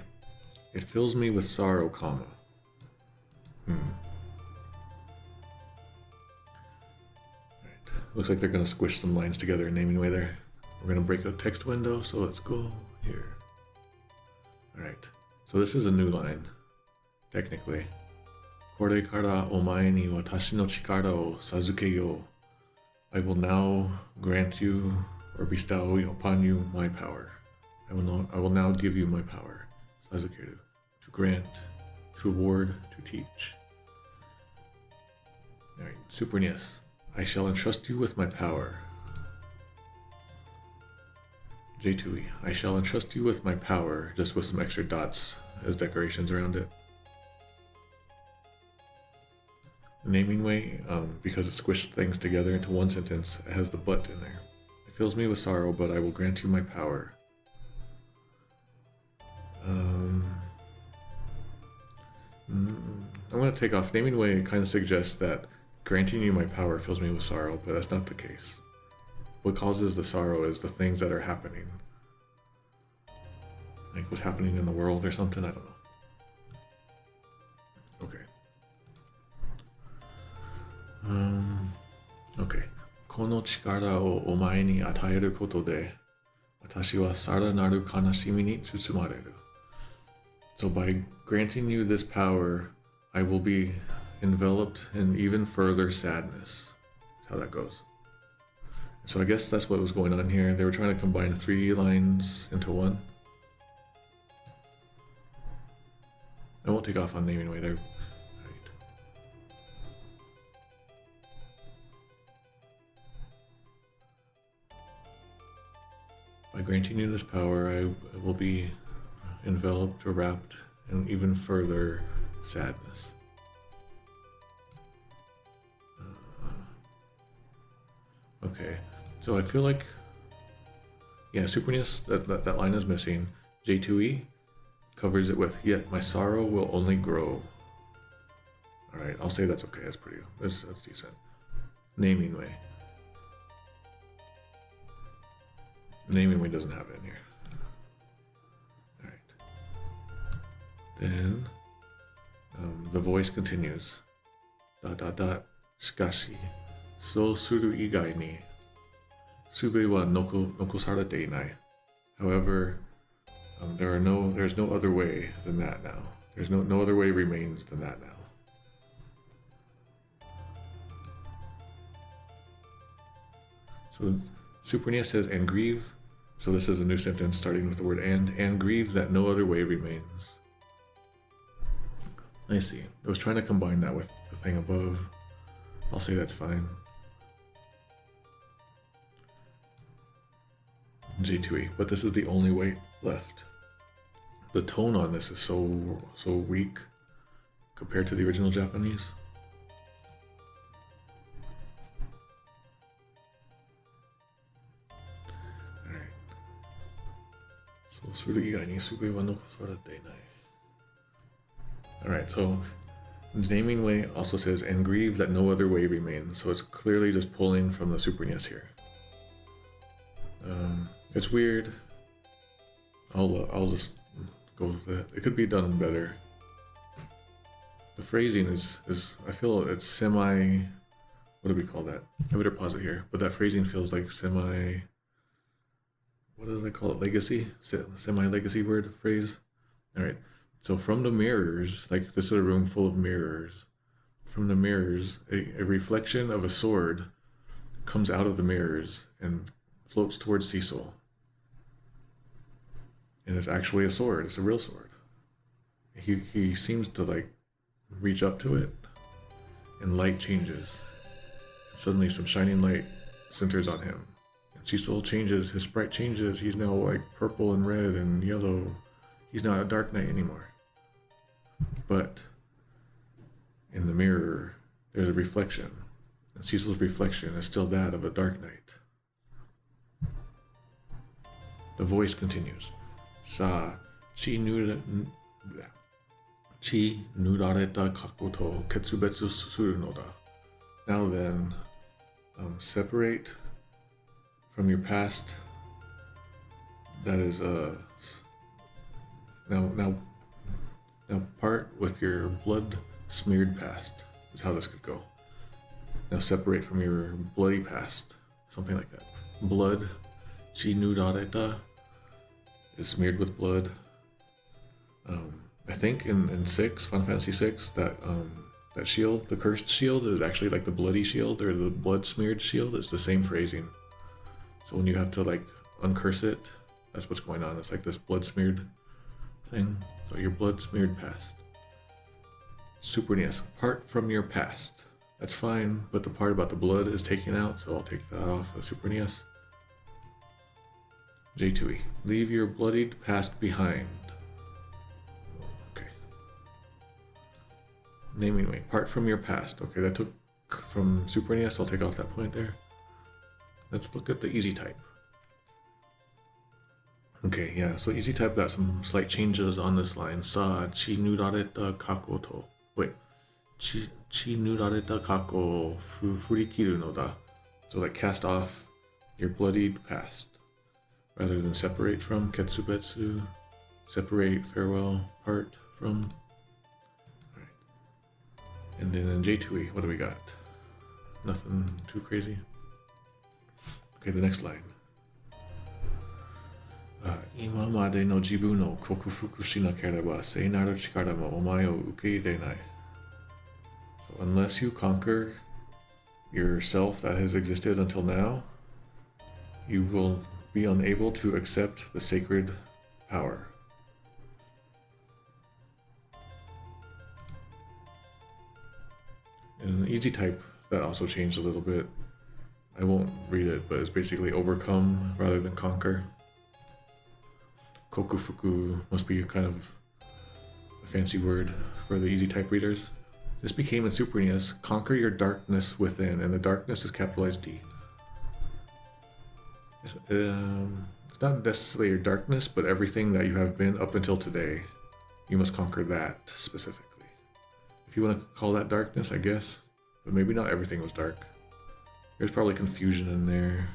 S1: It fills me with sorrow, comma. Looks like they're going to squish some lines together in naming way there. We're going to break a text window, so let's go here. Alright, so this is a new line, technically. Kore kara omae ni watashi no chikara o sazuke-yo. I will now grant you or bestow upon you my power. I will now give you my power. Sazukeru. To grant, to award, to teach. Alright, Super NES. I shall entrust you with my power. J2E. I shall entrust you with my power, just with some extra dots as decorations around it. Naming way, because it squished things together into one sentence, it has the but in there. It fills me with sorrow, but I will grant you my power. I'm going to take off. Naming way kind of suggests that granting you my power fills me with sorrow, but that's not the case. What causes the sorrow is the things that are happening. Like what's happening in the world or something, I don't know. Okay. Okay. この力をお前に与えることで、私はさらなる悲しみに包まれる. So by granting you this power, I will be enveloped in even further sadness. That's how that goes. So I guess that's what was going on here. They were trying to combine 3 lines into one. I won't take off on naming way there. By granting you this power, I will be enveloped or wrapped in even further sadness. Okay, so I feel like Yeah, Super NES, that line is missing. J2E covers it with, yet my sorrow will only grow. Alright, I'll say that's okay. That's pretty, that's decent. Naming Way. Naming Way doesn't have it in here. Alright. Then, the voice continues. ... Shikashi, so suru igai ni sube wa nokosarete inai. However, there's no other way than that now. There's no other way remains than that now. So Super NES says, and grieve. So this is a new sentence starting with the word and grieve that no other way remains. I see. I was trying to combine that with the thing above. I'll say that's fine. J2E, but this is the only way left. The tone on this is so weak compared to the original Japanese. Alright. So suru igai ni sube wa nokosarete inai. Alright, so Naming Way also says, and grieve that no other way remains. So it's clearly just pulling from the Super NES here. It's weird. I'll just go with that. It could be done better. The phrasing is I feel it's semi. What do we call that? I better pause it here. But that phrasing feels like semi. What do they call it? Legacy? Semi-legacy word phrase. All right. So from the mirrors, like this is a room full of mirrors. From the mirrors, a reflection of a sword comes out of the mirrors and floats towards Cecil. And it's actually a sword. It's a real sword. He seems to like reach up to it, and light changes. Suddenly, some shining light centers on him. And Cecil changes. His sprite changes. He's now like purple and red and yellow. He's not a Dark Knight anymore. But in the mirror, there's a reflection. And Cecil's reflection is still that of a Dark Knight. The voice continues. Sa, chi nurareta kako to ketsubetsu suru no da. Now then, separate from your past. That is now part with your blood-smeared past, is how this could go. Now separate from your bloody past, something like that. Blood, chi nurareta, is smeared with blood. I think in 6, Final Fantasy 6, that shield, the cursed shield, is actually like the bloody shield or the blood-smeared shield. It's the same phrasing. So when you have to like uncurse it, that's what's going on. It's like this blood-smeared thing. So your blood-smeared past. Super NES, part from your past. That's fine, but the part about the blood is taken out, so I'll take that off the Super NES. J2E, leave your bloodied past behind. Okay. Naming Way, part from your past. Okay, that took from Super NES, I'll take off that point there. Let's look at the Easy Type. Okay, yeah, so Easy Type got some slight changes on this line. Sa, chi nurareta kako to. Wait. Chi nurareta kako furikiru no da. So like cast off your bloodied past. Rather than separate from ketsubetsu. Separate, farewell, part from. Alright. And then in J2E, what do we got? Nothing too crazy. Okay, the next line. 今までの自分を克服しなければ聖なる力もお前を受け入れない。So unless you conquer yourself that has existed until now, you will be unable to accept the sacred power. In the Easy Type, that also changed a little bit. I won't read it, but it's basically overcome rather than conquer. Kokufuku must be kind of a fancy word for the Easy Type readers. This became in Super NES, conquer your darkness within, and the darkness is capitalized D. It's It's not necessarily your darkness, but everything that you have been up until today. You must conquer that specifically. If you want to call that darkness, I guess. But maybe not everything was dark. There's probably confusion in there.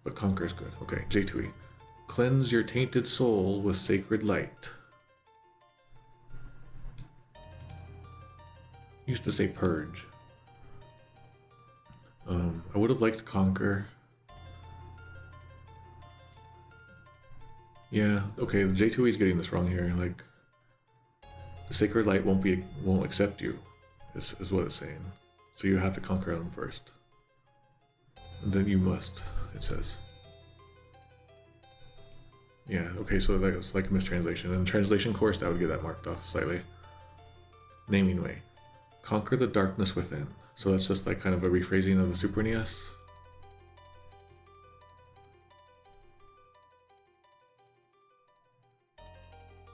S1: But conquer is good. Okay, J2E. Cleanse your tainted soul with sacred light. Used to say purge. I would have liked conquer. Yeah, okay, the J2E is getting this wrong here. Like, the sacred light won't accept you, is what it's saying. So you have to conquer them first. And then you must, it says. Yeah, okay, so that's like a mistranslation. In translation course, I would get that marked off slightly. Naming way. Conquer the darkness within. So that's just like kind of a rephrasing of the Super NES.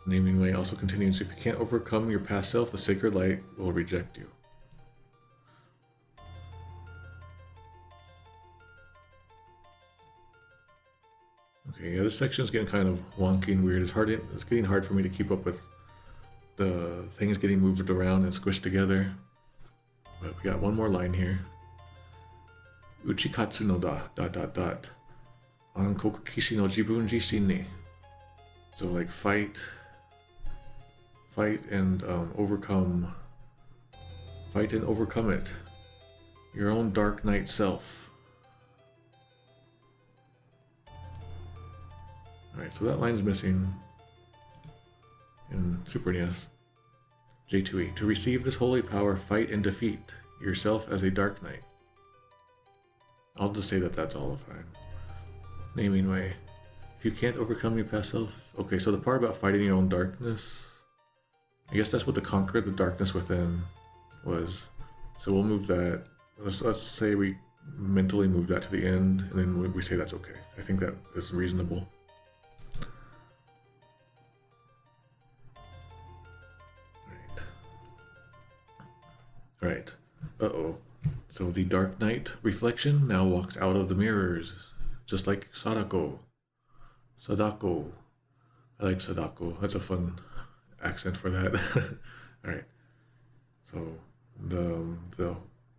S1: Naming way also continues, if you can't overcome your past self, the sacred light will reject you. Okay, yeah, this section is getting kind of wonky and weird. It's getting hard for me to keep up with the things getting moved around and squished together. But we got one more line here. Uchikatsu no da, ... Ankoku kishi no jibun jishin ni. So like fight and overcome it. Your own dark knight self. Alright, so that line's missing in Super NES. J2E. To receive this holy power, fight and defeat yourself as a dark knight. I'll just say that that's all fine. Naming way. If you can't overcome your past self... Okay, so the part about fighting your own darkness... I guess that's what the conquer the darkness within was. So we'll move that. Let's say we mentally move that to the end, and then we say that's okay. I think that is reasonable. Alright. Uh-oh. So the Dark Knight reflection now walks out of the mirrors, just like Sadako. Sadako. I like Sadako. That's a fun accent for that. Alright. So the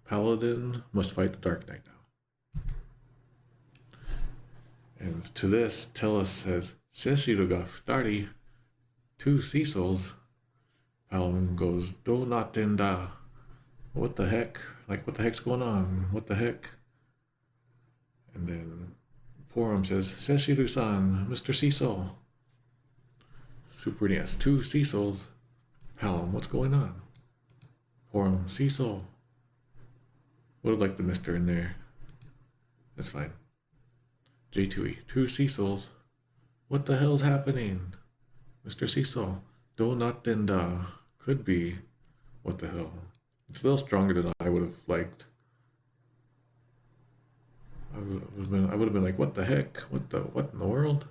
S1: paladin must fight the Dark Knight now. And to this, Tellus says, Seshiru ga futari, 2 Cecils. Paladin goes, Do natten da. What the heck? Like, what the heck's going on? What the heck? And then Porum says, Seshiru-san, Mr. Cecil. Super NES, 2 Cecils. Palom, what's going on? Porum, Cecil. Would have liked the Mr. in there. That's fine. J2E, 2 Cecils. What the hell's happening? Mr. Cecil. Do not denda. Could be. What the hell? It's a little stronger than I would have liked. I would have been like, what the heck? What in the world?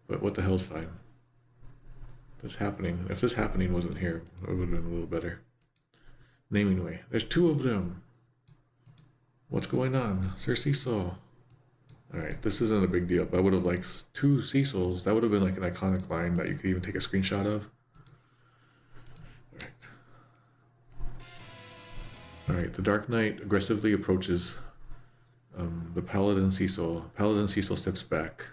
S1: But what the hell's fine. This happening. If this happening wasn't here, it would have been a little better. Naming way. There's 2 of them. What's going on? Sir Cecil. Alright, this isn't a big deal, but I would have liked 2 Cecils. That would have been like an iconic line that you could even take a screenshot of. Alright, the Dark Knight aggressively approaches the Paladin Cecil. Paladin Cecil steps back.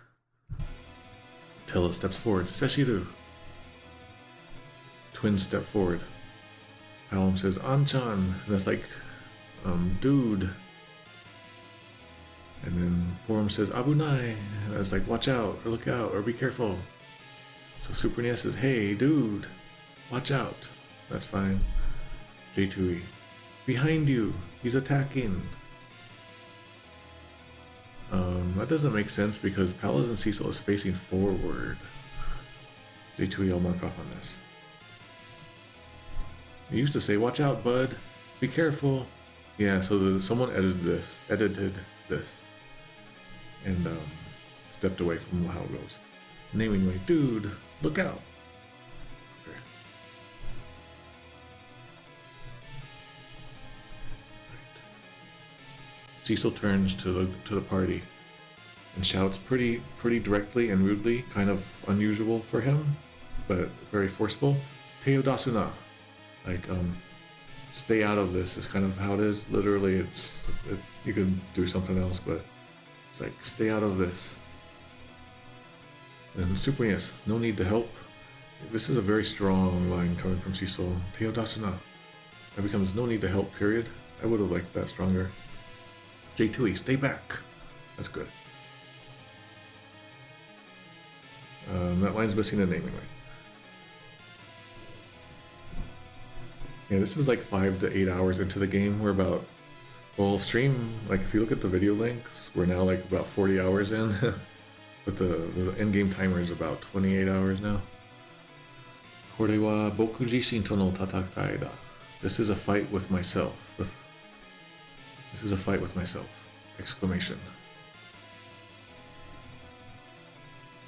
S1: Tellus steps forward. Seshiru. Twins step forward. Palom says, Anchan. And that's like, dude. And then Porum says, Abunai. And that's like, watch out, or look out, or be careful. So Super NES says, hey, dude, watch out. That's fine. J2E. Behind you, he's attacking. That doesn't make sense because Paladin Cecil is facing forward. J2E, I'll mark off on this. He used to say, watch out, bud. Be careful. Yeah, so someone edited this. And stepped away from how it goes. Naming way, dude, look out. Okay. Cecil turns to the party and shouts pretty directly and rudely, kind of unusual for him, but very forceful. Teodasuna, like stay out of this is kind of how it is. Literally, you could do something else, but it's like stay out of this. And Super NES, no need to help. This is a very strong line coming from Cecil. Teodasuna. It becomes no need to help, period. I would have liked that stronger. J2E, stay back. That's good. That line's missing a naming right. Yeah, this is like 5 to 8 hours into the game. We're about, well, stream, like if you look at the video links, we're now like about 40 hours in. But the end-game timer is about 28 hours now. Kore wa boku jishin to no tatakai da. This is a fight with myself. This is a fight with myself! Exclamation.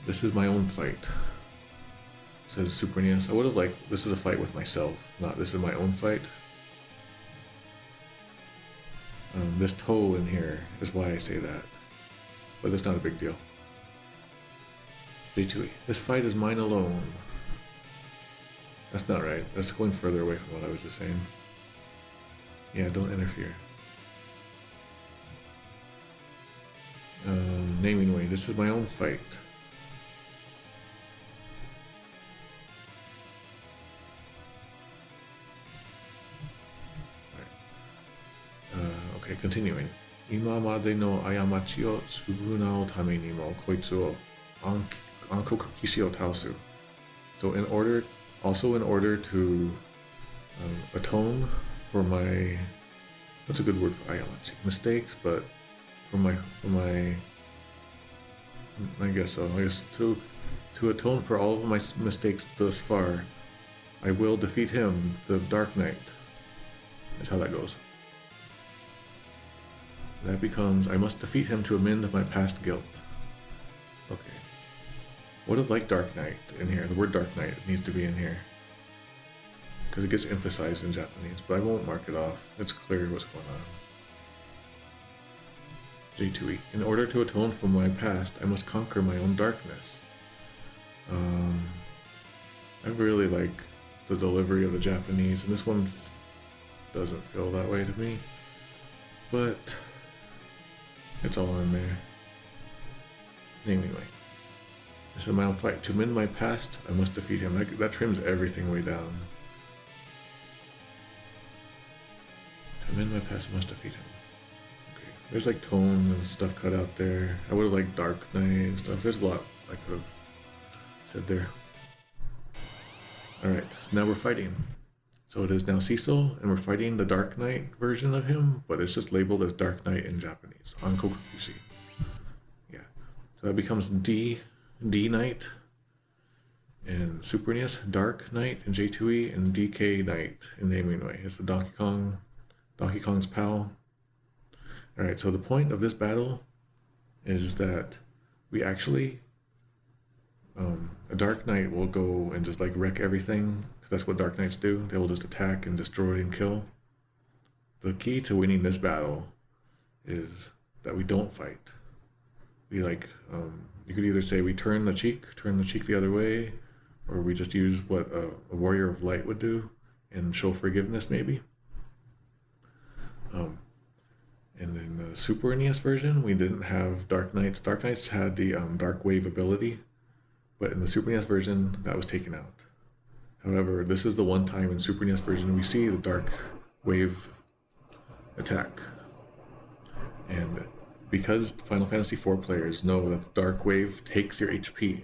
S1: This is my own fight. Says Super NES. I would have liked, this is a fight with myself, not this is my own fight. This toe in here is why I say that. But it's not a big deal. J2E. This fight is mine alone. That's not right. That's going further away from what I was just saying. Yeah, don't interfere. Naming way. This is my own fight. Okay, continuing. 今までの過ちを償うためにもこいつを暗黒騎士を倒す. So in order to atone for my, what's a good word for ayamachi? Mistakes, but for my I guess so. I guess to atone for all of my mistakes thus far, I will defeat him, the Dark Knight. That's how that goes. That becomes, I must defeat him to amend my past guilt. Okay. Would have liked Dark Knight in here. The word Dark Knight needs to be in here. Because it gets emphasized in Japanese, but I won't mark it off. It's clear what's going on. J2E. In order to atone for my past, I must conquer my own darkness. I really like the delivery of the Japanese, and this one doesn't feel that way to me. But it's all in there. Anyway, this is my own fight. To mend my past, I must defeat him. That trims everything way down. To mend my past, I must defeat him. Okay, there's like tone and stuff cut out there. I would have liked Dark Knight and stuff. There's a lot I could have said there. Alright, so now we're fighting. So it is now Cecil, and we're fighting the Dark Knight version of him, but it's just labeled as Dark Knight in Japanese. Ankoku Kishi. Yeah. So that becomes D Knight in Super NES, Dark Knight in J2E, and DK Knight in Naming Way. It's the Donkey Kong's pal. Alright, so the point of this battle is that we actually, a Dark Knight will go and just like wreck everything, because that's what Dark Knights do. They will just attack and destroy and kill. The key to winning this battle is that we don't fight. We like, you could either say we turn the cheek the other way, or we just use what a Warrior of Light would do and show forgiveness maybe. And in the Super NES version, we didn't have Dark Knights. Dark Knights had the Dark Wave ability, but in the Super NES version, that was taken out. However, this is the one time in Super NES version we see the Dark Wave attack. And because Final Fantasy IV players know that the Dark Wave takes your HP,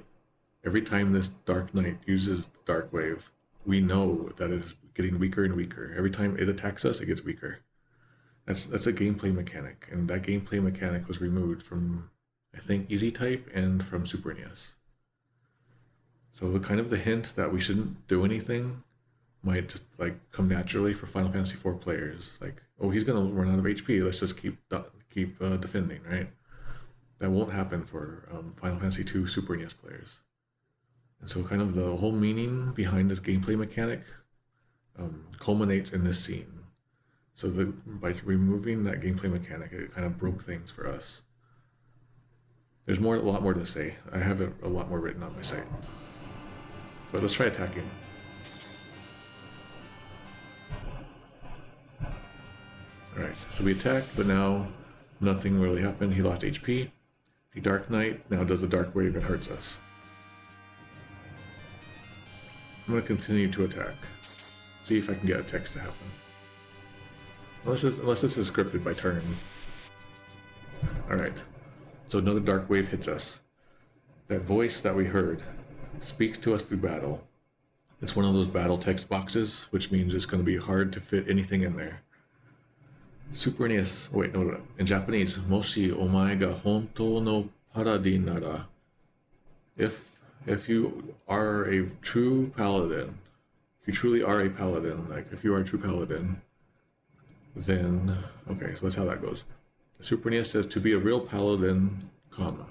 S1: every time this Dark Knight uses the Dark Wave, we know that it is getting weaker and weaker. Every time it attacks us, it gets weaker. That's a gameplay mechanic, and that gameplay mechanic was removed from, I think, Easy Type and from Super NES. So kind of the hint that we shouldn't do anything might just like come naturally for Final Fantasy IV players. Like, oh, he's gonna run out of HP. Let's just keep defending, right? That won't happen for Final Fantasy II Super NES players. And so kind of the whole meaning behind this gameplay mechanic culminates in this scene. So by removing that gameplay mechanic, it kind of broke things for us. There's a lot more to say. I have a lot more written on my site. But let's try attacking. Alright, so we attacked, but now nothing really happened. He lost HP. The Dark Knight now does the Dark Wave and hurts us. I'm going to continue to attack. See if I can get a text to happen. Unless this is scripted by turn. Alright, so another Dark Wave hits us. That voice that we heard speaks to us through battle. It's one of those battle text boxes, which means it's going to be hard to fit anything in there. Super NES, wait, no, in Japanese, Moshi omae ga hontou no paladin nara. If you are a true paladin, if you truly are a paladin, like if you are a true paladin, then, okay, so that's how that goes. The Super NES says to be a real paladin, comma.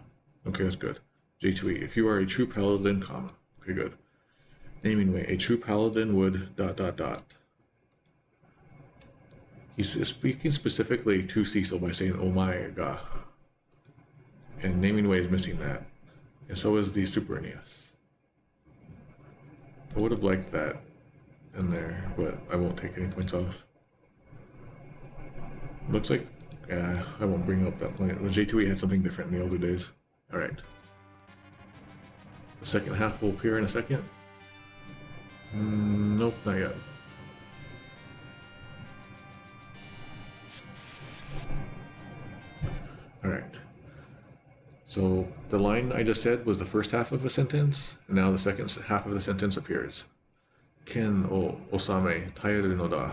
S1: Okay, that's good. J2E, if you are a true paladin, comma. Okay, good. Naming way, a true paladin would ... He's speaking specifically to Cecil by saying, oh my god. And naming way is missing that. And so is the Super NES. I would have liked that in there, but I won't take any points off. Looks like, I won't bring up that point. J2E had something different in the older days. Alright. The second half will appear in a second. Nope, not yet. Alright. So the line I just said was the first half of a sentence, and now the second half of the sentence appears. Ken o osame taeru no da.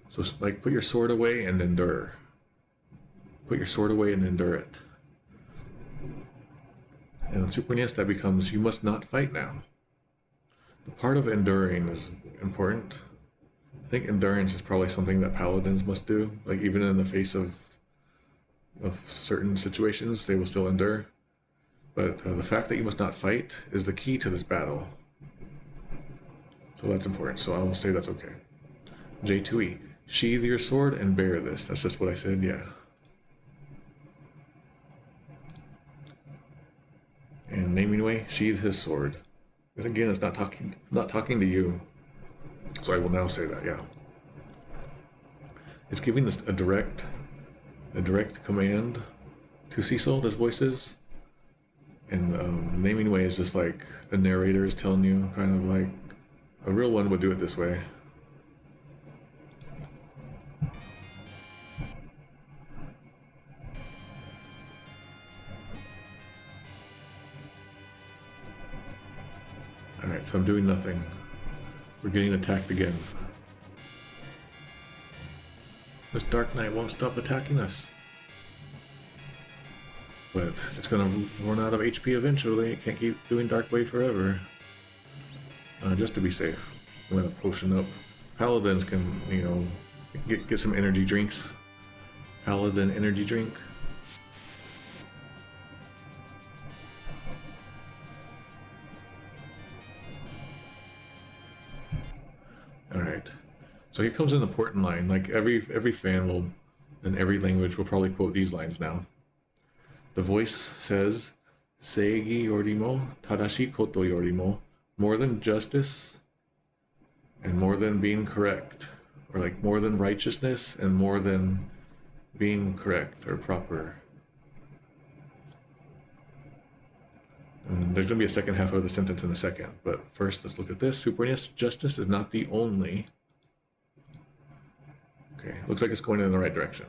S1: So like put your sword away and endure. Put your sword away and endure it. And in Super NES that becomes you must not fight now. The part of enduring is important. I think endurance is probably something that paladins must do. Like even in the face of certain situations, they will still endure. But the fact that you must not fight is the key to this battle. So that's important. So I will say that's okay. J2E. Sheathe your sword and bear this. That's just what I said, yeah. And naming way, sheathe his sword. Because again, it's not talking to you. So I will now say that, yeah. It's giving this a direct command to Cecil, this voice is. And naming way is just like a narrator is telling you, kind of like a real one would do it this way. Alright, so I'm doing nothing. We're getting attacked again. This Dark Knight won't stop attacking us. But it's gonna run out of HP eventually. It can't keep doing Dark Wave forever. Just to be safe, I'm gonna potion up. Paladins can, you know, get some energy drinks. Paladin energy drink. Alright. So here comes an important line. Like every fan will, in every language, will probably quote these lines now. The voice says, Seigi yorimo tadashi koto yorimo, more than justice and more than being correct. Or like more than righteousness and more than being correct or proper. And there's going to be a second half of the sentence in a second. But first, let's look at this. Super NES, justice is not the only. Okay, looks like it's going in the right direction.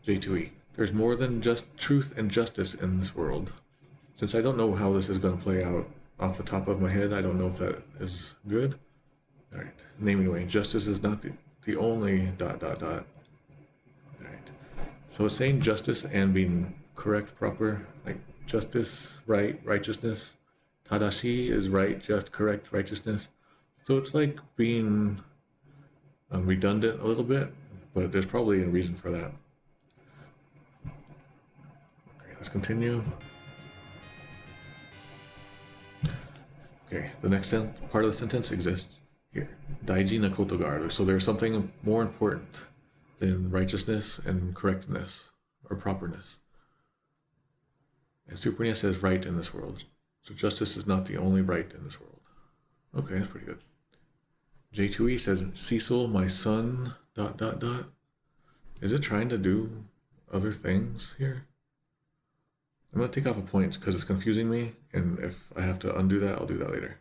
S1: J2E. There's more than just truth and justice in this world. Since I don't know how this is going to play out off the top of my head, I don't know if that is good. Alright, naming way. Justice is not the only ... Alright. So it's saying justice and being correct, proper. Like justice, right, righteousness. Tadashi is right, just, correct, righteousness. So it's like being redundant a little bit, but there's probably a reason for that. Okay, let's continue. Okay, the next part of the sentence exists here. Daiji na koto ga aru. So there's something more important. then righteousness and correctness or properness. And Supriya says right in this world. So justice is not the only right in this world. Okay, that's pretty good. J2E says, Cecil, my son, ... Is it trying to do other things here? I'm going to take off a point because it's confusing me, and if I have to undo that, I'll do that later.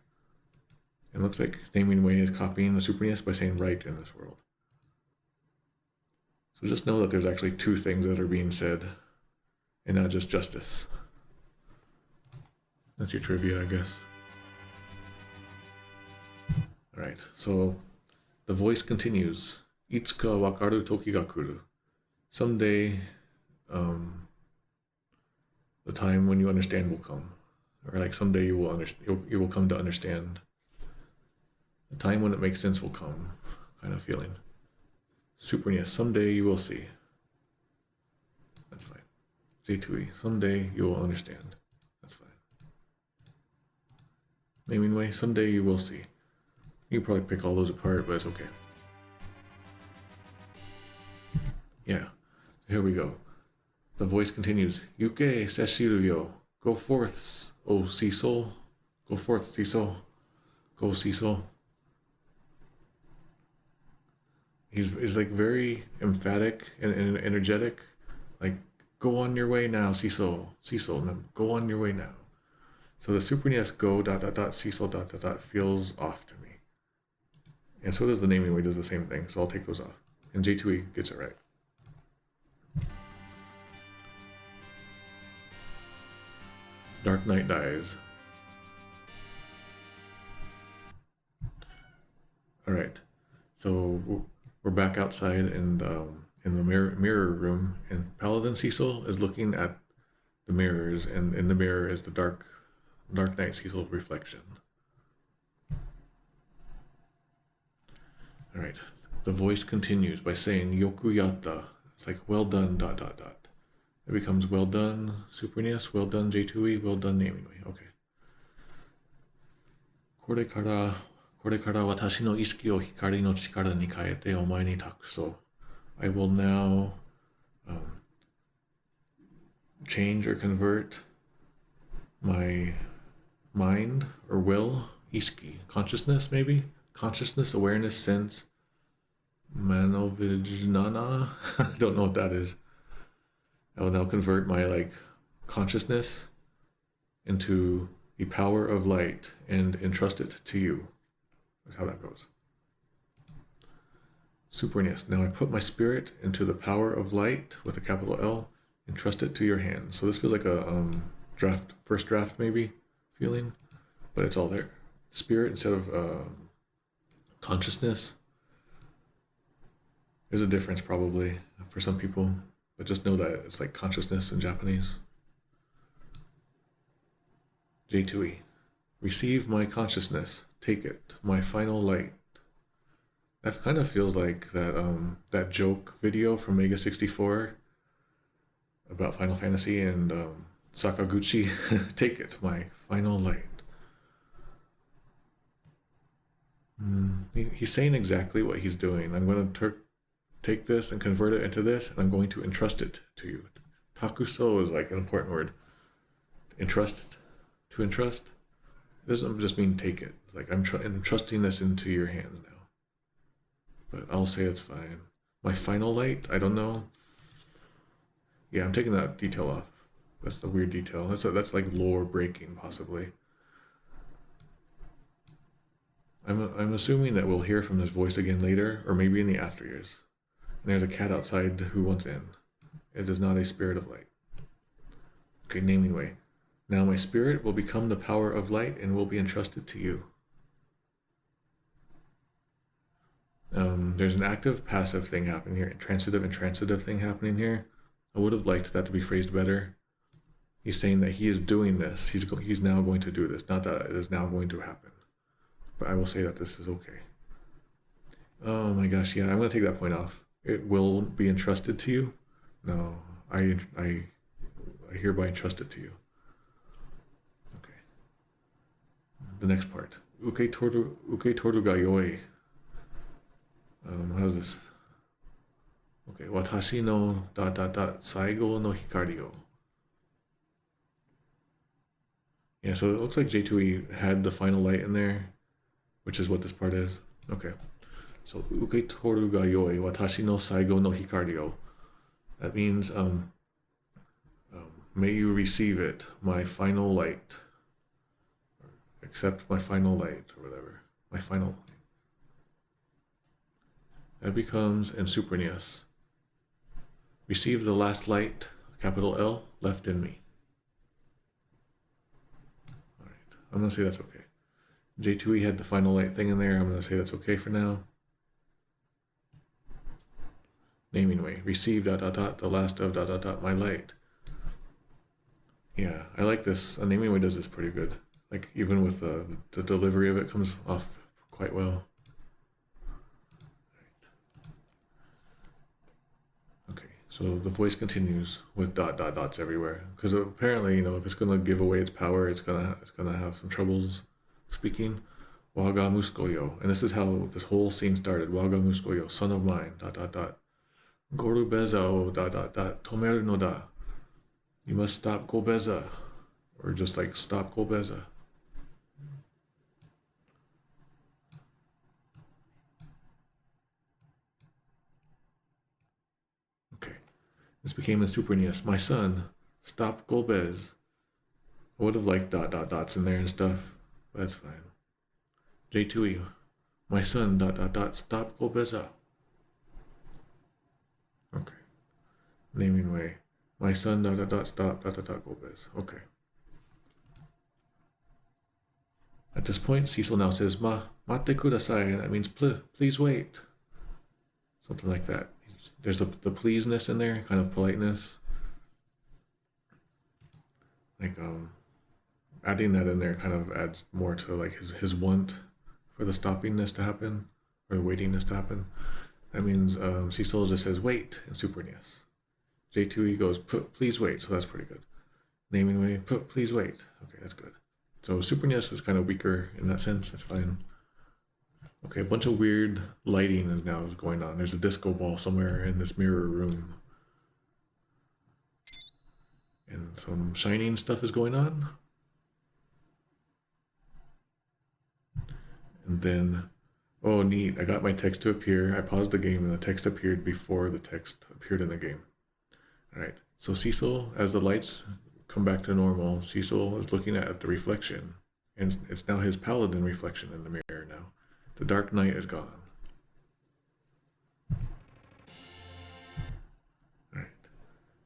S1: It looks like Naming Way is copying the Supriya by saying right in this world. So just know that there's actually two things that are being said, and not just justice. That's your trivia, I guess. All right, so the voice continues. Itsuka wakaru toki ga kuru. Someday, the time when you understand will come, or like someday you will come to understand. The time when it makes sense will come, kind of feeling. Supriya, someday you will see. That's fine. J2E, someday you will understand. That's fine. Naming Way, someday you will see. You can probably pick all those apart, but it's okay. Yeah, here we go. The voice continues. Yuke seshiru yo. Go forth, O Cecil. Go forth, Cecil. Go, Cecil. He's like very emphatic and energetic. Like, go on your way now, Cecil. Cecil, go on your way now. So the Super NES Go ... Cecil ... feels off to me. And so does the Naming Way, does the same thing. So I'll take those off. And J2E gets it right. Dark Knight dies. All right. So we're back outside in the mirror room, and Paladin Cecil is looking at the mirrors, and in the mirror is the Dark Knight Cecil reflection. All right. The voice continues by saying "Yoku yatta." It's like well done ... It becomes well done Super NES, well done J2E, well done Naming Way. Okay. これから私の意識を光の力に変えてお前に託そう。I will now change or convert my mind or will, 意識, consciousness maybe? Consciousness, awareness, sense, manovijnana? I don't know what that is. I will now convert my consciousness into the power of light and entrust it to you. That's how that goes. Super NES. Now I put my spirit into the power of light with a capital L and trust it to your hands. So this feels like a first draft maybe feeling, but it's all there. Spirit instead of consciousness. There's a difference probably for some people, but just know that it's like consciousness in Japanese. J2E. Receive my consciousness. Take it. My final light. That kind of feels like that joke video from Mega 64 about Final Fantasy and Sakaguchi. Take it. My final light. He's saying exactly what he's doing. I'm going to take this and convert it into this, and I'm going to entrust it to you. Takuso is like an important word. Entrust. To entrust. It doesn't just mean take it. It's like I'm entrusting this into your hands now. But I'll say it's fine. My final light? I don't know. Yeah, I'm taking that detail off. That's the weird detail. That's like lore breaking, possibly. I'm assuming that we'll hear from this voice again later, or maybe in the after years. And there's a cat outside who wants in. It is not a spirit of light. Okay, Naming Way. Now my spirit will become the power of light and will be entrusted to you. There's an active passive thing happening here, intransitive and transitive thing happening here. I would have liked that to be phrased better. He's saying that he is doing this. He's now going to do this, not that it is now going to happen. But I will say that this is okay. Oh my gosh, yeah, I'm going to take that point off. It will be entrusted to you. No, I hereby entrust it to you. Okay. The next part. Uke toru ga yoi. How's this? Okay, watashi no dot dot dot saigo no hikari o. Yeah, so it looks like J2E had the final light in there, which is what this part is. Okay. So uketoru ga yoi watashi no saigo no hikari o. That means may you receive it, my final light. Accept my final light or whatever. My final light. That becomes in Supernius. Receive the last light, capital L, left in me. Alright, I'm gonna say that's okay. J2E had the final light thing in there. I'm gonna say that's okay for now. Naming way. Receive dot dot dot the last of dot dot dot my light. Yeah, I like this. Naming way does this pretty good. Like even with the delivery of it comes off quite well. Okay, so the voice continues with dot dot dots everywhere because apparently, you know, if it's gonna give away its power, it's gonna have some troubles speaking. Waga muskoyo, and this is how this whole scene started. Waga muskoyo, son of mine. Dot dot dot. Gorubeza o dot dot dot. Tomeru no da. You must stop Gobeza, or just like stop Gobeza. Okay, this became a Supernius. My son, stop Golbez. I would have liked dot dot dots in there and stuff, but that's fine. J2E, my son, dot dot dot, stop Golbeza. Okay. Naming way. My son, dot dot dot, stop, dot dot dot, Golbez. Okay. At this point, Cecil now says, mate kudasai, and that means please wait. Something like that. There's the pleaseness in there, kind of politeness. Like, adding that in there kind of adds more to like his want for the stoppingness to happen, or the waitingness to happen. That means Cecil just says wait in Supernius. J2E goes please wait, so that's pretty good. Naming way, please wait. Okay, that's good. So Supernius is kind of weaker in that sense. That's fine. Okay, a bunch of weird lighting is now going on. There's a disco ball somewhere in this mirror room. And some shining stuff is going on. And then, oh neat, I got my text to appear. I paused the game and the text appeared before the text appeared in the game. All right, so Cecil, as the lights come back to normal, Cecil is looking at the reflection. And it's now his paladin reflection in the mirror now. The Dark Knight is gone. All right,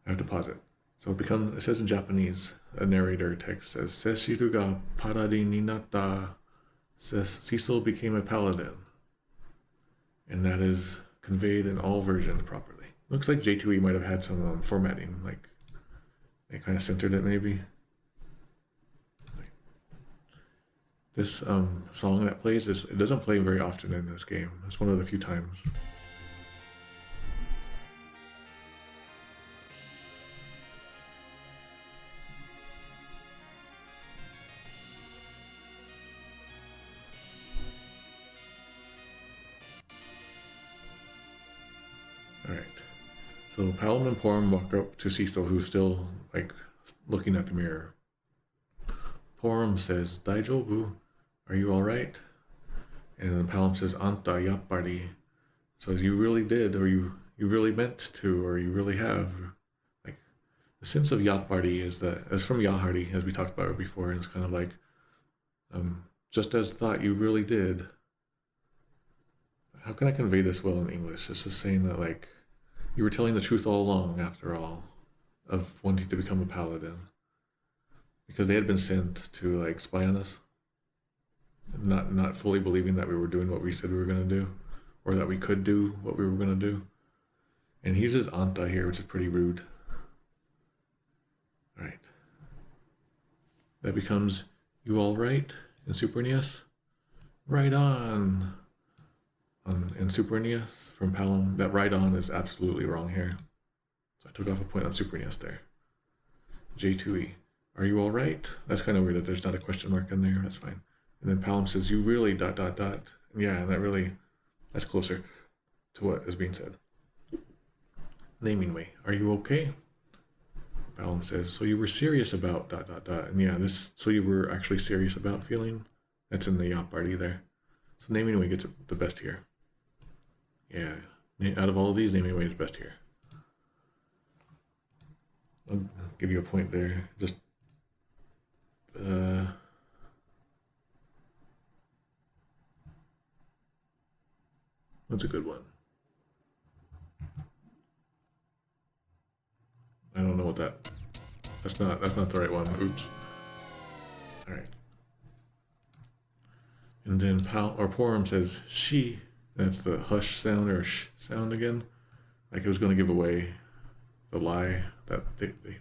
S1: I have to pause it. So it says in Japanese, a narrator text says, Seshiru ga paladin ni natta, says Cecil became a paladin. And that is conveyed in all versions properly. Looks like J2E might have had some formatting, like they kind of centered it maybe. This song that plays, it doesn't play very often in this game. It's one of the few times. All right. So Palom and Porum walk up to Cecil, who's still like looking at the mirror. Porum says, Daijobu, are you all right? And then Palom says, Anta yappari. So you really did, or you really meant to, or you really have. Like the sense of yappari is that it's from Yahari, as we talked about it before, and it's kind of like, just as thought you really did. How can I convey this well in English? It's just saying that like you were telling the truth all along, after all, of wanting to become a paladin. Because they had been sent to like spy on us, not fully believing that we were doing what we said we were going to do, or that we could do what we were going to do. And he uses anta here, which is pretty rude. All right. That becomes, you all right in Supernius? Right on. In Supernius from Palom, that right on is absolutely wrong here. So I took off a point on Supernius there. J2E. Are you all right? That's kind of weird that there's not a question mark in there. That's fine. And then Palom says, you really ... Yeah, and that's closer to what is being said. Naming way, are you okay? Balam says, so you were serious about ... And yeah, so you were actually serious about feeling? That's in the yacht party there. So naming way gets the best here. Yeah, out of all of these, naming way is best here. I'll give you a point there. Just that's a good one. I don't know what that. That's not the right one. Oops. All right. And then Porum says she. That's the hush sound or sh sound again. Like it was going to give away the lie that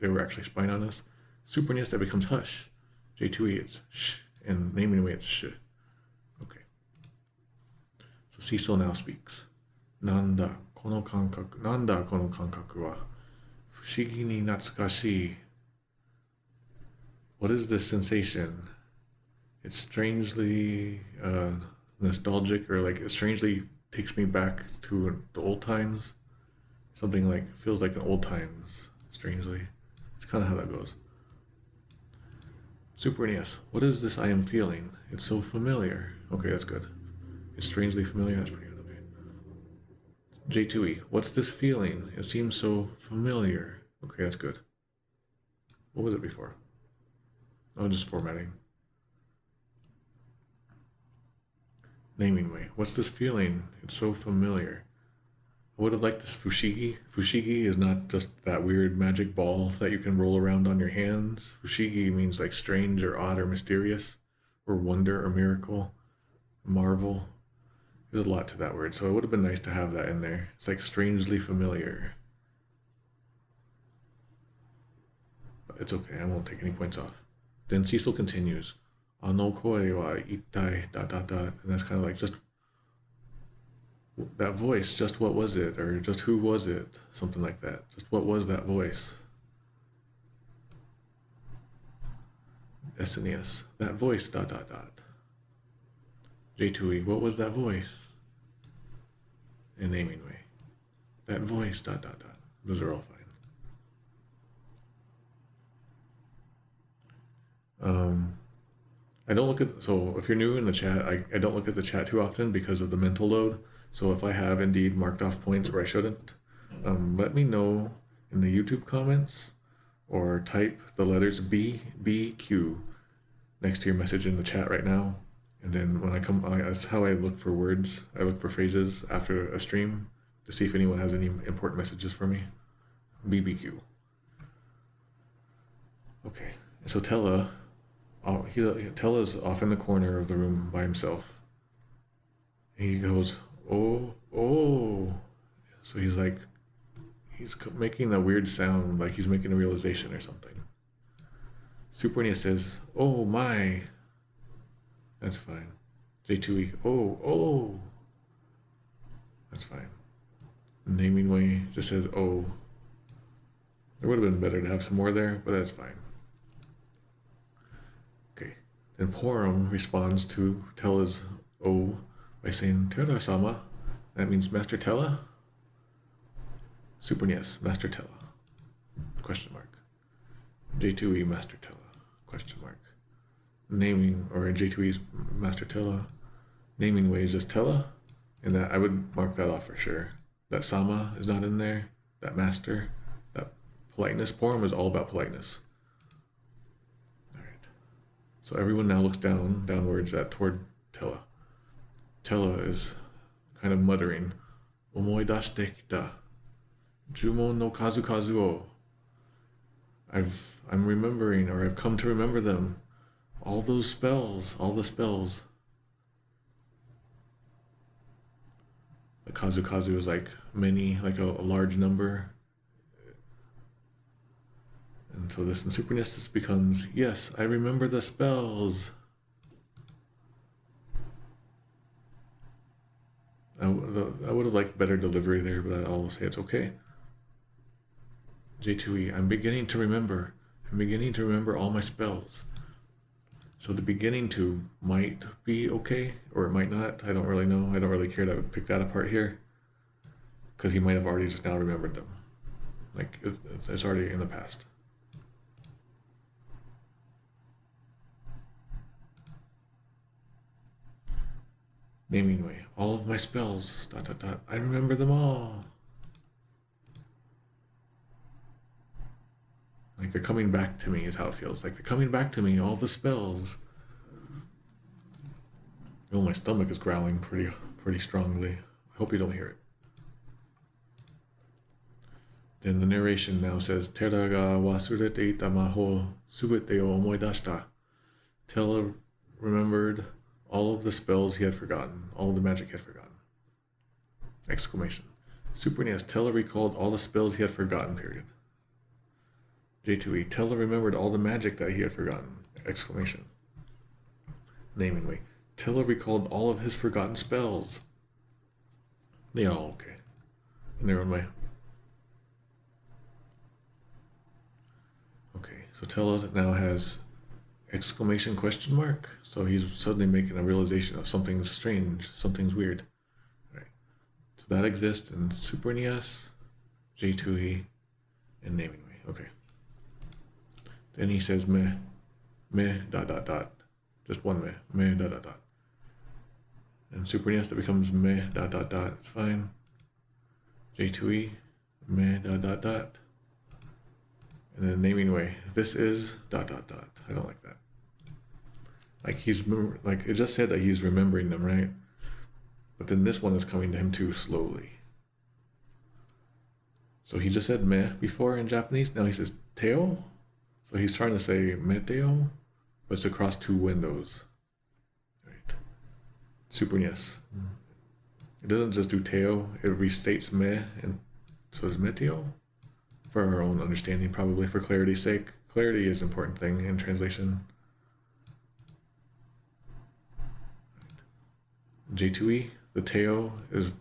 S1: they were actually spying on us. Superness, that becomes hush. J2E, it's sh. And naming way, it's sh. Okay. So Cecil now speaks. Nanda kono kankaku wa fushigi ni natsukashii. What is this sensation? It's strangely nostalgic, or like it strangely takes me back to the old times. Something like feels like an old times. Strangely, it's kind of how that goes. Super NES. What is this I am feeling? It's so familiar. Okay, that's good. It's strangely familiar. That's pretty good. Okay. J2E. What's this feeling? It seems so familiar. Okay, that's good. What was it before? Oh, just formatting. Naming way. What's this feeling? It's so familiar. I would have liked this fushigi. Fushigi is not just that weird magic ball that you can roll around on your hands. Fushigi means like strange or odd or mysterious, or wonder or miracle, marvel. There's a lot to that word, so it would have been nice to have that in there. It's like strangely familiar. But it's okay, I won't take any points off. Then Cecil continues. Ano koi wa ittai ... And that's kind of like just that voice, just what was it? Or just who was it? Something like that. Just what was that voice? SNES. That voice ... J2E. What was that voice? In naming way. That voice ... Those are all fine. I don't look at, so if you're new in the chat, I don't look at the chat too often because of the mental load. So if I have indeed marked off points where I shouldn't, let me know in the YouTube comments, or type the letters BBQ next to your message in the chat right now. And then when I come, that's how I look for words. I look for phrases after a stream to see if anyone has any important messages for me. BBQ. Okay, so Tella, Tella's off in the corner of the room by himself. He goes, oh, oh. So he's like, he's making a weird sound, like he's making a realization or something. Supernia says, oh my. That's fine. J2E, oh, oh. That's fine. Naming way just says, oh. It would have been better to have some more there, but that's fine. Okay. Then Porum responds to Tella's oh by saying, Tera-sama. That means Master Tella? Super NES, Master Tella. Question mark. J2E, Master Tella. Question mark. Naming, or J2E's Master Tella. Naming way is just Tella. And that I would mark that off for sure. That Sama is not in there. That Master. That politeness. Porum is all about politeness. Alright. So everyone now looks downwards toward Tella. Tella is kind of muttering, Omoidashite kita. Jumon no kazu o. I'm remembering, or I've come to remember them. All those spells, all the spells. The kazu is like many, like a large number. And so this in Super NES, this becomes, yes, I remember the spells. I would have liked better delivery there, but I'll say it's okay. J2E, I'm beginning to remember. I'm beginning to remember all my spells. So the beginning to might be okay, or it might not. I don't really know. I don't really care to pick that apart here, because he might have already just now remembered them. Like it's already in the past. Naming way. All of my spells. ... I remember them all. Like they're coming back to me is how it feels. Like they're coming back to me, all the spells. Oh, my stomach is growling pretty strongly. I hope you don't hear it. Then the narration now says, Tera ga wasurete ita maho subete o omoidashita. Tera remembered all of the spells he had forgotten, all of the magic he had forgotten. Exclamation. Super NES, Tera recalled all the spells he had forgotten, period. J2E, Tera remembered all the magic that he had forgotten, exclamation. Naming way. Tera recalled all of his forgotten spells. They are all okay, in their own way. Okay, so Tera now has exclamation question mark. So he's suddenly making a realization of something's strange, something's weird. Right. So that exists in Super NES, J2E, and Naming Way. Okay. Then he says meh, just one meh, And Super NES that becomes meh, it's fine. J2E, meh, And then Naming Way, this is ... I don't like that. Like like it just said that he's remembering them, right? But then this one is coming to him too slowly. So he just said meh before in Japanese. Now he says teo. So he's trying to say meteo, but it's across two windows. Right. Super NES. It doesn't just do teo, it restates meh, and so it's meteo. For our own understanding, probably for clarity's sake. Clarity is an important thing in translation. J2E, the teo is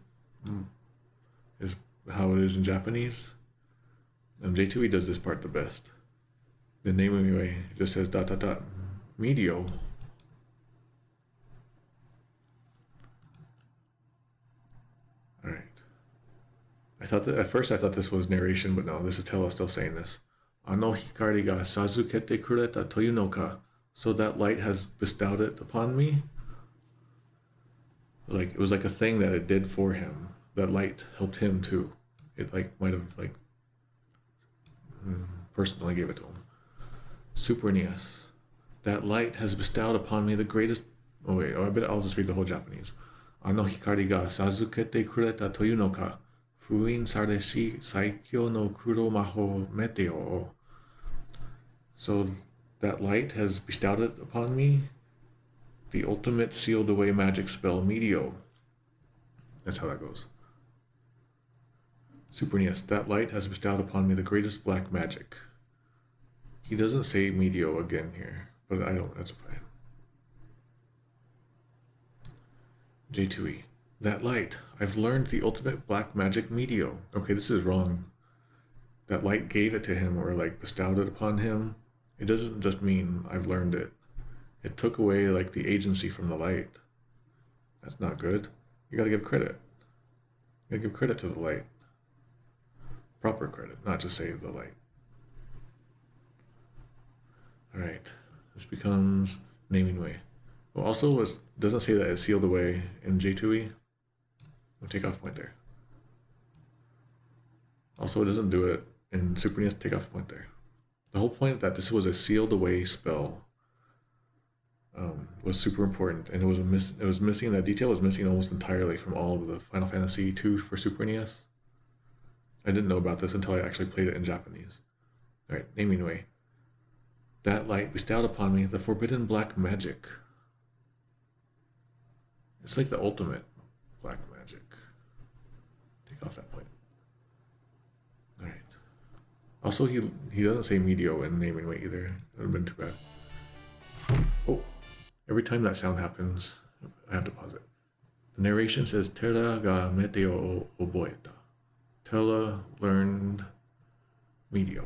S1: how it is in Japanese. And J2E does this part the best. The Naming Way just says ... medio. All right. At first I thought this was narration, but no, this is Tera still saying this. Ano hikari ga sazukete kureta toyu no ka. So that light has bestowed it upon me. Like it was like a thing that it did for him. That light helped him too. It like might have like personally gave it to him. Super NES. That light has bestowed upon me the greatest. Oh wait, I'll just read the whole Japanese. Ano hikari ga sazukete kureta toyu no ka. Fuin sareshi saikyo no kuro maho meteo. So that light has bestowed it upon me, the ultimate sealed away magic spell, Medio. That's how that goes. Super NES, that light has bestowed upon me the greatest black magic. He doesn't say Medio again here, but that's fine. J2E, that light, I've learned the ultimate black magic Medio. Okay, this is wrong. That light gave it to him or like bestowed it upon him. It doesn't just mean I've learned it. It took away like the agency from the light. That's not good. You gotta give credit. You gotta give credit to the light. Proper credit, not just say the light. All right, this becomes Naming Way. Well, also it doesn't say that it's sealed away in J2E. We'll take off point there. Also, it doesn't do it in Super NES. Take off point there. The whole point that this was a sealed away spell was super important, and it was missing. That detail was missing almost entirely from all of the Final Fantasy II for Super NES. I didn't know about this until I actually played it in Japanese. All right, Naming Way. That light bestowed upon me the forbidden black magic. It's like the ultimate black magic. Take off that point. All right. Also, he doesn't say Medio in Naming Way either. That would have been too bad. Oh, every time that sound happens, I have to pause it. The narration says, Tera ga meteo oboeta. Tera learned Medio.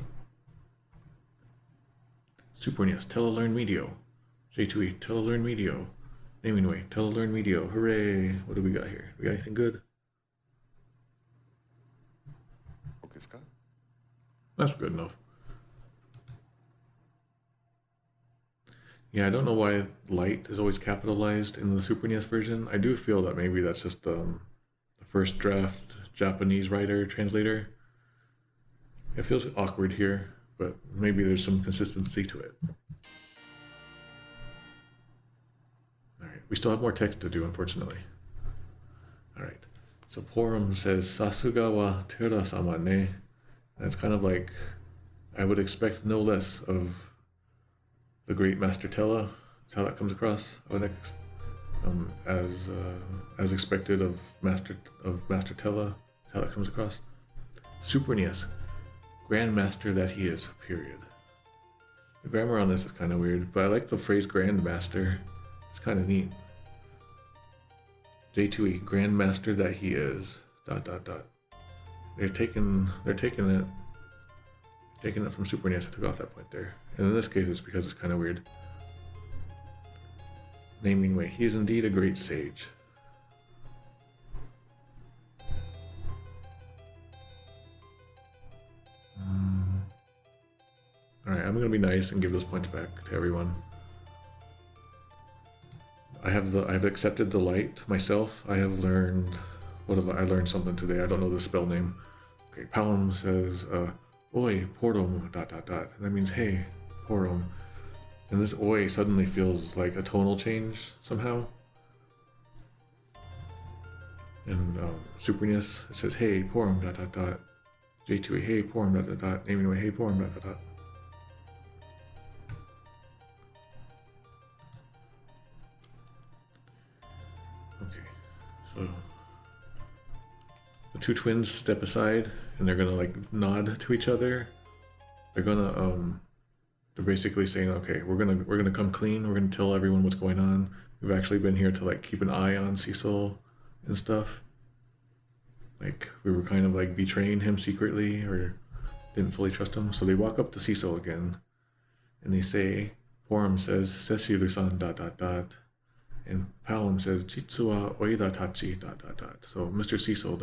S1: Super NES, Tera learned Medio. J2E, Tera learned Medio. Naming Way, Tera learned Medio. Hooray! What do we got here? We got anything good?
S2: そうですか
S1: That's good enough. Yeah, I don't know why light is always capitalized in the Super NES version. I do feel that maybe that's just the first draft Japanese writer translator. It feels awkward here, but maybe there's some consistency to it. All right, we still have more text to do, unfortunately. All right, so Porum says Sasuga wa Tera-sama ne. And it's kind of like I would expect no less of the great Master Tella. That's how that comes across. I would as expected of Master Tella. That's how that comes across. Super NES, Grandmaster that he is. Period. The grammar on this is kind of weird, but I like the phrase Grandmaster. It's kind of neat. J2E, Grandmaster that he is. ... They're taking it from Super NES. I took off that point there. And in this case, it's because it's kind of weird. Naming way. He is indeed a great sage. Alright, I'm gonna be nice and give those points back to everyone. I've accepted the light myself. I have learned I learned something today. I don't know the spell name. Okay, Palom says Oi, Porom, ... And that means hey, Porom. And this oi suddenly feels like a tonal change somehow. And Super NES, it says hey, Porom, ... J2E, hey, Porom, ... Naming away, hey, Porom, ... Okay, so the two twins step aside and they're gonna like nod to each other. They're gonna they're basically saying, okay, we're gonna come clean. We're gonna tell everyone what's going on. We've actually been here to like keep an eye on Cecil and stuff. Like we were kind of like betraying him secretly or didn't fully trust him. So they walk up to Cecil again and they say, Porum says, Sessiru-san ... And Palom says, Jitsu wa oida tachi ... So Mr. Cecil ...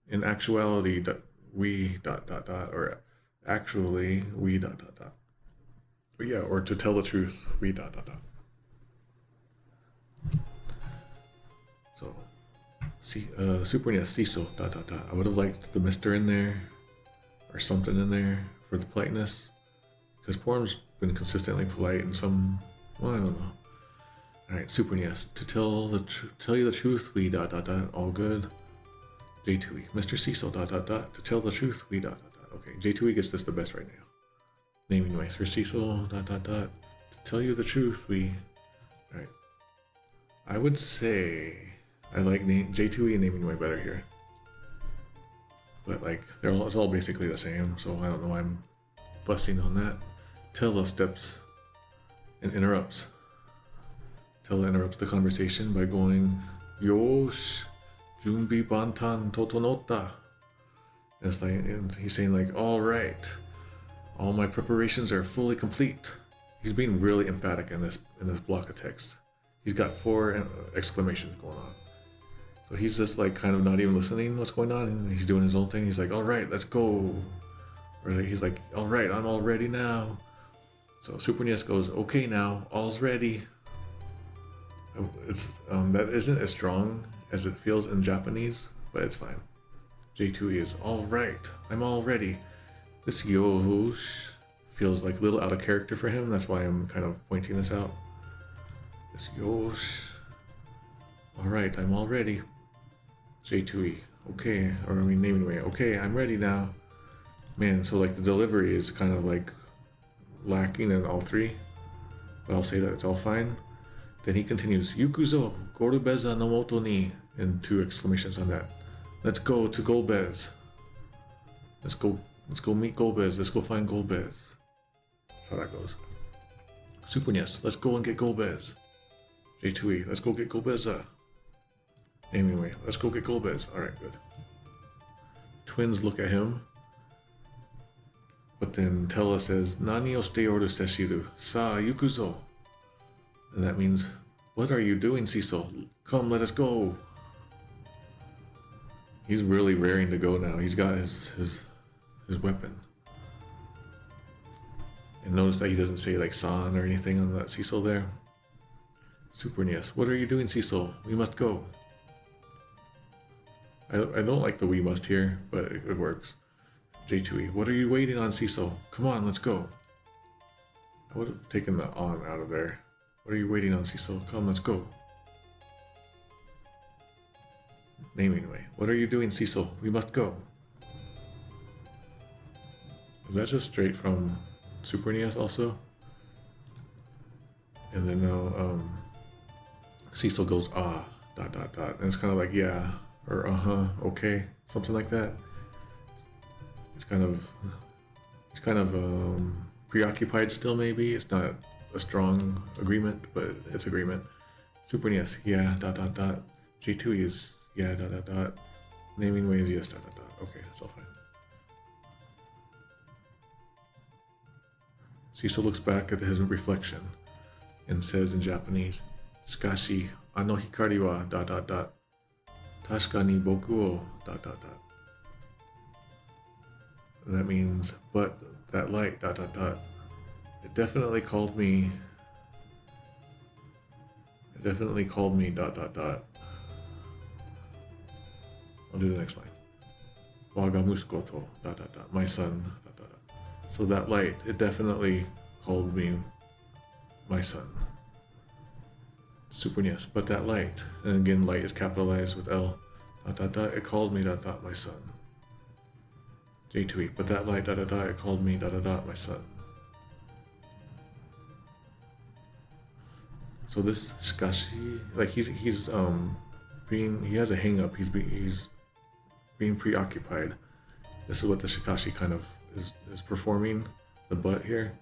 S1: In actuality, we ... or actually we ... But yeah, or to tell the truth, we ... So, see, Super NES Cecil ... I would have liked the Mister in there, or something in there for the politeness, because Porum's been consistently polite in some. Well, I don't know. All right, Super NES to tell you the truth, we ... all good. J2E, Mr. Cecil ... to tell the truth, we ... Okay, J2E gets this the best right now. Naming way, Sir Cecil ... to tell you the truth, we... Alright. I would say I like J2E and naming way better here. But like, it's all basically the same, so I don't know why I'm fussing on that. Tella steps and interrupts. Tella interrupts the conversation by going, Yosh, Junbi Bantan Totonota. It's like, and he's saying like, all right, all my preparations are fully complete. He's being really emphatic in this block of text. He's got 4 exclamations going on. So he's just like kind of not even listening to what's going on, and he's doing his own thing. He's like, all right, let's go. Or he's like, all right, I'm all ready now. So Super NES goes, okay now, all's ready. It's that isn't as strong as it feels in Japanese, but it's fine. J2E is all right. I'm all ready. This Yosh feels like a little out of character for him. That's why I'm kind of pointing this out. This Yosh. All right, I'm all ready. J2E. Okay, or I mean naming way. Okay, I'm ready now. Man, so like the delivery is kind of like lacking in all 3, but I'll say that it's all fine. Then he continues, Yukuzo, Gorubeza no moto ni, and 2 exclamations on that. Let's go to Golbez. Let's go meet Golbez. Let's go find Golbez. That's how that goes. Super NES, let's go and get Golbez. J2E, let's go get Golbeza. Anyway, let's go get Golbez. Alright, good. Twins look at him. But then Tella says, Nani o shite oru Sessiru? Sa yukuzo. And that means, what are you doing, Cecil? Come, let us go. He's really raring to go now. He's got his his weapon. And notice that he doesn't say like San or anything on that Cecil there. Super NES. What are you doing, Cecil? We must go. I don't like the we must here, but it works. J2E. What are you waiting on, Cecil? Come on, let's go. I would have taken the on out of there. What are you waiting on, Cecil? Come, let's go. Naming way. What are you doing, Cecil? We must go. Is that just straight from Super NES also? And then now Cecil goes and it's kind of like yeah or okay, something like that. He's kind of preoccupied still. Maybe it's not a strong agreement, but it's agreement. Super NES, yeah J2E is yeah naming ways, yes okay, that's all fine. Cecil looks back at his reflection and says in Japanese, Shikashi, ano hikari wa ... Tasuka ni boku o ... And that means, but that light ... It definitely called me ... I'll do the next line. Waga musuko to ... My son ... So that light, it definitely called me my son. Super NES, but that light, and again light is capitalized with L, it called me ... my son. J2E, but that light ... it called me ... my son. So this Shikashi, like he has a hang up, he's being preoccupied. This is what the Shikashi kind of is performing, the but here.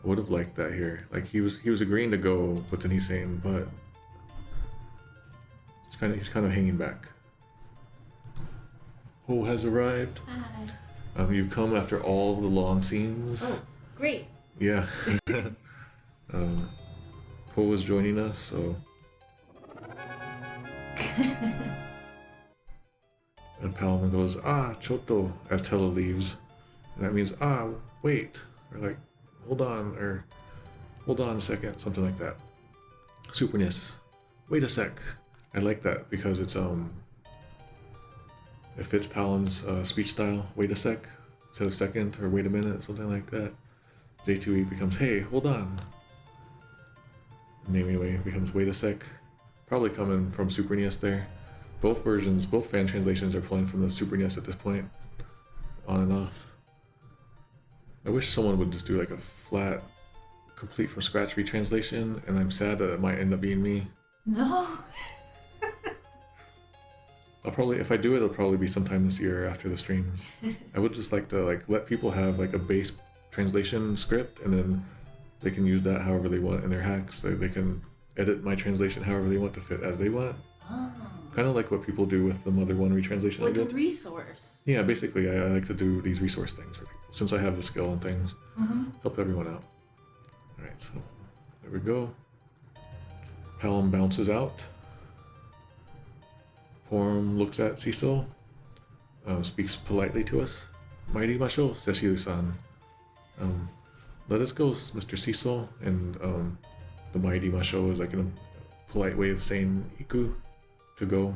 S1: I would have liked that here. Like he was agreeing to go, but then he's saying but. He's kind of hanging back. Ho has arrived.
S2: Hi.
S1: You've come after all the long scenes.
S2: Oh, great.
S1: Yeah. Po is joining us, so. And Palamon goes, Choto, as Tella leaves. And that means, wait. Or like, hold on a second, something like that. Super NES. Wait a sec. I like that because it's it fits Palin's speech style. Wait a sec instead of second, or wait a minute, something like that. J2E becomes hey, hold on. Naming way becomes wait a sec. Probably coming from Super NES there. Both versions, both fan translations are pulling from the Super NES at this point. On and off. I wish someone would just do like a flat, complete from scratch retranslation, and I'm sad that it might end up being me.
S2: No.
S1: I'll probably, if I do it, it'll probably be sometime this year after the streams. I would just like to let people have like a base translation script, and then they can use that however they want in their hacks. They can edit my translation however they want to fit as they want.
S2: Oh.
S1: Kind of like what people do with the Mother 1 retranslation
S2: Like
S1: I did.
S2: a resource.
S1: Yeah, basically, I like to do these resource things for people since I have the skill and things. Help everyone out. All right, so there we go. Palom bounces out. Porum looks at Cecil, speaks politely to us. Mighty Masho, Seshiu-san. Let us go, Mr. Cecil. And the Mighty Masho is like in a polite way of saying Iku, to go.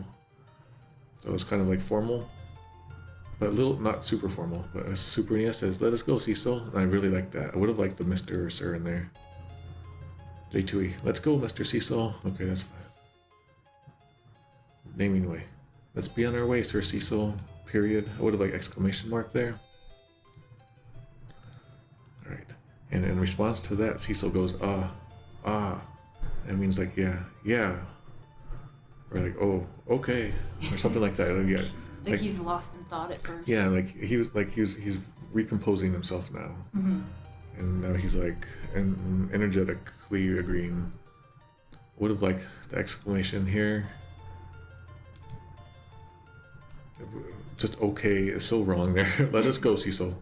S1: So it's kind of like formal, but a little, not super formal. But Super NES says, let us go, Cecil. And I really like that. I would have liked the Mr. or Sir in there. J2E, let's go, Mr. Cecil. Okay, that's fine. Naming way. Let's be on our way, Sir Cecil. Period. I would have like exclamation mark there. Alright. And in response to that, Cecil goes, That means like, yeah. Or like, oh, okay. Or something like that. Yeah.
S2: Like he's lost in thought at first.
S1: Yeah, he's recomposing himself now. And now he's like energetically agreeing. Would have liked the exclamation here. Just okay is so wrong there. Let us go, Cecil.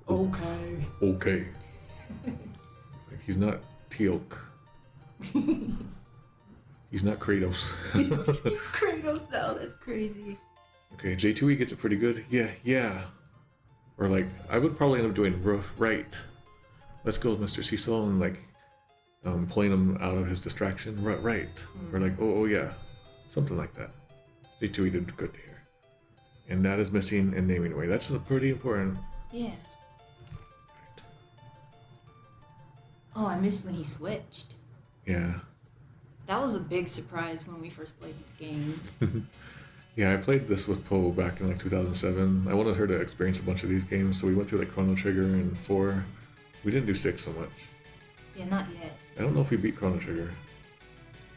S2: Okay.
S1: Okay. Like he's not Teal'c. He's not Kratos.
S2: He's Kratos now. That's crazy.
S1: Okay, J2E gets it pretty good. Yeah. Or like I would probably end up doing right. Let's go, Mr. Cecil, and like pulling him out of his distraction. Right. Or like, oh yeah, something like that. They tweeted good to hear. And that is missing in naming away. That's pretty important.
S2: Yeah.
S1: Right.
S2: Oh, I missed when he switched.
S1: Yeah.
S2: That was a big surprise when we first played this game.
S1: Yeah, I played this with Poe back in like 2007. I wanted her to experience a bunch of these games, so we went through like Chrono Trigger and 4. We didn't do 6 so much.
S2: Yeah, not yet.
S1: I don't know if we beat Chrono Trigger.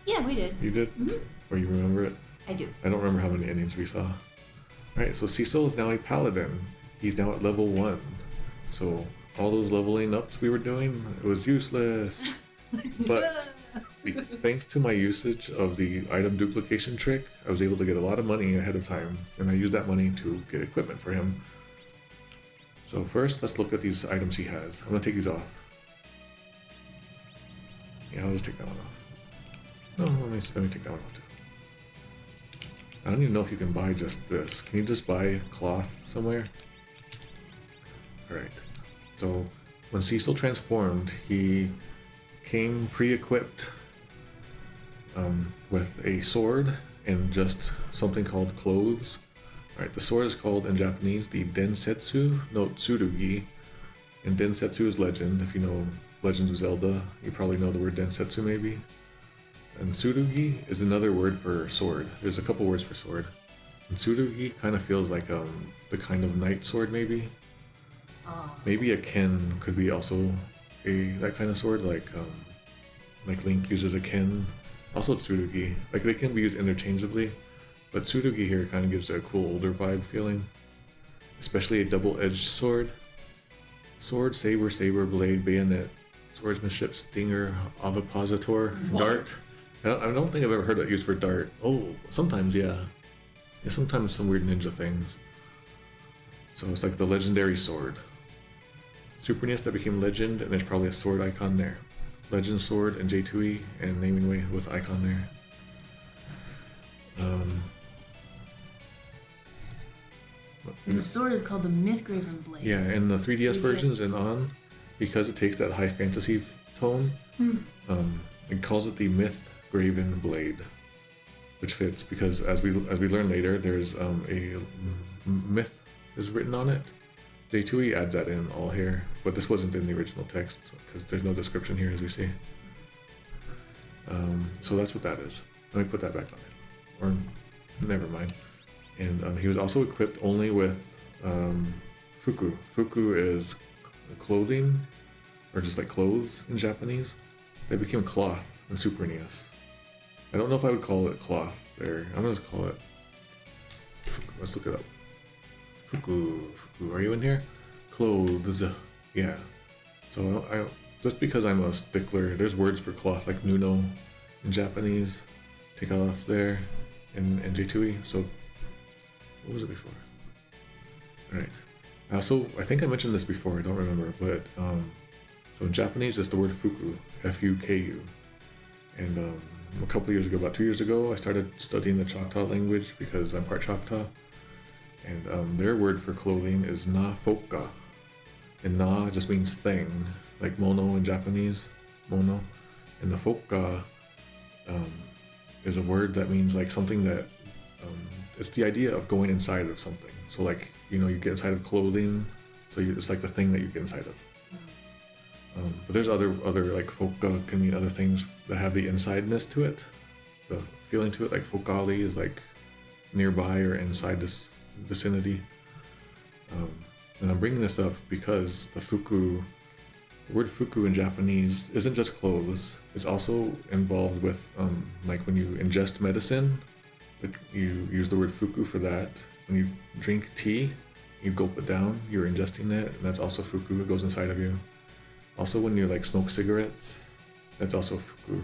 S2: Yeah, we did.
S1: You did?
S2: Mhm.
S1: Or you remember it?
S2: I do.
S1: I don't remember how many endings we saw. Alright, so Cecil is now a paladin. He's now at level 1. So all those leveling ups we were doing, it was useless. But thanks to my usage of the item duplication trick, I was able to get a lot of money ahead of time, and I used that money to get equipment for him. So first, let's look at these items he has. I'm gonna take these off. Yeah, I'll just take that one off. No, let me take that one off too. I don't even know if you can buy just this. Can you just buy cloth somewhere? Alright. So when Cecil transformed, he came pre-equipped with a sword and just something called clothes. Alright, the sword is called in Japanese the Densetsu no Tsurugi. And Densetsu is legend. If you know Legend of Zelda, you probably know the word Densetsu maybe. And Tsurugi is another word for sword. There's a couple words for sword. And Tsurugi kind of feels like the kind of knight sword maybe. Maybe a ken could be also that kind of sword, like Link uses a ken. Also Tsurugi, like they can be used interchangeably, but Tsurugi here kind of gives a cool older vibe feeling, especially a double-edged sword. Sword, saber, blade, bayonet, swordsmanship, stinger, ovipositor, dart. I don't think I've ever heard that used for dart. Oh, sometimes yeah. Yeah, sometimes some weird ninja things. So it's like the legendary sword. Super NES that became legend, and there's probably a sword icon there. Legend sword and J2E and naming way with icon there.
S2: And the sword is called the Mythgraven Blade.
S1: Yeah, in the 3DS versions and on, because it takes that high fantasy tone, it calls it the Mythgraven Blade, which fits because as we learn later, there's a myth is written on it. J2E adds that in all here, but this wasn't in the original text because there's no description here as we see. So that's what that is. Let me put that back on it. Or never mind. And he was also equipped only with fuku. Fuku is clothing, or just like clothes in Japanese. They became cloth in Super NES. I don't know if I would call it cloth there. I'm gonna just call it fuku. Let's look it up. Fuku. Are you in here? Clothes. Yeah. So I just because I'm a stickler, there's words for cloth like nuno in Japanese. Take off there in J2E. So what was it before? Alright. I think I mentioned this before, I don't remember, but so in Japanese it's the word fuku, F-U-K-U. And a couple years ago, about 2 years ago, I started studying the Choctaw language because I'm part Choctaw. And their word for clothing is na foka. And na just means thing, like mono in Japanese, mono. And the foka is a word that means like something that, it's the idea of going inside of something. So like, you get inside of clothing, so it's like the thing that you get inside of. But there's other like foka can mean other things that have the insideness to it, the feeling to it, like focali is like nearby or inside this vicinity. And I'm bringing this up because the word fuku in Japanese isn't just clothes. It's also involved with like when you ingest medicine, you use the word fuku for that. When you drink tea, you gulp it down, you're ingesting it, and that's also fuku. It goes inside of you. Also, when you like smoke cigarettes, that's also fuku.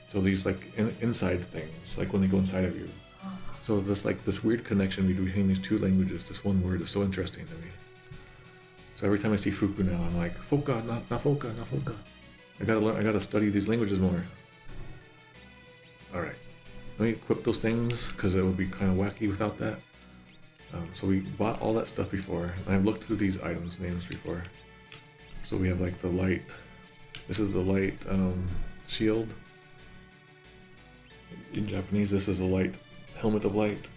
S1: So these like inside things, like when they go inside of you. So this weird connection between these two languages, this one word is so interesting to me. So every time I see fuku now, I'm like, foka, not foka, not foka. I gotta study these languages more. All right, let me equip those things because it would be kind of wacky without that. So we bought all that stuff before, and I've looked through these items names before. So we have like the light. This is the light shield. In Japanese, this is the light helmet of light.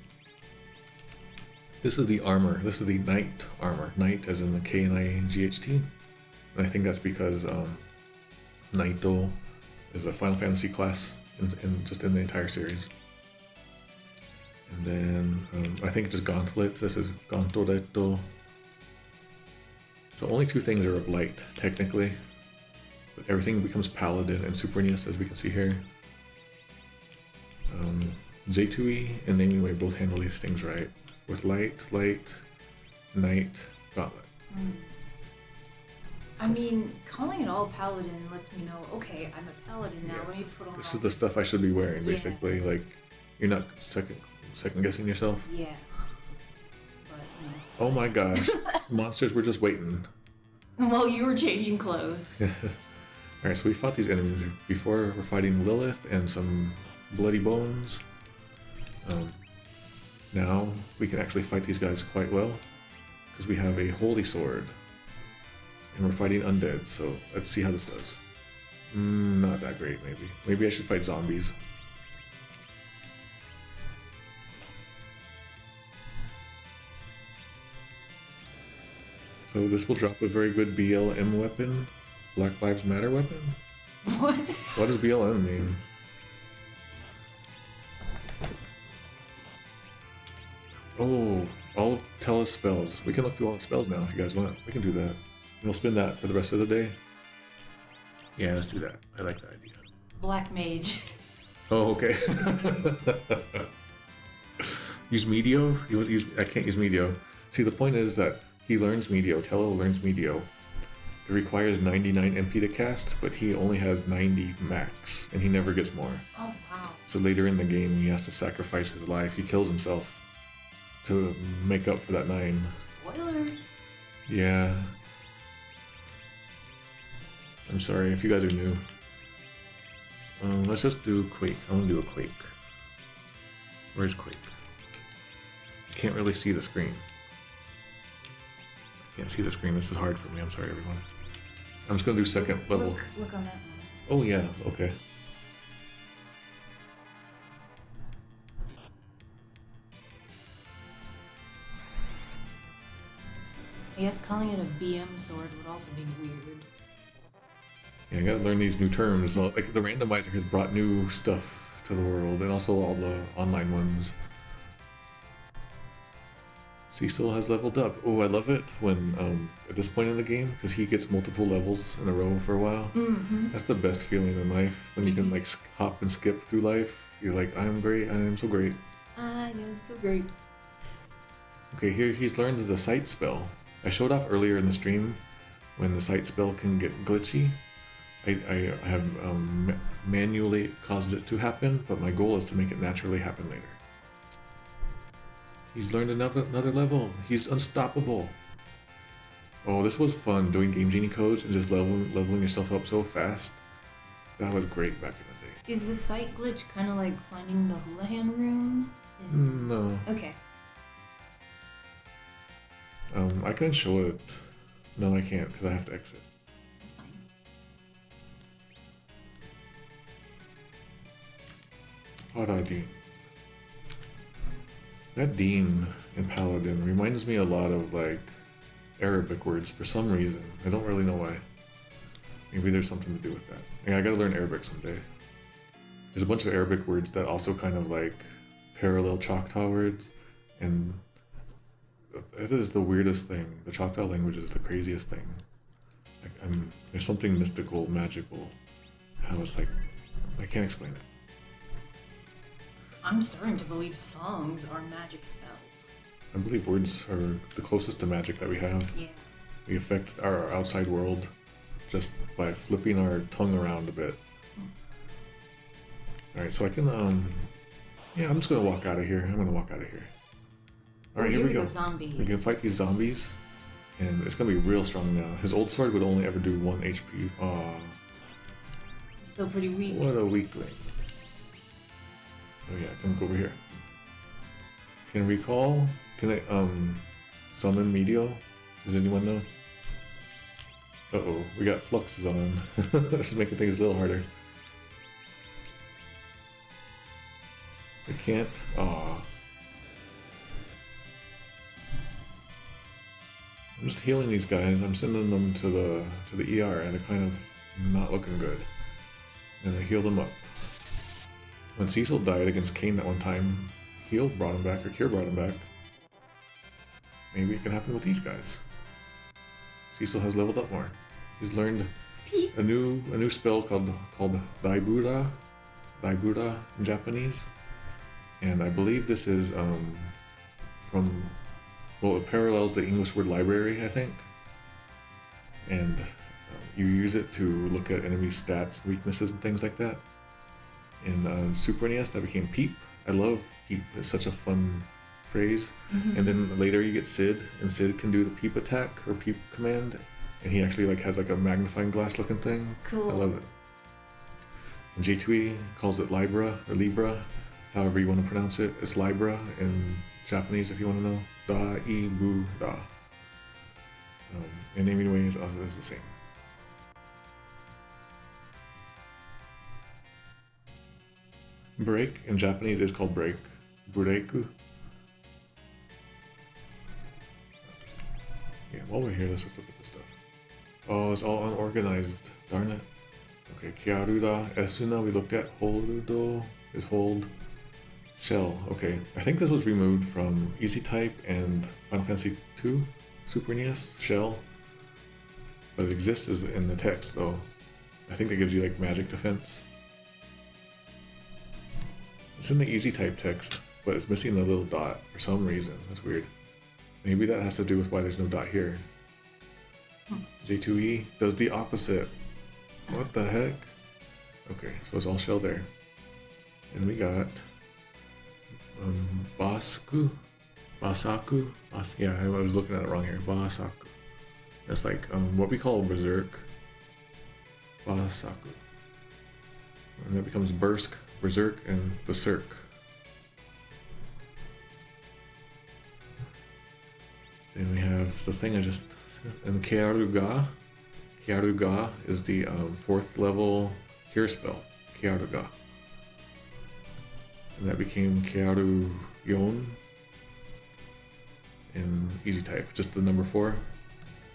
S1: This is the armor. This is the knight armor. Knight as in the Knight. And I think that's because Naito is a Final Fantasy class in the entire series. And then I think just gauntlets. This is Gantoretto. So only two things are of light, technically. But everything becomes paladin and Suprenius, as we can see here. Zetui and Nameway both handle these things right. With light, knight, gauntlet.
S2: I mean, calling it all paladin lets me know, okay, I'm a paladin now, let me put on
S1: This
S2: all
S1: is the stuff I should be wearing,
S2: Yeah.
S1: basically. Like, you're not second guessing yourself.
S2: Yeah. But,
S1: Oh my gosh, monsters were just waiting.
S2: well, you were changing clothes.
S1: Alright, so we fought these enemies before. We're fighting Lilith and some bloody bones. Now we can actually fight these guys quite well because we have a holy sword and we're fighting undead. So let's see how this does. Not that great, maybe. Maybe I should fight zombies. So this will drop a very good BLM weapon, Black Lives Matter weapon.
S2: What?
S1: What does BLM mean? Oh, all of Tella's spells. We can look through all the spells now if you guys want. We can do that. And we'll spin that for the rest of the day. Yeah, let's do that. I like that idea.
S2: Black mage.
S1: Oh, okay. Use Medio? You want to use? I can't use Medio. See, the point is that he learns Medio. Tella learns Medio. It requires 99 MP to cast, but he only has 90 max, and he never gets more.
S2: Oh, wow.
S1: So later in the game, he has to sacrifice his life. He kills himself to make up for that 9.
S2: Spoilers.
S1: Yeah. I'm sorry if you guys are new. Let's just do Quake. I want to do a Quake. Where's Quake? I can't really see the screen. I can't see the screen. This is hard for me. I'm sorry, everyone. I'm just going to do second level.
S2: Look on that one.
S1: Oh, yeah. Okay.
S2: I guess calling it a BM sword would also be weird.
S1: Yeah, I gotta learn these new terms. Like the randomizer has brought new stuff to the world, and also all the online ones. Cecil has leveled up. Oh, I love it when at this point in the game, because he gets multiple levels in a row for a while.
S2: Mm-hmm.
S1: That's the best feeling in life, when you can like hop and skip through life. You're like, I'm great. I am so great.
S2: I am so great.
S1: Okay, here he's learned the sight spell. I showed off earlier in the stream when the sight spell can get glitchy. I have manually caused it to happen, but my goal is to make it naturally happen later. He's learned another level. He's unstoppable. Oh, this was fun doing Game Genie codes and just leveling yourself up so fast. That was great back in the day.
S2: Is the sight glitch kind of like finding the Houlihan room?
S1: No.
S2: Okay.
S1: I can show it. No, I can't because I have to exit.
S2: That's fine.
S1: Hada Dean. That Dean in Paladin reminds me a lot of like Arabic words for some reason. I don't really know why. Maybe there's something to do with that. Yeah, I gotta learn Arabic someday. There's a bunch of Arabic words that also kind of like parallel Choctaw words, and it is the weirdest thing. The Choctaw language is the craziest thing. Like, there's something mystical, magical. How it's like, I can't explain it.
S2: I'm starting to believe songs are magic spells.
S1: I believe words are the closest to magic that we have.
S2: Yeah.
S1: We affect our outside world just by flipping our tongue around a bit. Alright, so I can, yeah, I'm just gonna walk out of here. Alright, here we go.
S2: Zombies.
S1: We can fight these zombies, and it's gonna be real strong now. His old sword would only ever do 1 HP. Aw,
S2: Still pretty weak.
S1: what a weakling. Oh yeah, come go over here. can recall. Can I summon Meteor? Does anyone know? Uh-oh, we got Fluxes on. This is making things a little harder. I can't. Aw. I'm just healing these guys. I'm sending them to the ER, and they're kind of not looking good. And I heal them up. When Cecil died against Kane that one time, heal brought him back, or cure brought him back. Maybe it can happen with these guys. Cecil has leveled up more. He's learned a new spell called Daibura in Japanese, and I believe this is from, well, it parallels the English word library, I think, and you use it to look at enemy stats, weaknesses, and things like that. In Super NES, that became Peep. I love Peep. It's such a fun phrase. And then later you get Sid, and Sid can do the Peep attack or Peep command, and he actually like has like a magnifying glass looking thing.
S2: Cool.
S1: I love it. And J2E calls it Libra or Libra, however you want to pronounce it. It's Libra in Japanese if you want to know. Da-i-bu-da. And naming way is the same. Break in Japanese is called break. Bureiku. Yeah, while we're here, let's just look at this stuff. Oh, it's all unorganized. Darn it. Okay, Kiaruda, Esuna we looked at. Horudo is hold. Shell, okay. I think this was removed from Easy Type and Final Fantasy II, Super NES, Shell. But it exists as in the text though. I think that gives you like magic defense. It's in the Easy Type text, but it's missing the little dot for some reason. That's weird. Maybe that has to do with why there's no dot here. J2E does the opposite. What the heck? Okay, so it's all shell there. And we got Basaku. Yeah, I was looking at it wrong here. Basaku. That's like what we call Berserk. Basaku. And that becomes Berserk, and Berserk. Then we have the thing I just... And Kearuga. Kearuga is the 4th level cure spell. Kearuga. And that became Kearu Yon in Easy Type, just the number 4.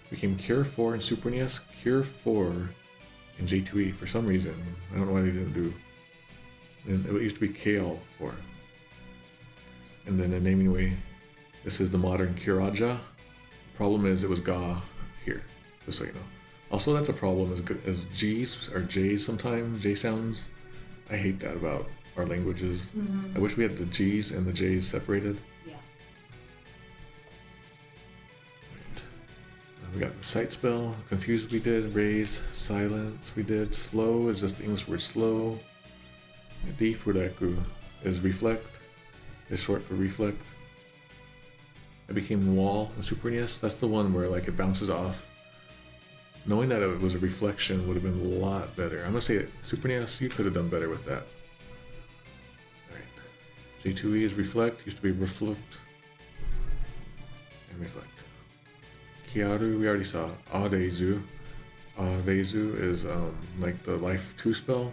S1: Became Cure 4 in Super NES, Cure 4 in J2E for some reason. I don't know why they didn't do. And it used to be KL 4. And then the naming way, this is the modern Kiraja. Problem is it was Ga here, just so you know. Also, that's a problem as G's or J's sometimes, J sounds. I hate that about our languages. I wish we had the G's and the J's separated.
S2: Yeah.
S1: Right. We got the sight spell, confused we did, raise, silence we did, slow is just the English word slow. Difureku is reflect, is short for reflect. It became wall in Super NES. That's the one where like it bounces off. Knowing that it was a reflection would have been a lot better. I'm gonna say it, Super NES, you could have done better with that. Alright. J2E is reflect, used to be reflect. And reflect. Kiaru, we already saw. Arezu. Arezu is like the life 2 spell.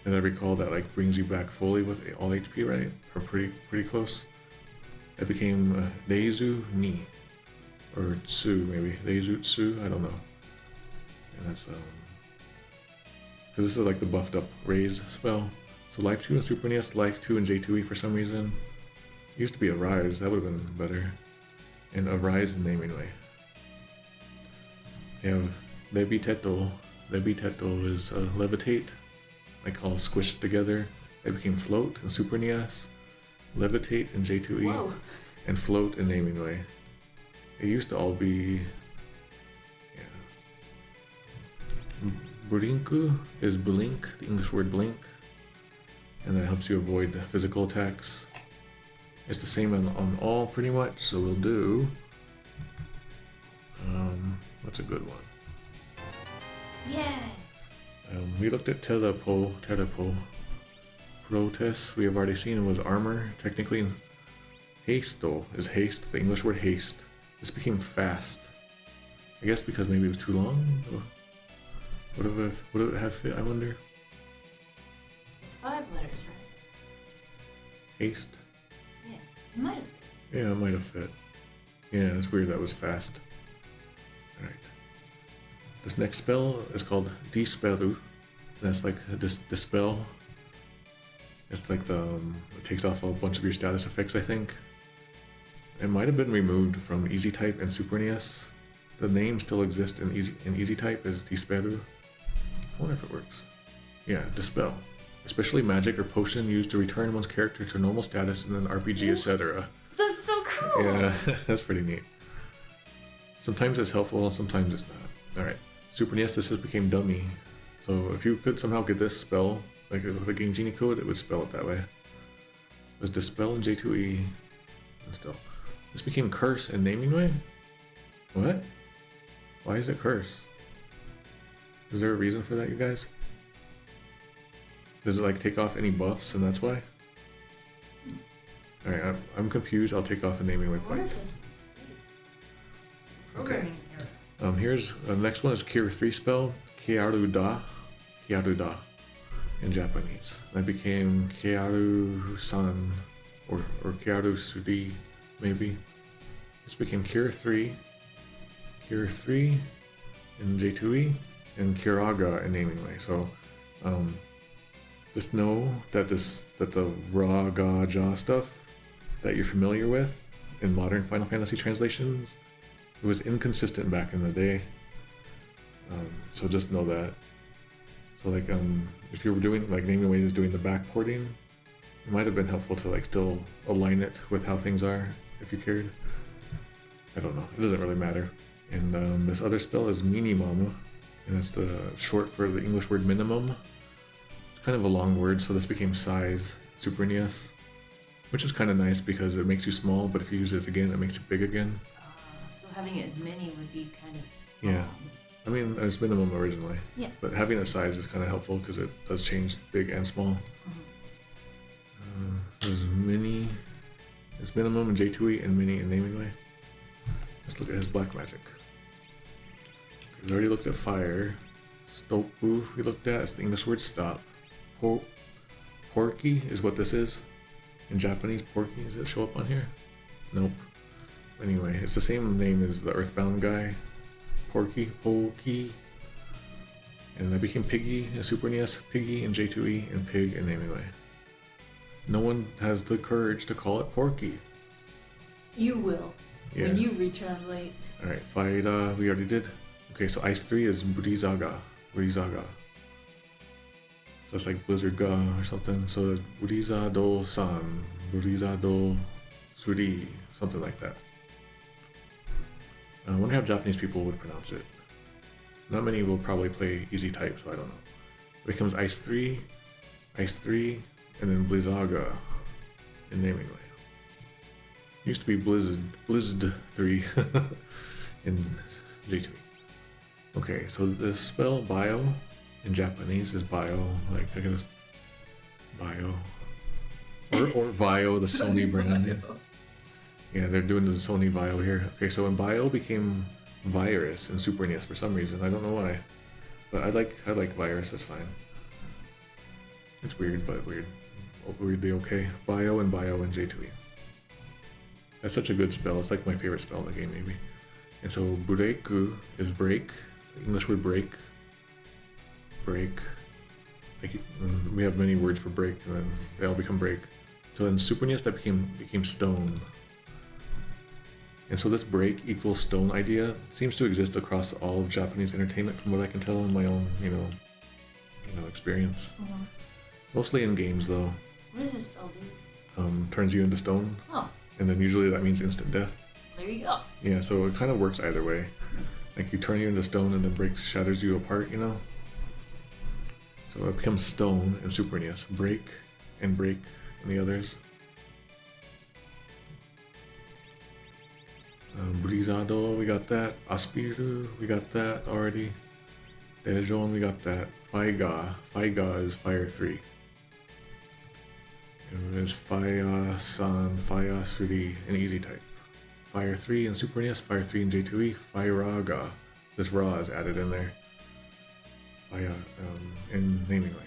S1: As I recall, that like brings you back fully with all HP, right? Or pretty close. It became Reizu Ni, or Tsu maybe. Reizu Tsu, I don't know. And that's because this is like the buffed up raise spell. So Life 2 in Super NES, Life 2 in J2E for some reason. It used to be a Rise, that would have been better. And a Rise in naming way. You have Lebiteto. Lebiteto is levitate, like all squished together. It became Float in Super NES. Levitate in J2E.
S2: Whoa.
S1: And Float in naming way. It used to all be, yeah. Burinku is blink, the English word blink, and that helps you avoid physical attacks. It's the same on all pretty much, so we'll do, what's a good one?
S2: Yeah.
S1: We looked at Terapo. Protest, we have already seen, it was armor, technically. Hasto is haste, the English word haste. This became fast. I guess because maybe it was too long? Would it have fit, I wonder?
S2: It's 5 letters, right?
S1: Haste?
S2: Yeah, it might have fit.
S1: Yeah, it might have fit. Yeah, it's weird that was fast. Alright. This next spell is called Disperu. That's like dispel. It's like it takes off a bunch of your status effects, I think. It might have been removed from Easy Type and Super NES. The name still exists in Easy Type as Disperu. I wonder if it works. Yeah, Dispel. Especially magic or potion used to return one's character to normal status in an RPG, etc.
S2: That's so cool!
S1: Yeah, that's pretty neat. Sometimes it's helpful, sometimes it's not. Alright, Super NES, this just became dummy. So if you could somehow get this spell, like with a Game Genie code, it would spell it that way. It was Dispel in J2E, and still. This became Curse in Naming Way? What? Why is it Curse? Is there a reason for that, you guys? Does it like take off any buffs and that's why? Alright, I'm confused. I'll take off a Naming Way
S2: I wonder
S1: point.
S2: if it's a mistake. Programming error.
S1: Here's the next one is Cure 3 spell, Kiaru Da in Japanese. That became Kiaru-san or Kiaru-suri, maybe. This became Cure 3 in J2E, and Kiraga in Naming Way. So just know that the Raga stuff that you're familiar with in modern Final Fantasy translations, it was inconsistent back in the day. So just know that. So like if you were doing like Naming Way is doing the backporting, it might have been helpful to like still align it with how things are if you cared. I don't know. It doesn't really matter. And this other spell is Minimum, and that's the short for the English word minimum. It's kind of a long word, so this became Size Super NES, which is kind of nice because it makes you small, but if you use it again, it makes you big again.
S2: So having it as many would be kind of...
S1: Yeah. I mean, it's minimum originally.
S2: Yeah.
S1: But having a size is kind of helpful because it does change big and small. There's mini. There's minimum in J2E and mini in Naming Way. Let's look at his black magic. Okay, we already looked at fire. Stopu we looked at. It's the English word stop. Porky is what this is. In Japanese, Porky. Does it show up on here? Nope. Anyway, it's the same name as the Earthbound guy. Porky. And that became Piggy in Super NES, Piggy in J2E, and Pig in Naming Way. No one has the courage to call it Porky.
S2: You will.
S1: Yeah.
S2: When you retranslate.
S1: Alright, Faida, we already did. Okay, so Ice 3 is Burizaga. So it's like Blizzard Ga or something. So it's Burizado-san, Burizado-suri, something like that. I wonder how Japanese people would pronounce it. Not many will probably play Easy Type, so I don't know. It becomes Ice 3, and then Blizzaga in Naming Way. Used to be Blizzed 3 in J2E. Okay, so this spell, Bio, in Japanese is Bio, like I guess Bio. Or Vio, the Sony brand. Yeah. Yeah, they're doing the Sony Vio here. Okay, so when Bio became Virus in Super NES for some reason. I don't know why. But I like Virus, that's fine. It's weird, but weird. Weirdly okay. Bio in J2E. That's such a good spell. It's like my favorite spell in the game, maybe. And so Bureiku is break. The English word break. Break. We have many words for break, and then they all become break. So in Super NES, that became stone. And so this break equals stone idea seems to exist across all of Japanese entertainment, from what I can tell in my own, experience. Mostly in games, though.
S2: What does this spell do?
S1: Turns you into stone.
S2: Oh,
S1: And then usually that means instant death.
S2: there you go.
S1: Yeah, so it kind of works either way. Like you turn you into stone and then shatters you apart, So it becomes stone in Super NES. Break in the others. Brizado, we got that. Aspiru, we got that already. Dejon, we got that. Faiga is Fire 3. And is Fire, Sun, Fire, Suri, and Easy type. Fire 3 in Super NES, Fire 3 in J2E, Fire-Ga. This Ra is added in there. Fire, in naming way.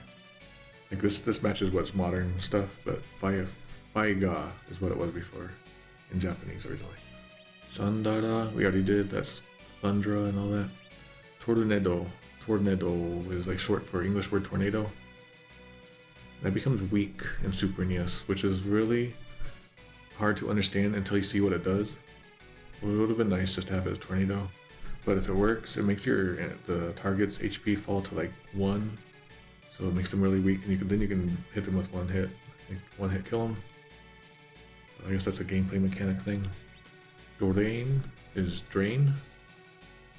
S1: Like this matches what's modern stuff, but Fire-Ga is what it was before in Japanese originally. Sandara, we already did, that's Thundra and all that. Tornado. Tornado is like short for English word tornado. That becomes weak in Super NES, which is really hard to understand until you see what it does. Well, it would have been nice just to have it as tornado, but if it works, it makes the target's HP fall to like 1, so it makes them really weak, and then you can hit them with one hit kill them. I guess that's a gameplay mechanic thing. Dorain is drain.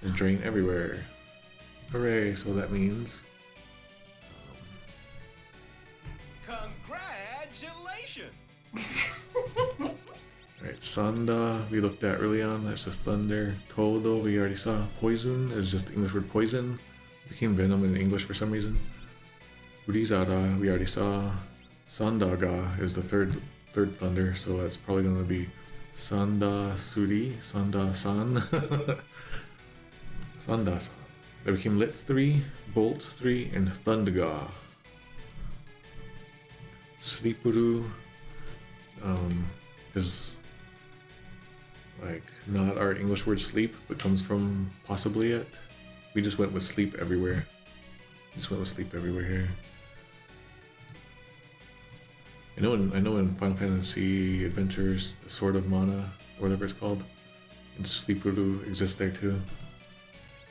S1: There's drain everywhere. Hooray! So that means.
S3: Congratulations!
S1: Alright, Sanda we looked at early on, that's just thunder. Todo we already saw. Poison is just the English word poison. It became venom in English for some reason. Urizara we already saw. Sandaga is the third thunder, so that's probably gonna be Sanda Suri, Sanda San. Sanda San. They became Lit 3, Bolt 3, and Thundaga. Sleepuru is like not our English word sleep, but comes from possibly it. We just went with sleep everywhere. Here. I know in Final Fantasy Adventures, the Sword of Mana, or whatever it's called, and Sleepuru exists there too.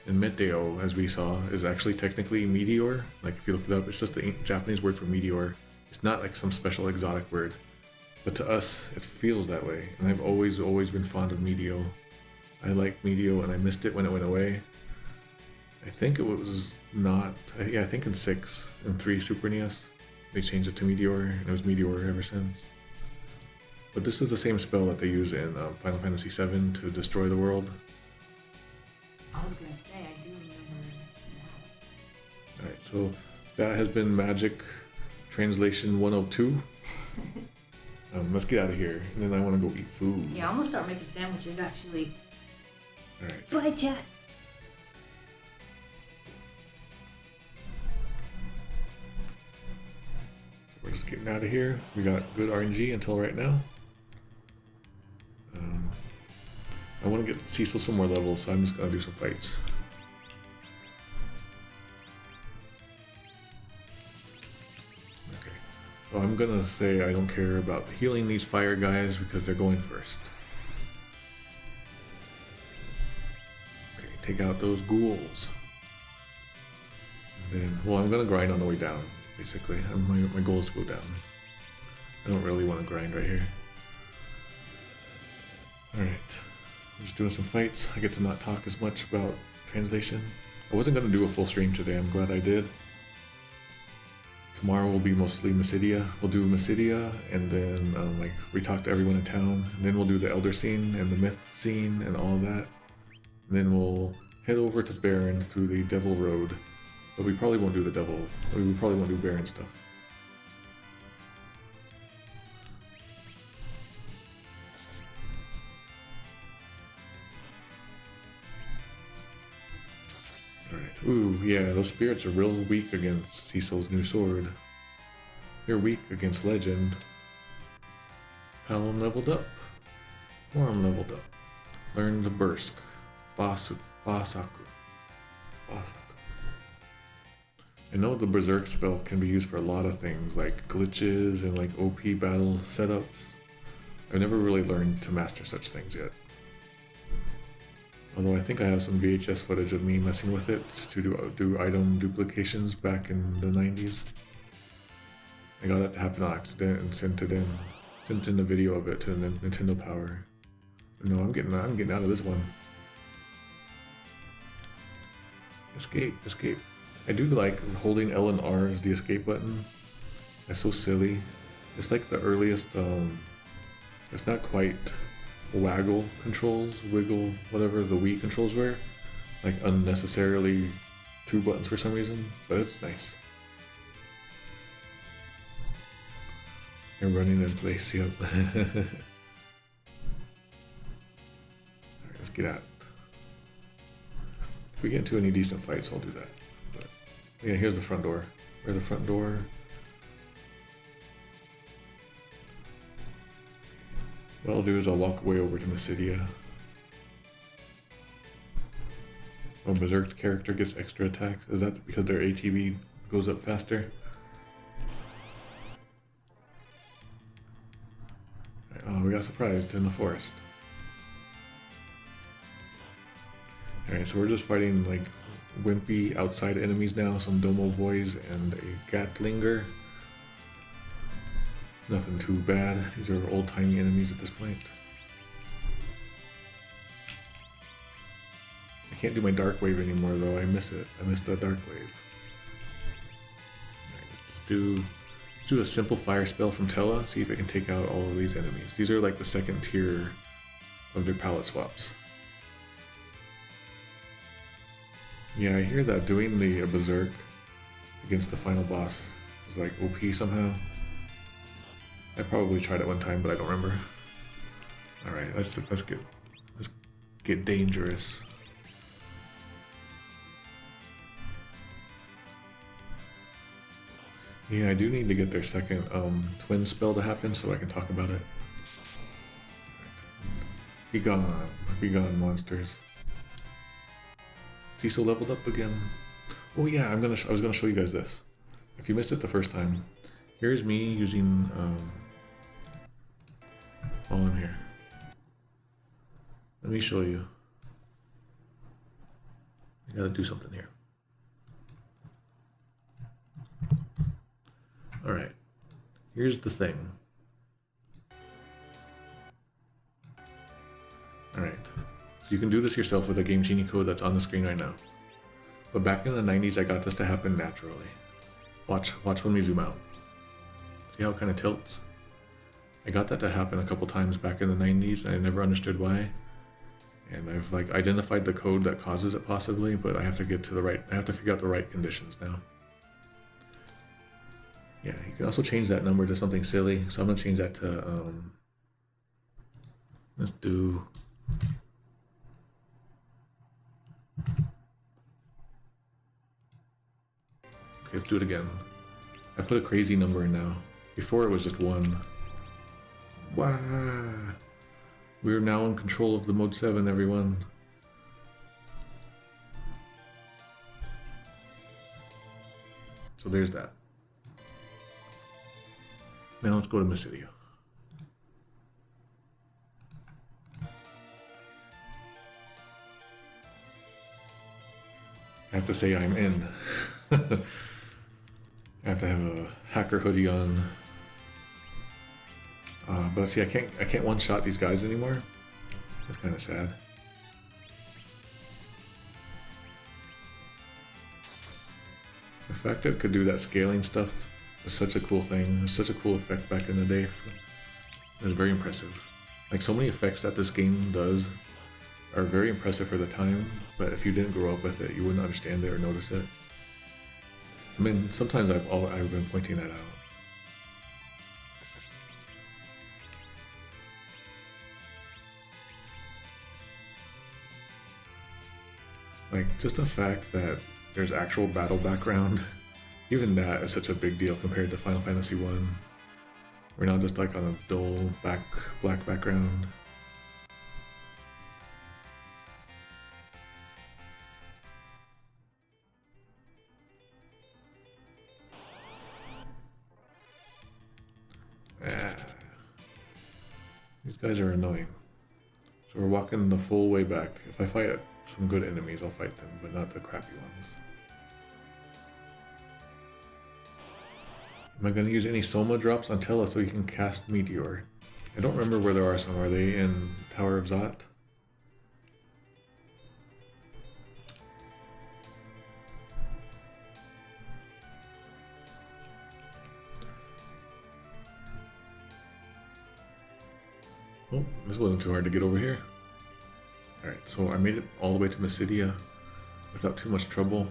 S1: And Meteo, as we saw, is actually technically meteor. Like if you look it up, it's just the Japanese word for meteor. It's not like some special exotic word. But to us, it feels that way. And I've always been fond of Meteo. I like Meteo and I missed it when it went away. I think it was not, I think in 6 and 3 Super NES, they changed it to Meteor, and it was Meteor ever since. But this is the same spell that they use in Final Fantasy VII to destroy the world.
S2: I was gonna say, I do remember that.
S1: Alright, so that has been Magic Translation 102. Let's get out of here, and then I want to go eat food.
S2: Yeah, I'm gonna start making sandwiches actually.
S1: Alright.
S2: Bye, chat.
S1: We're just getting out of here. We got good RNG until right now. I want to get Cecil some more levels, so I'm just going to do some fights. Okay, so I'm going to say I don't care about healing these fire guys because they're going first. Okay, take out those ghouls. And then, well, I'm going to grind on the way down. Basically, my goal is to go down. I don't really want to grind right here. Alright, I'm just doing some fights. I get to not talk as much about translation. I wasn't going to do a full stream today, I'm glad I did. Tomorrow will be mostly Mysidia. We'll do Mysidia, and then like we talk to everyone in town. And then we'll do the Elder scene and the Myth scene and all that. And then we'll head over to Baron through the Devil Road. But we probably won't do the Devil. We probably won't do Baron stuff. Alright. Ooh, yeah, those spirits are real weak against Cecil's new sword. They're weak against Legend. Hallam leveled up. Forum leveled up. Learned the Bursk. Basaku. I know the Berserk spell can be used for a lot of things, like glitches and like OP battle setups. I've never really learned to master such things yet. Although I think I have some VHS footage of me messing with it to do item duplications back in the 90s. I got that to happen on accident and sent in a video of it to Nintendo Power. But no, I'm getting out of this one. Escape. I do like holding L and R as the escape button. That's so silly. It's like the earliest, it's not quite waggle controls, wiggle, whatever the Wii controls were. Like unnecessarily 2 buttons for some reason, but it's nice. And running in place, yep. Alright, let's get out. If we get into any decent fights, I'll do that. But yeah, here's the front door. Where's the front door? What I'll do is I'll walk away over to Mysidia. Oh, Berserk character gets extra attacks. Is that because their ATB goes up faster? Oh, we got surprised in the forest. Alright, so we're just fighting like wimpy outside enemies now, some Domovoys and a Gatlinger. Nothing too bad. These are old-timey enemies at this point. I can't do my Dark Wave anymore though, I miss it. I miss the Dark Wave. Alright, let's do a simple fire spell from Tella, see if it can take out all of these enemies. These are like the second tier of their palette swaps. Yeah, I hear that doing the Berserk against the final boss is like OP somehow. I probably tried it one time, but I don't remember. Alright, let's get dangerous. Yeah, I do need to get their second twin spell to happen so I can talk about it. Be gone, monsters. Cecil leveled up again. Oh yeah, I was gonna show you guys this. If you missed it the first time, here's me using all in here. Let me show you. I gotta do something here. Alright, here's the thing. Alright, so you can do this yourself with a Game Genie code that's on the screen right now. But back in the 90s, I got this to happen naturally. Watch when we zoom out. See how it kind of tilts? I got that to happen a couple times back in the 90s, and I never understood why. And I've like identified the code that causes it possibly, but I have to figure out the right conditions now. Yeah, you can also change that number to something silly. So I'm gonna change that to let's do okay, let's do it again. I put a crazy number in now. Before it was just 1. Wow. We're now in control of the Mode 7, everyone. So there's that. Now let's go to Mysidia. I have to say I'm in. I have to have a hacker hoodie on. But see, I can't one-shot these guys anymore. That's kind of sad. The fact that it could do that scaling stuff was such a cool thing. It was such a cool effect back in the day. It was very impressive. Like, so many effects that this game does are very impressive for the time, but if you didn't grow up with it, you wouldn't understand it or notice it. I mean, sometimes I've been pointing that out. Like, just the fact that there's actual battle background, even that is such a big deal compared to Final Fantasy 1. We're not just like on a dull black background. These guys are annoying. So we're walking the full way back. If I fight some good enemies, I'll fight them, but not the crappy ones. Am I going to use any Soma drops on Tella so you can cast Meteor? I don't remember where there are some. Are they in Tower of Zot? Oh, this wasn't too hard to get over here. Alright, so I made it all the way to Mysidia without too much trouble.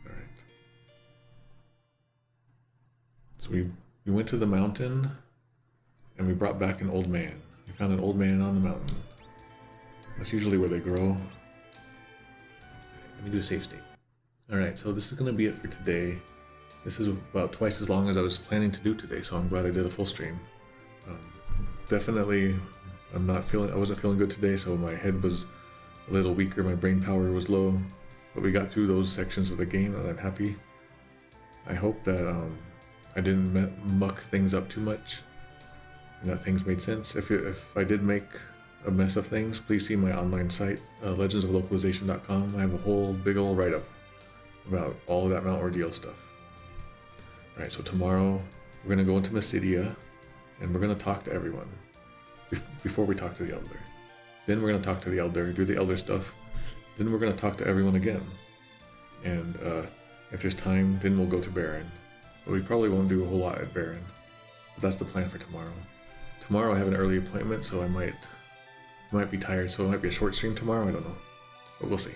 S1: Alright. We went to the mountain and we brought back an old man. We found an old man on the mountain. That's usually where they grow. Let me do a save state. Alright, so this is going to be it for today. This is about twice as long as I was planning to do today, so I'm glad I did a full stream. Definitely, I wasn't feeling good today, so my head was a little weaker, my brain power was low, but we got through those sections of the game and I'm happy. I hope that I didn't muck things up too much and that things made sense. If I did make a mess of things, please see my online site, legendsoflocalization.com. I have a whole big old write-up about all of that Mount Ordeal stuff. Alright, so tomorrow we're going to go into Mysidia and we're going to talk to everyone before we talk to the Elder. Then we're going to talk to the Elder, do the Elder stuff. Then we're going to talk to everyone again. And if there's time, then we'll go to Baron. But we probably won't do a whole lot at Baron. But that's the plan for tomorrow. Tomorrow I have an early appointment, so I might be tired, so it might be a short stream tomorrow, I don't know. But we'll see.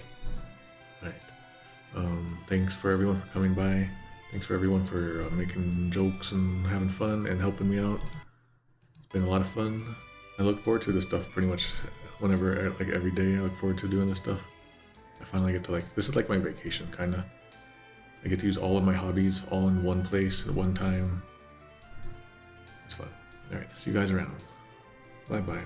S1: Alright. Thanks for everyone for coming by. Thanks for everyone for making jokes and having fun and helping me out. It's been a lot of fun. I look forward to this stuff pretty much whenever, like every day I look forward to doing this stuff. I finally get to this is like my vacation, kinda. I get to use all of my hobbies all in one place at one time. It's fun. Alright, see you guys around. Bye bye.